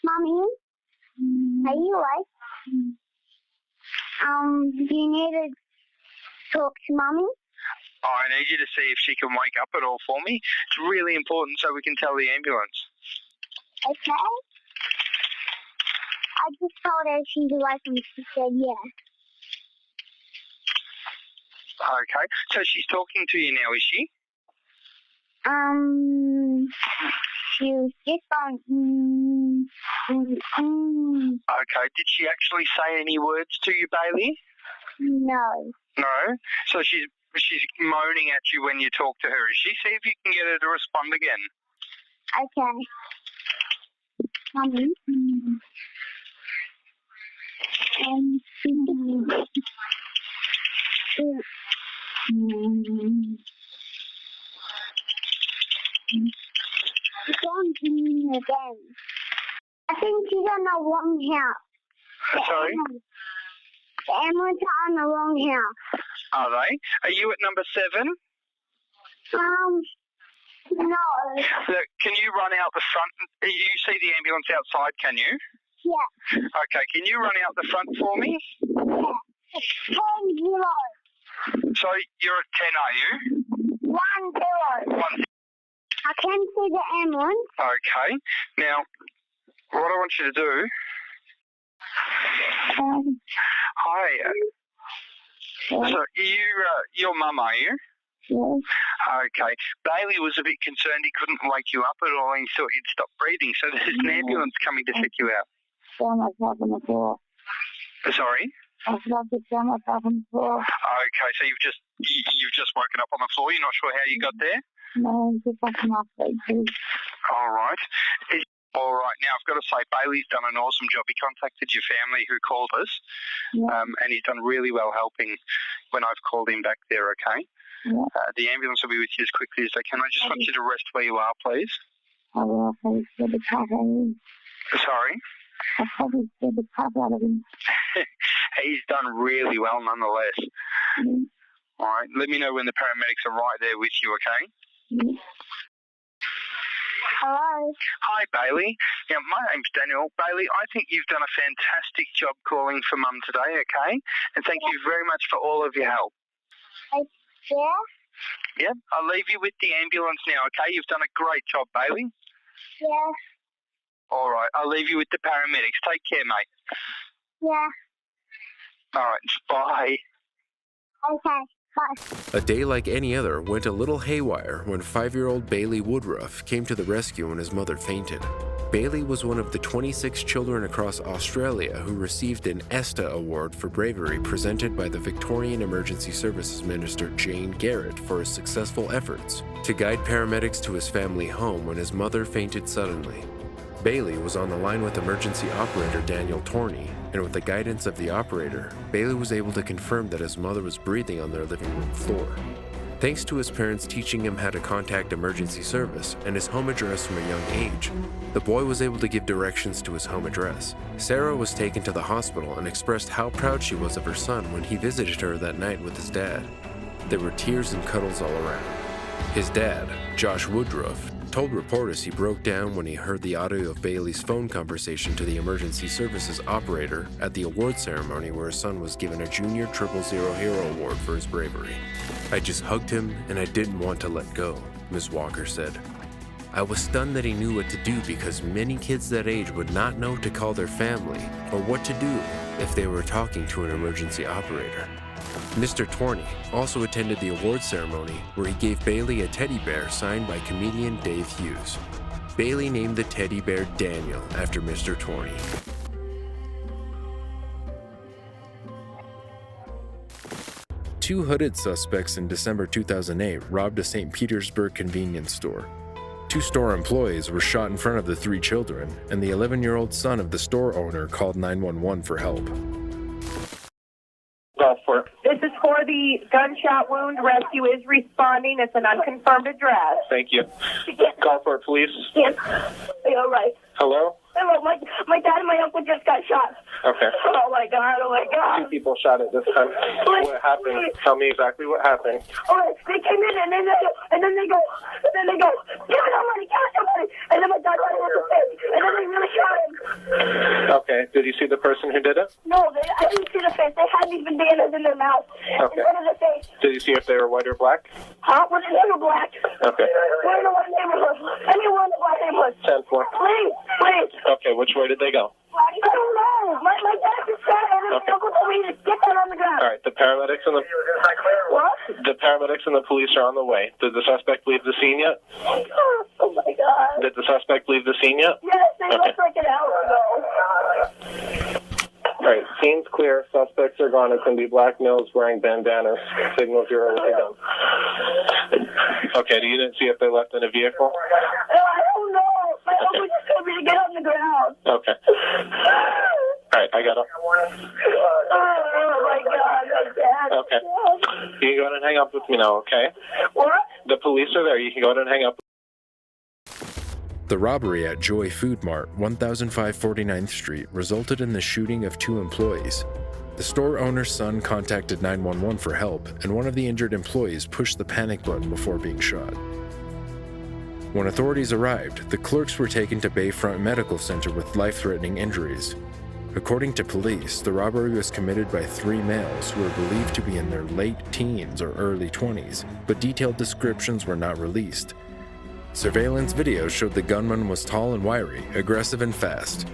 Mummy, are you awake? Do you need to talk to Mummy? I need you to see if she can wake up at all for me. It's really important so we can tell the ambulance. Okay. I just told her she's awake and she said yes. Okay, so she's talking to you now, is she? She was just going, Okay, did she actually say any words to you, Bailey? No. No? So she's moaning at you when you talk to her, is she? See if you can get her to respond again. Okay. Mummy. She's going to me again. I think she's on the wrong house. Sorry? The ambulance are on the wrong house. Are they? Are you at number 7? No. Look, can you run out the front? You see the ambulance outside, can you? Yeah. Okay, can you run out the front for me? Yeah. 10-0. So you're at 10, are you? 1-0. 1. I can see the ambulance. Okay. Now, what I want you to do... Hi. So your mum, are you? Yes. Okay. Bailey was a bit concerned he couldn't wake you up at all and he thought you'd stop breathing, so there's an ambulance coming to pick you out. Myself on the floor. Sorry? I've got to throw myself on the floor. Okay, so you've just woken up on the floor. You're not sure how you got there? No, I'm just fucking off. All right. All right. Now, I've got to say, Bailey's done an awesome job. He contacted your family who called us, and he's done really well helping when I've called him back there, okay? Yeah. The ambulance will be with you as quickly as they can. I just want you to rest where you are, please. I will probably scared the crap out of him. Sorry? I probably scared the crap out of him. He's done really well nonetheless. All right. Let me know when the paramedics are right there with you, okay? Hello. Hi, Bailey. Yeah, my name's Daniel. Bailey, I think you've done a fantastic job calling for Mum today, okay? And thank you very much for all of your help. Yeah? Yep, I'll leave you with the ambulance now, okay? You've done a great job, Bailey. Yeah. All right, I'll leave you with the paramedics. Take care, mate. Yeah. All right, bye. Okay. Bye. A day like any other went a little haywire when 5-year-old Bailey Woodruff came to the rescue when his mother fainted. Bailey was one of the 26 children across Australia who received an ESTA award for bravery presented by the Victorian Emergency Services Minister Jane Garrett for his successful efforts to guide paramedics to his family home when his mother fainted suddenly. Bailey was on the line with emergency operator Daniel Torney, and with the guidance of the operator, Bailey was able to confirm that his mother was breathing on their living room floor. Thanks to his parents teaching him how to contact emergency service and his home address from a young age, the boy was able to give directions to his home address. Sarah was taken to the hospital and expressed how proud she was of her son when he visited her that night with his dad. There were tears and cuddles all around. His dad, Josh Woodruff, told reporters he broke down when he heard the audio of Bailey's phone conversation to the emergency services operator at the award ceremony where his son was given a Junior XXIII Hero Award for his bravery. "I just hugged him and I didn't want to let go," Ms. Walker said. "I was stunned that he knew what to do because many kids that age would not know to call their family or what to do if they were talking to an emergency operator." Mr. Torney also attended the award ceremony where he gave Bailey a teddy bear signed by comedian Dave Hughes. Bailey named the teddy bear Daniel after Mr. Torney. Two hooded suspects in December 2008 robbed a St. Petersburg convenience store. Two store employees were shot in front of the 3 children, and the 11-year-old son of the store owner called 911 for help. This is for the gunshot wound. Rescue is responding. It's an unconfirmed address. Thank you. Call for police. Yes. All right. Hello? Hello, my dad and my uncle just got shot. Okay. Oh my God, oh my God. 2 people shot at this time. What happened? Tell me exactly what happened. Oh, they came in and then they go, give me somebody. And then my dad ran with the face, and then they really shot him. Okay. Did you see the person who did it? No, I didn't see the face. They had these bandanas in their mouth. Okay. In front of the face. Did you see if they were white or black? Huh? Was it or black? Okay. We're in a white neighborhood. Anyone in the black neighborhood. 10-4. Please. Okay, which way did they go? I don't know. My dad just shot and then my uncle told me to get that on the ground. All right, the paramedics and the paramedics and the police are on the way. Did the suspect leave the scene yet? Oh my God. Did the suspect leave the scene yet? Yes, they left like an hour ago. All right, scene's clear. Suspects are gone. It's going to be black males wearing bandanas. Signal 0 with a gun. Okay, you didn't see if they left in a vehicle? I don't know. My uncle just told me to get on the ground. Okay. All right, I got it. Oh my God, my dad. Okay. You can go ahead and hang up with me now, okay? What? The police are there. You can go ahead and hang up. The robbery at Joy Food Mart, 1005 49th Street, resulted in the shooting of 2 employees. The store owner's son contacted 911 for help, and one of the injured employees pushed the panic button before being shot. When authorities arrived, the clerks were taken to Bayfront Medical Center with life-threatening injuries. According to police, the robbery was committed by 3 males who were believed to be in their late teens or early 20s, but detailed descriptions were not released. Surveillance video showed the gunman was tall and wiry, aggressive and fast.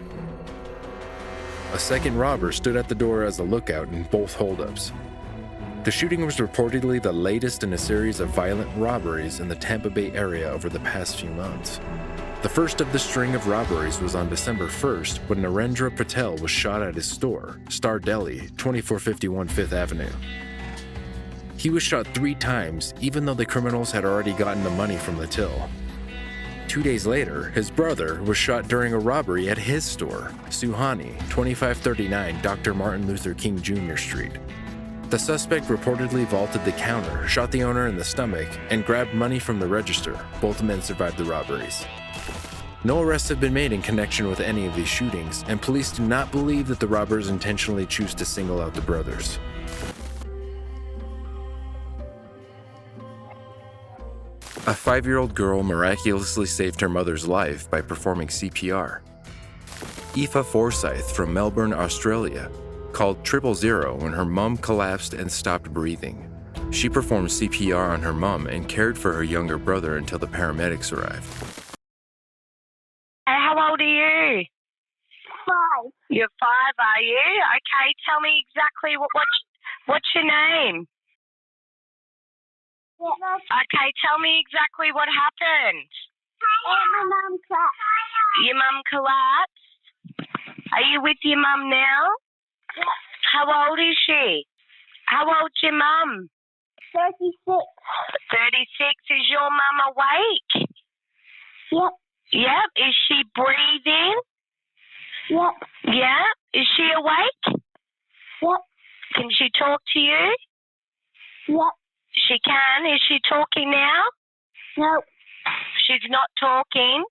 A second robber stood at the door as a lookout in both holdups. The shooting was reportedly the latest in a series of violent robberies in the Tampa Bay area over the past few months. The first of the string of robberies was on December 1st when Narendra Patel was shot at his store, Star Deli, 2451 5th Avenue. He was shot 3 times, even though the criminals had already gotten the money from the till. 2 days later, his brother was shot during a robbery at his store, Suhani, 2539 Dr. Martin Luther King Jr. Street. The suspect reportedly vaulted the counter, shot the owner in the stomach, and grabbed money from the register. Both men survived the robberies. No arrests have been made in connection with any of these shootings, and police do not believe that the robbers intentionally choose to single out the brothers. A 5-year-old girl miraculously saved her mother's life by performing CPR. Aoife Forsyth from Melbourne, Australia, called 000 when her mom collapsed and stopped breathing. She performed CPR on her mom and cared for her younger brother until the paramedics arrived. Hey, how old are you? 5. You're 5, are you? Okay, tell me exactly what's your name? Okay, tell me exactly what happened. My mum collapsed. Your mum collapsed? Are you with your mum now? Yep. How old is she? How old's your mum? 36. 36. Is your mum awake? Yep. Yep. Is she breathing? Yep. Yeah. Is she awake? Yep. Can she talk to you? Yep. She can. Is she talking now? No. She's not talking.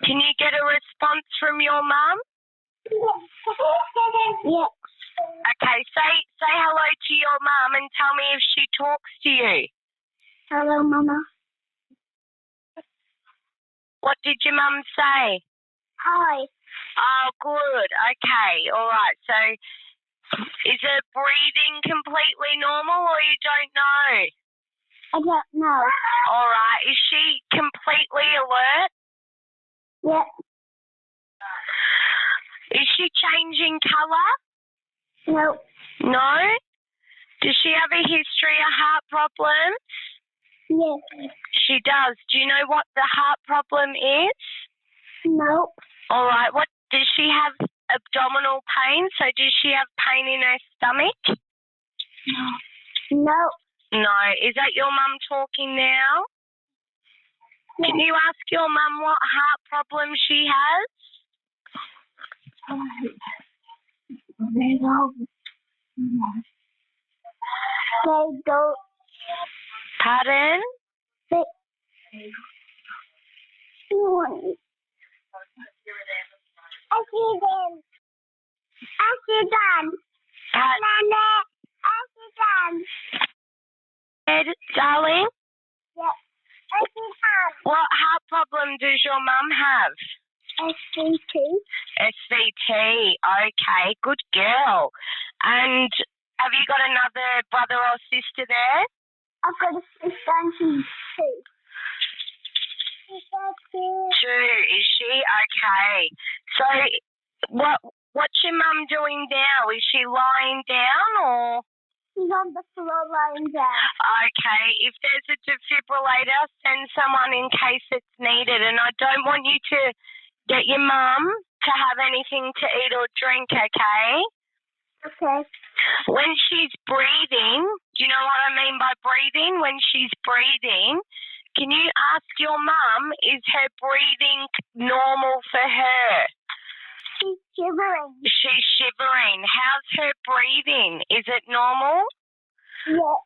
Can you get a response from your mum? Yep. Okay, say hello to your mum and tell me if she talks to you. Hello, Mama. What did your mum say? Hi. Oh, good. Okay, all right. So is her breathing completely normal or you don't know? I don't know. All right. Is she completely alert? Yep. Is she changing colour? No. No? Does she have a history of heart problems? Yes. She does. Do you know what the heart problem is? No. All right. What does she have? Abdominal pain? So does she have pain in her stomach? No. No. Is that your mum talking now? Yes. Can you ask your mum what heart problem she has? They don't. Pardon? They. Darling? Yep. What heart problem does your mum have? SVT. SVT. Okay, good girl. And have you got another brother or sister there? I've got a sister and she's 2. Two, is she? Okay. So what's your mum doing now? Is she lying down or? She's on the floor lying down. Okay. If there's a defibrillator, send someone in case it's needed. And I don't want you to get your mum to have anything to eat or drink, okay? Okay. When she's breathing, do you know what I mean by breathing? When she's breathing, can you ask your mum, is her breathing normal for her? She's shivering. She's shivering. How's her breathing? Is it normal? Yes.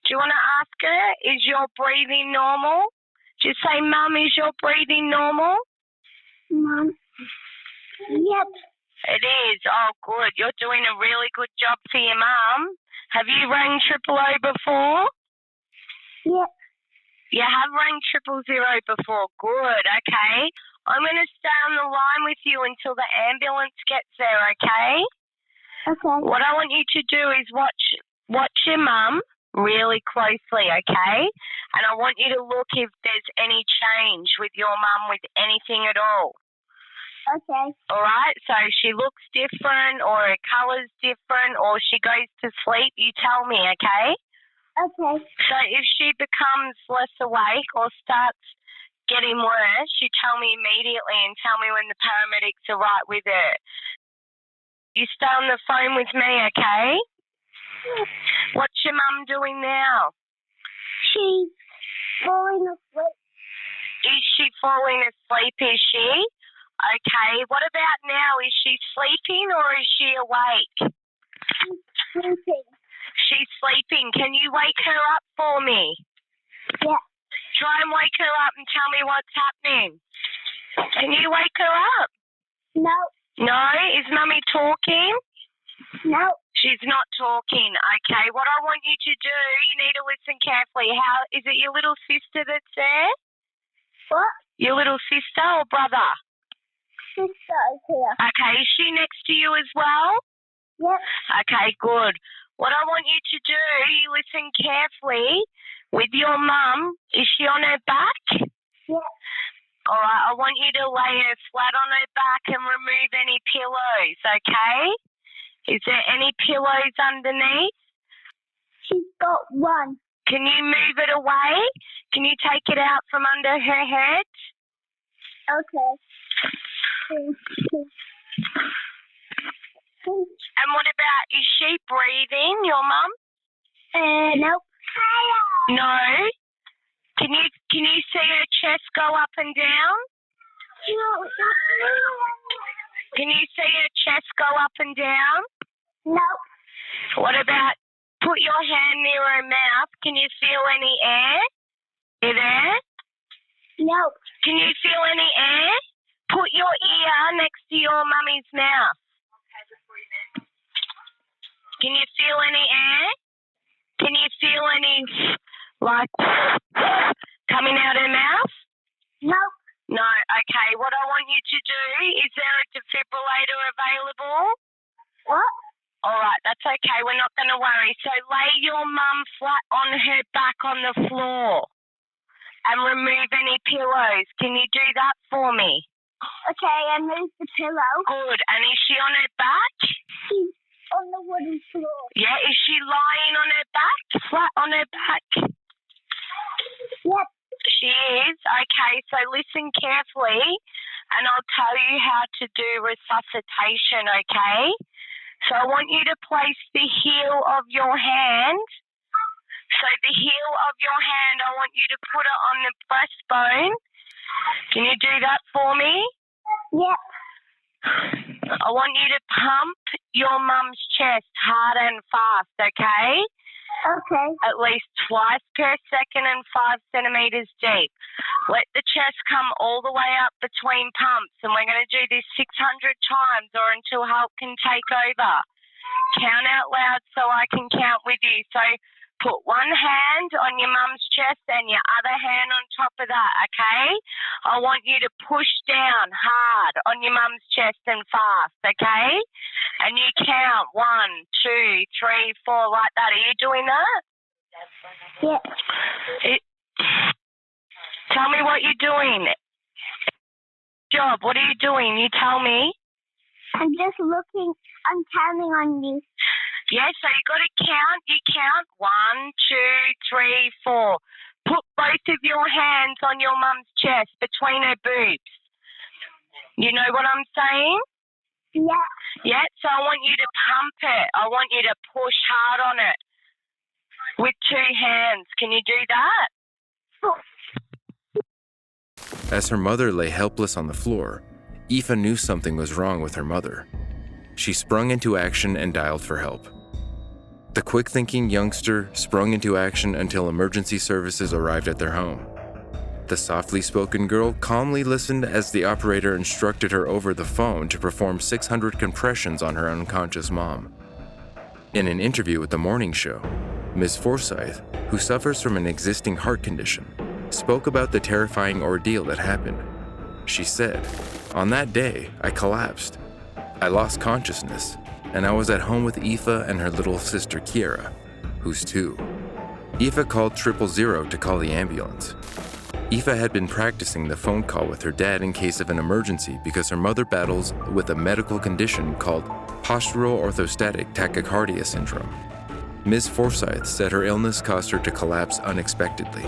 Do you want to ask her, is your breathing normal? Just say, Mum, is your breathing normal? Mum. Yep. It is. Oh, good. You're doing a really good job for your mum. Have you rang XXII before? Yep. You have rang 000 before. Good. Okay. I'm going to stay on the line with you until the ambulance gets there, okay? Okay. What I want you to do is watch your mum really closely, okay? And I want you to look if there's any change with your mum with anything at all. Okay. All right? So she looks different or her colour's different or she goes to sleep, you tell me, okay? Okay. So if she becomes less awake or starts getting worse, you tell me immediately and tell me when the paramedics are right with her. You stay on the phone with me, okay? What's your mum doing now? She's falling asleep. Is she falling asleep, is she? Okay. What about now? Is she sleeping or is she awake? She's sleeping. She's sleeping. Can you wake her up for me? Yeah. Try and wake her up and tell me what's happening. Can you wake her up? No. No? Is Mummy talking? No. She's not talking. Okay. What I want you to do, you need to listen carefully. How is it your little sister that's there? What? Your little sister or brother? Sister is here. Okay. Is she next to you as well? Yep. Okay, good. What I want you to do, you listen carefully. With your mum, is she on her back? Yeah. All right, I want you to lay her flat on her back and remove any pillows, okay? Is there any pillows underneath? She's got one. Can you move it away? Can you take it out from under her head? Okay. And what about, is she breathing, your mum? Nope. No? Can you see her chest go up and down? Can you see her chest go up and down? Nope. What about, put your hand near her mouth. Can you feel any air? You there? Nope. Can you feel any air? Put your ear next to your mummy's mouth. Can you feel any air? Can you feel any, like, coming out her mouth? Nope. No, okay. What I want you to do, is there a defibrillator available? What? All right, that's okay. We're not going to worry. So lay your mum flat on her back on the floor and remove any pillows. Can you do that for me? Okay, I moved the pillow. Good. And is she on her back? She's on the wooden floor. Yeah, is she lying on her back? Flat on her back? Yep. She is? Okay, so listen carefully and I'll tell you how to do resuscitation, okay? So I want you to place the heel of your hand. So the heel of your hand, I want you to put it on the breastbone. Can you do that for me? Yep. I want you to pump your mum's chest hard and fast, okay? Okay. At least twice per second and 5 centimetres deep. Let the chest come all the way up between pumps, and we're going to do this 600 times or until help can take over. Count out loud so I can count with you. So put one hand on your mum's chest and your other hand on top of that, okay? I want you to push down hard on your mum's chest and fast, okay? And you count 1, 2, 3, 4, like that. Are you doing that? Yeah. Tell me what you're doing. Job, what are you doing? You tell me. I'm just looking. I'm counting on you. Yeah, so you got to count. You count 1, 2, 3, 4. Put both of your hands on your mum's chest between her boobs. You know what I'm saying? Yeah. Yeah, so I want you to pump it. I want you to push hard on it with 2 hands. Can you do that? As her mother lay helpless on the floor, Aoife knew something was wrong with her mother. She sprung into action and dialed for help. The quick-thinking youngster sprung into action until emergency services arrived at their home. The softly spoken girl calmly listened as the operator instructed her over the phone to perform 600 compressions on her unconscious mom. In an interview with the morning show, Ms. Forsyth, who suffers from an existing heart condition, spoke about the terrifying ordeal that happened. She said, "On that day, I collapsed. I lost consciousness, and I was at home with Aoife and her little sister Kiera, who's 2. Aoife called 000 to call the ambulance. Aoife had been practicing the phone call with her dad in case of an emergency because her mother battles with a medical condition called postural orthostatic tachycardia syndrome. Ms. Forsyth said her illness caused her to collapse unexpectedly.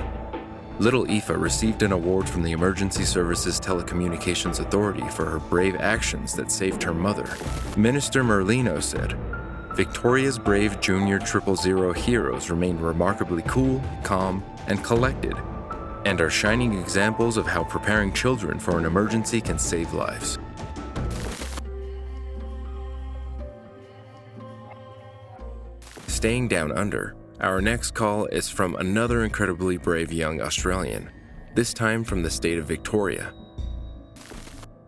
Little Aoife received an award from the Emergency Services Telecommunications Authority for her brave actions that saved her mother. Minister Merlino said, "Victoria's brave junior 000 heroes remain remarkably cool, calm, and collected, and are shining examples of how preparing children for an emergency can save lives." Staying down under, our next call is from another incredibly brave young Australian, this time from the state of Victoria.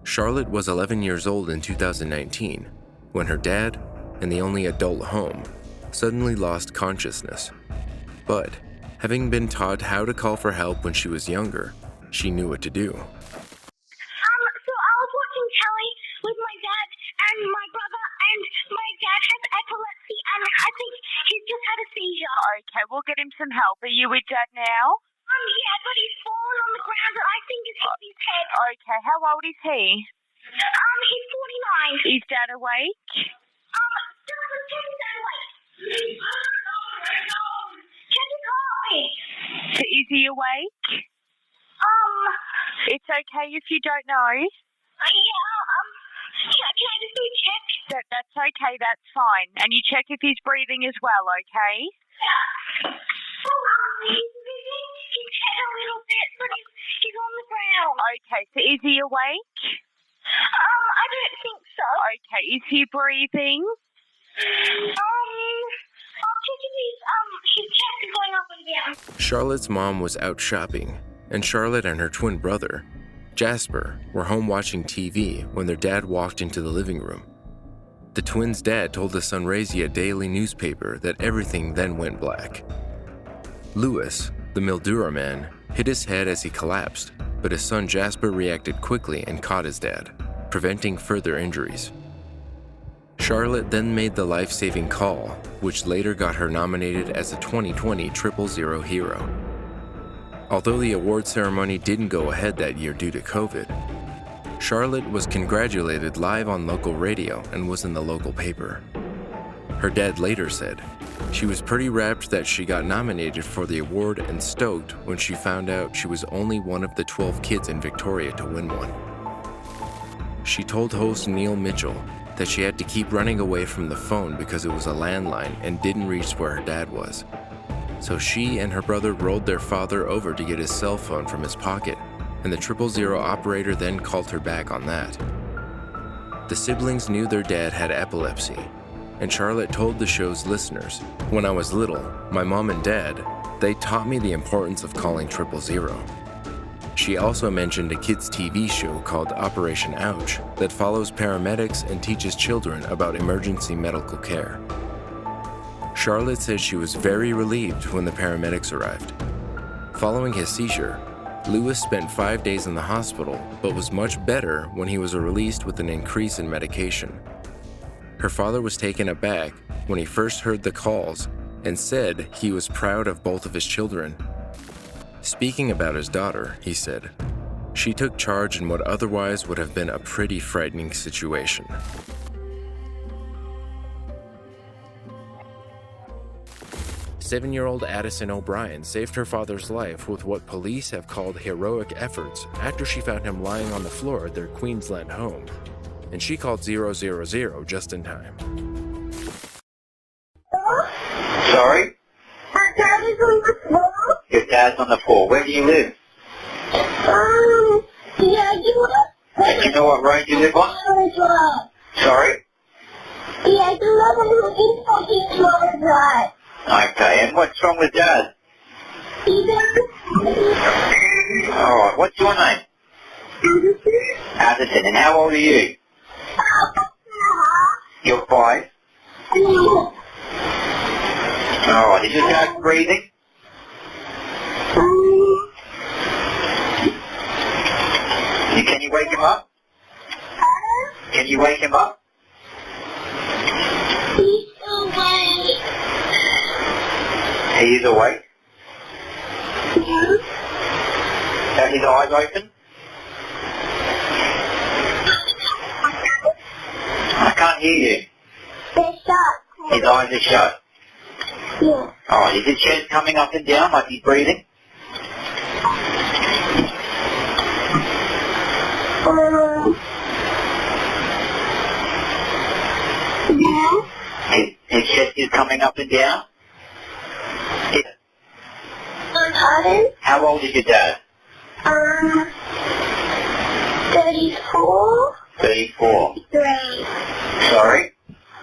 Charlotte was 11 years old in 2019 when her dad, in the only adult home, suddenly lost consciousness. But, having been taught how to call for help when she was younger, she knew what to do. So I was watching telly with my dad and my brother, and my dad has epilepsy, and I think he's just had a seizure. Okay, we'll get him some help. Are you with Dad now? Yeah, but he's fallen on the ground, and I think it's hit his head. Okay, how old is he? He's 49. Is Dad awake? Just check his awake. Check his heart rate. Is he awake? It's okay if you don't know. Can I just do a check? That's okay, that's fine. And you check if he's breathing as well, okay? He's breathing. He's head a little bit, but he's on the ground. Okay, so is he awake? I don't think so. Okay, is he breathing? I'll check if his chest is going up and down. Charlotte's mom was out shopping, and Charlotte and her twin brother, Jasper, were home watching TV when their dad walked into the living room. The twins' dad told the Sunraysia Daily newspaper that everything then went black. Lewis, the Mildura man, hit his head as he collapsed, but his son Jasper reacted quickly and caught his dad, preventing further injuries. Charlotte then made the life-saving call, which later got her nominated as a 2020 XXIII hero. Although the award ceremony didn't go ahead that year due to COVID, Charlotte was congratulated live on local radio and was in the local paper. Her dad later said, she was pretty rapt that she got nominated for the award and stoked when she found out she was only one of the 12 kids in Victoria to win one. She told host Neil Mitchell that she had to keep running away from the phone because it was a landline and didn't reach where her dad was. So she and her brother rolled their father over to get his cell phone from his pocket, and the XXIII operator then called her back on that. The siblings knew their dad had epilepsy, and Charlotte told the show's listeners, "When I was little, my mom and dad, they taught me the importance of calling XXIII." She also mentioned a kids' TV show called Operation Ouch that follows paramedics and teaches children about emergency medical care. Charlotte said she was very relieved when the paramedics arrived. Following his seizure, Lewis spent 5 days in the hospital, but was much better when he was released with an increase in medication. Her father was taken aback when he first heard the calls and said he was proud of both of his children. Speaking about his daughter, he said, "She took charge in what otherwise would have been a pretty frightening situation." Seven-year-old Addison O'Brien saved her father's life with what police have called heroic efforts after she found him lying on the floor at their Queensland home, and she called 000 just in time. Sorry? My dad is on the floor. Your dad's on the floor. Where do you live? Yeah, And you know what road you live on? Sorry? Yeah, I do love a little fucking small drive. Okay, and what's wrong with Dad? Alright, what's your name? Addison, and how old are you? You're 5? Alright, is your dad breathing? Can you wake him up? Can you wake him up? He's awake. He is awake? Are his eyes open? I can't hear you. They're shut. His eyes are shut. Yeah. Alright, is his chest coming up and down like he's breathing? Yeah. His chest is coming up and down? How old is your dad? 34. 34. 3. Sorry?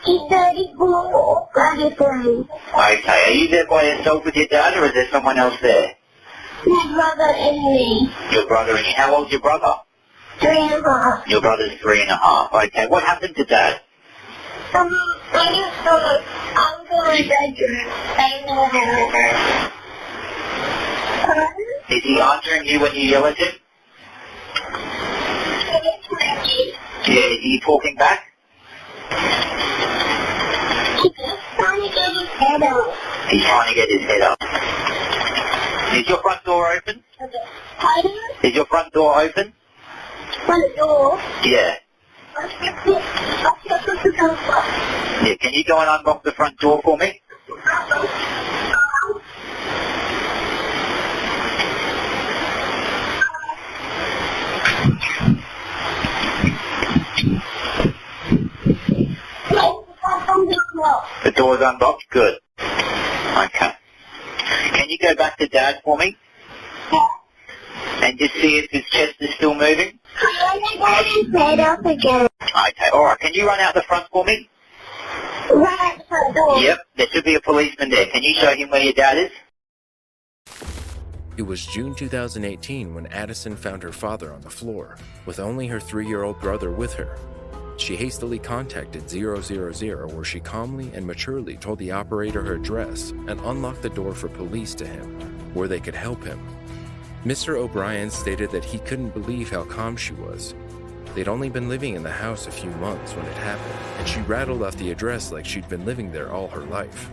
He's 34. 33. Okay, are you there by yourself with your dad, or is there someone else there? My brother and me. Your brother and you. How old's your brother? 3.5. Your brother's 3.5. Okay, what happened to Dad? I was in my bedroom. I didn't know how to Is he answering you when you yell at him? Yeah, is he talking back? He's trying to get his head up. He's trying to get his head up. Is your front door open? Pardon? Is your front door open? Front door? Yeah. Yeah, can you go and unlock the front door for me? The door's unlocked? Good. Okay. Can you go back to Dad for me? And just see if his chest is still moving? Okay, alright. Can you run out the front for me? Right, Yep, there should be a policeman there. Can you show him where your dad is? It was June 2018 when Addison found her father on the floor, with only her 3-year-old brother with her. She hastily contacted 000, where she calmly and maturely told the operator her address and unlocked the door for police to him, where they could help him. Mr. O'Brien stated that he couldn't believe how calm she was. They'd only been living in the house a few months when it happened, and she rattled off the address like she'd been living there all her life.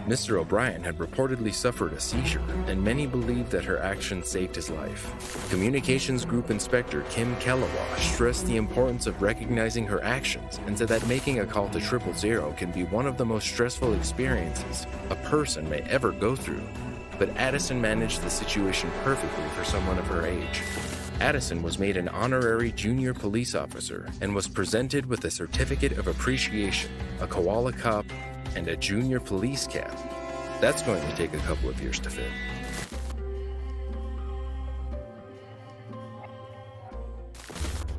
Mr. O'Brien had reportedly suffered a seizure, and many believed that her actions saved his life. Communications Group Inspector Kim Kellawash stressed the importance of recognizing her actions and said that making a call to 000 can be one of the most stressful experiences a person may ever go through. But Addison managed the situation perfectly for someone of her age. Addison was made an honorary junior police officer and was presented with a certificate of appreciation, a koala cup, and a junior police cap. That's going to take a couple of years to fit.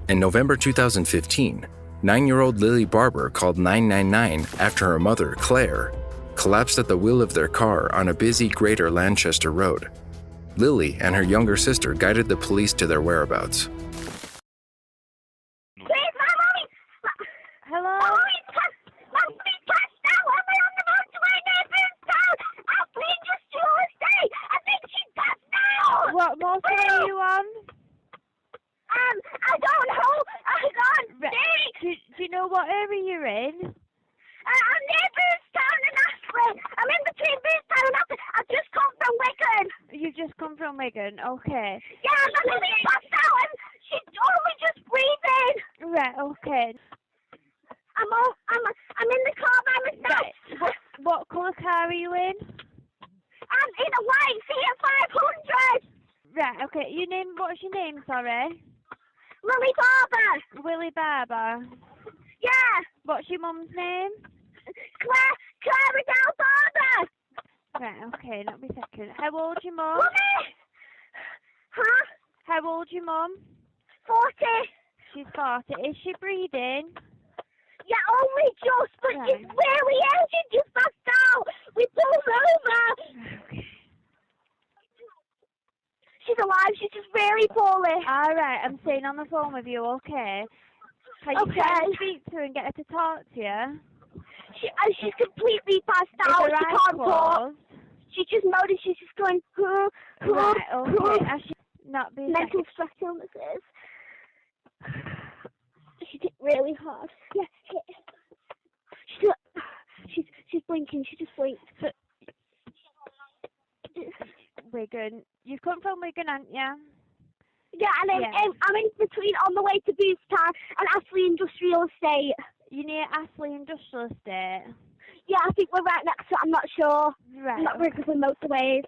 In November 2015, 9-year-old Lily Barber called 999 after her mother, Claire, collapsed at the wheel of their car on a busy Greater Lanchester road. Lily and her younger sister guided the police to their whereabouts. Hello? What motorway are you on? I don't know. I can't see. Do you know what area you're in? I'm near Boothstown and Astley. I'm in between Boothstown and Astley. I've just come from Wigan. You've just come from Wigan, okay. Yeah, I'm only passed out and she's only just breathing. Right, okay. I'm in the car by myself. Right. What colour car are you in? I'm in a white Fiat 500. Right, okay. What's your name, sorry? Lily Barber. Willie Barber. Yeah. What's your mum's name? Claire Adele Barber. Right, okay, not be second. How old's your mum? Mummy! Huh? How old's your mum? 40. She's 40. Is she breathing? Yeah, only just, but she's really ill. She just passed out. We pulled over. Okay. She's alive. She's just very poorly. All right, I'm staying on the phone with you, okay? Can you try to speak to her and get her to talk to you? She's completely passed out. She can't talk. She just noticed she's just going, Right, okay. I should not be mental stress illnesses. She did really hard. Yeah. She's blinking. She just blinked. Wigan. You've come from Wigan, haven't you? Yeah, and I'm in between on the way to Boothstown and Astley Industrial Estate. You're near Astley Industrial Estate? Yeah, I think we're right next to it. I'm not sure. Right. I'm not very good with motorways.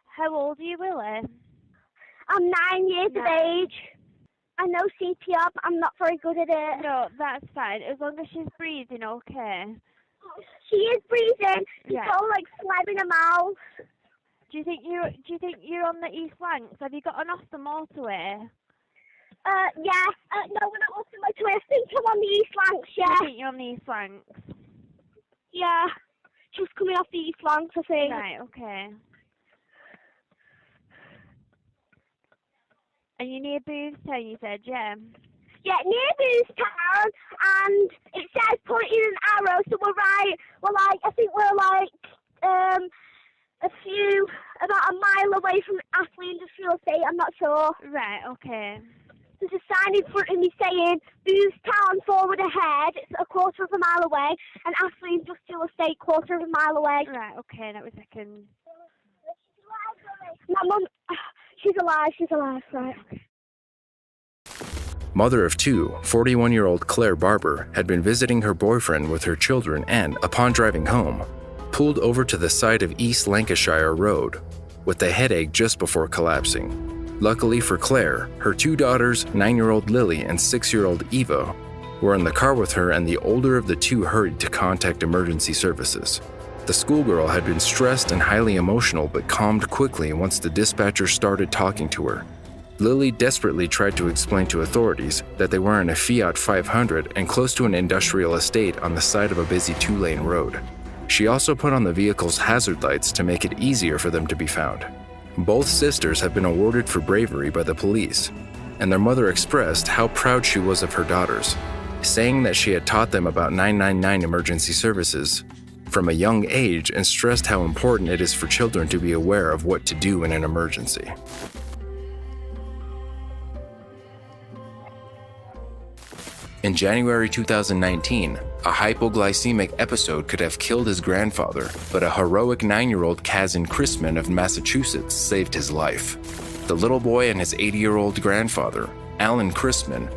How old are you, Willie? I'm 9 years of age. I know CPR, but I'm not very good at it. No, that's fine. As long as she's breathing, okay. She is breathing. She's Yeah. got like phlegm in her mouth. Do you think you're on the East Lancs? Have you got an off the motorway? Yeah. No, we're not off the motorway. I think I'm on the East Lancs, yeah. You think you're on the East Lancs? Yeah. Just coming off the East Lancs, I think. Right, okay. And you're near Boothstown, you said, yeah? Yeah, near Boothstown, and it says pointing an arrow, so I think we're about a mile away from Astley Industrial Estate, I'm not sure. Right, okay. There's a sign in front of me saying, Boothstown forward ahead, it's a quarter of a mile away, and Astley Industrial Estate quarter of a mile away. Right, okay, that was a second. My mum, she's alive, right. Mother of two, 41-year-old Claire Barber had been visiting her boyfriend with her children and, upon driving home, pulled over to the side of East Lancashire Road, with a headache just before collapsing. Luckily for Claire, her two daughters, 9-year-old Lily and 6-year-old Eva, were in the car with her, and the older of the two hurried to contact emergency services. The schoolgirl had been stressed and highly emotional, but calmed quickly once the dispatcher started talking to her. Lily desperately tried to explain to authorities that they were in a Fiat 500 and close to an industrial estate on the side of a busy 2-lane road. She also put on the vehicle's hazard lights to make it easier for them to be found. Both sisters have been awarded for bravery by the police, and their mother expressed how proud she was of her daughters, saying that she had taught them about 999 emergency services from a young age and stressed how important it is for children to be aware of what to do in an emergency. In January 2019, a hypoglycemic episode could have killed his grandfather, but a heroic 9-year-old Kazan Chrisman of Massachusetts saved his life. The little boy and his 80-year-old grandfather, Alan Chrisman,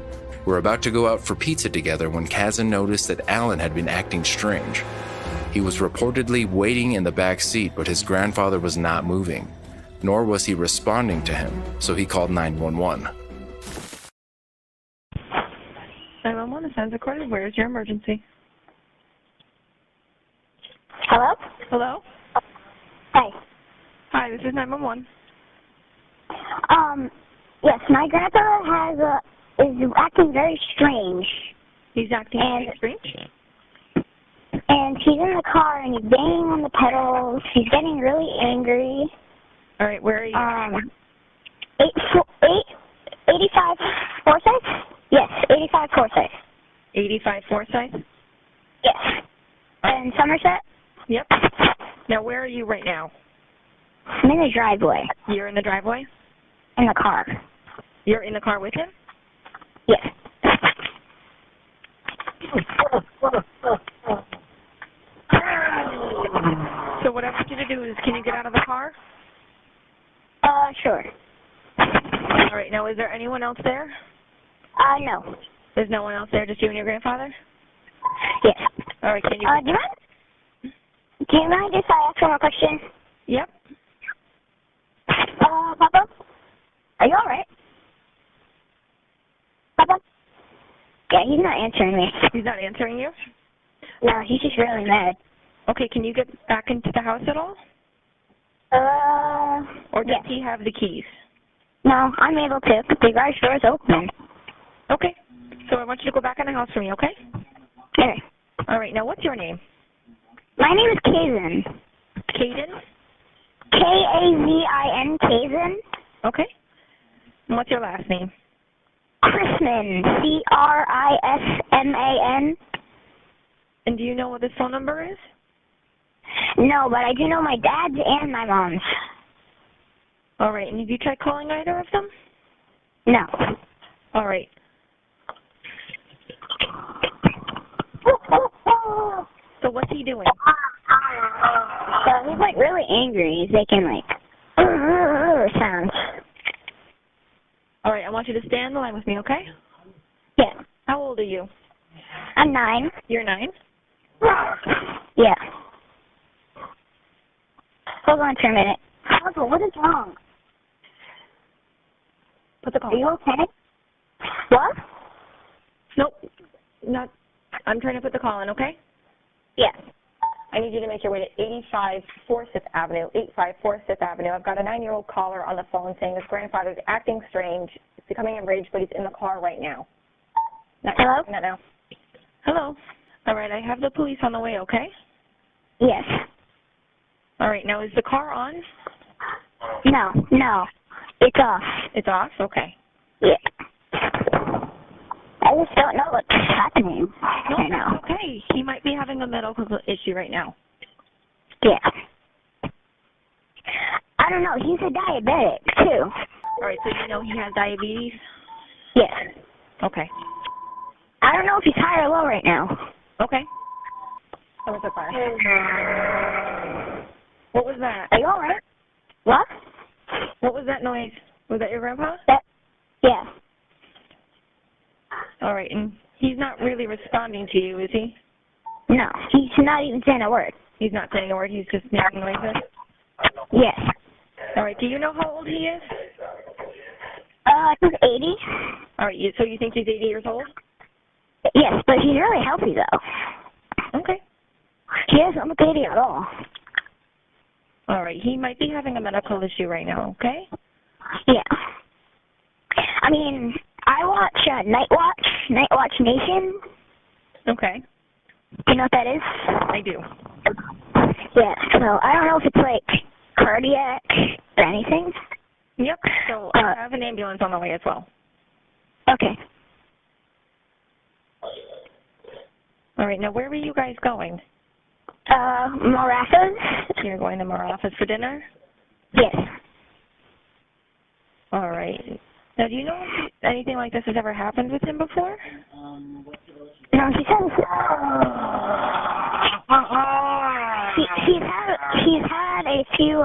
were about to go out for pizza together when Kazan noticed that Alan had been acting strange. He was reportedly waiting in the back seat, but his grandfather was not moving, nor was he responding to him, so he called 911. 911, the sound's recorded. Where is your emergency? Hello? Hello? Hey. Hi, this is 911. Yes, my grandfather is acting very strange. He's acting very strange? And he's in the car and he's banging on the pedals. He's getting really angry. All right, where are you? 85 Forsyth? Yes, 85 Forsyth. 85 Forsyth? Yes. In Somerset? Yep. Now, where are you right now? I'm in the driveway. You're in the driveway? In the car. You're in the car with him? Yes. So what I want you to do is, can you get out of the car? Sure. All right, now is there anyone else there? No. There's no one else there, just you and your grandfather? Yes. All right, can you... Do you mind if I ask one more question? Yep. Papa? Are you alright? Papa? Yeah, he's not answering me. He's not answering you? No, he's just really mad. Okay, can you get back into the house at all? Or does he have the keys? No, I'm able to. The garage door is open. Okay. So I want you to go back in the house for me, okay? Okay. All right, now what's your name? My name is Kazan. Caden? Kazin, Kazan. Okay. And what's your last name? Chrisman, Chrisman. And do you know what this phone number is? No, but I do know my dad's and my mom's. All right, and have you tried calling either of them? No. All right. So what's he doing? So he's like really angry. He's making like sounds. All right, I want you to stay on the line with me, okay? Yeah. How old are you? I'm 9. You're 9? Yeah. Hold on for a minute. Uncle, what is wrong? Put the call. Are you okay? What? Nope. Not. I'm trying to put the call in, okay? Yeah. I need you to make your way to 85 Forsyth Avenue, 85 Forsyth Avenue. I've got a 9-year-old caller on the phone saying his grandfather's acting strange. He's becoming enraged, but he's in the car right now. Hello? Not now. Hello. All right, I have the police on the way, okay? Yes. All right, now is the car on? No. It's off. It's off? Okay. Yeah. I just don't know what's happening right now. Okay. He might be having a medical issue right now. Yeah. I don't know. He's a diabetic, too. All right, so you know he has diabetes? Yeah. Okay. I don't know if he's high or low right now. Okay. That was a fire. What was that? Are you all right? What? What was that noise? Was that your grandpa? Yeah. All right, and he's not really responding to you, is he? No, he's not even saying a word. He's not saying a word, he's just making noises? Yes. All right, do you know how old he is? He's 80. All right, so you think he's 80 years old? Yes, but he's really healthy, though. Okay. He isn't bleeding at all. All right. He might be having a medical issue right now, okay? Yeah. I mean, I watch Night Watch Nation. Okay. Do you know what that is? I do. Yeah, so I don't know if it's like cardiac or anything. Yep, so I have an ambulance on the way as well. Okay. All right, now where were you guys going? Maracas. You're going to Maracas for dinner? Yes. All right. Now, do you know if anything like this has ever happened with him before? No, he says he's had a few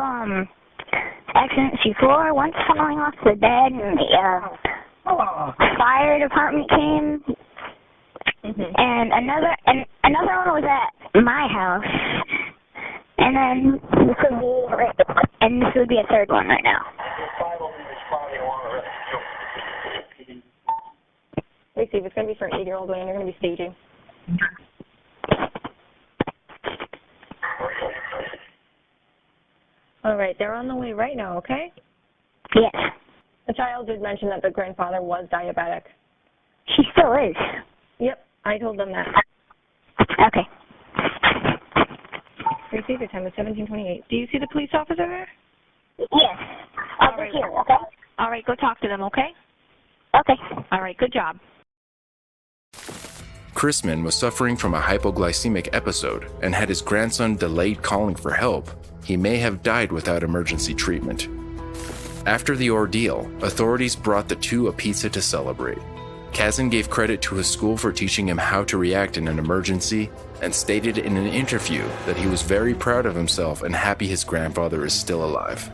accidents before. Once falling off the bed, and the fire department came. And another one was at my house, and then this would be a third one right now. Wait, Steve, it's going to be for an 8-year-old and you're going to be staging. All right, they're on the way right now, okay? Yes. The child did mention that the grandfather was diabetic. She still is. Yep, I told them that. Okay. Receive your time is 17:28. Do you see the police officer there? Yes. I'll be here, okay? All right, go talk to them, okay? Okay. All right, good job. Chrisman was suffering from a hypoglycemic episode and had his grandson delayed calling for help. He may have died without emergency treatment. After the ordeal, authorities brought the two a pizza to celebrate. Kazan gave credit to his school for teaching him how to react in an emergency and stated in an interview that he was very proud of himself and happy his grandfather is still alive.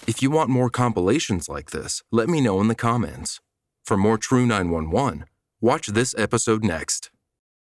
If you want more compilations like this, let me know in the comments. For more True 911, watch this episode next.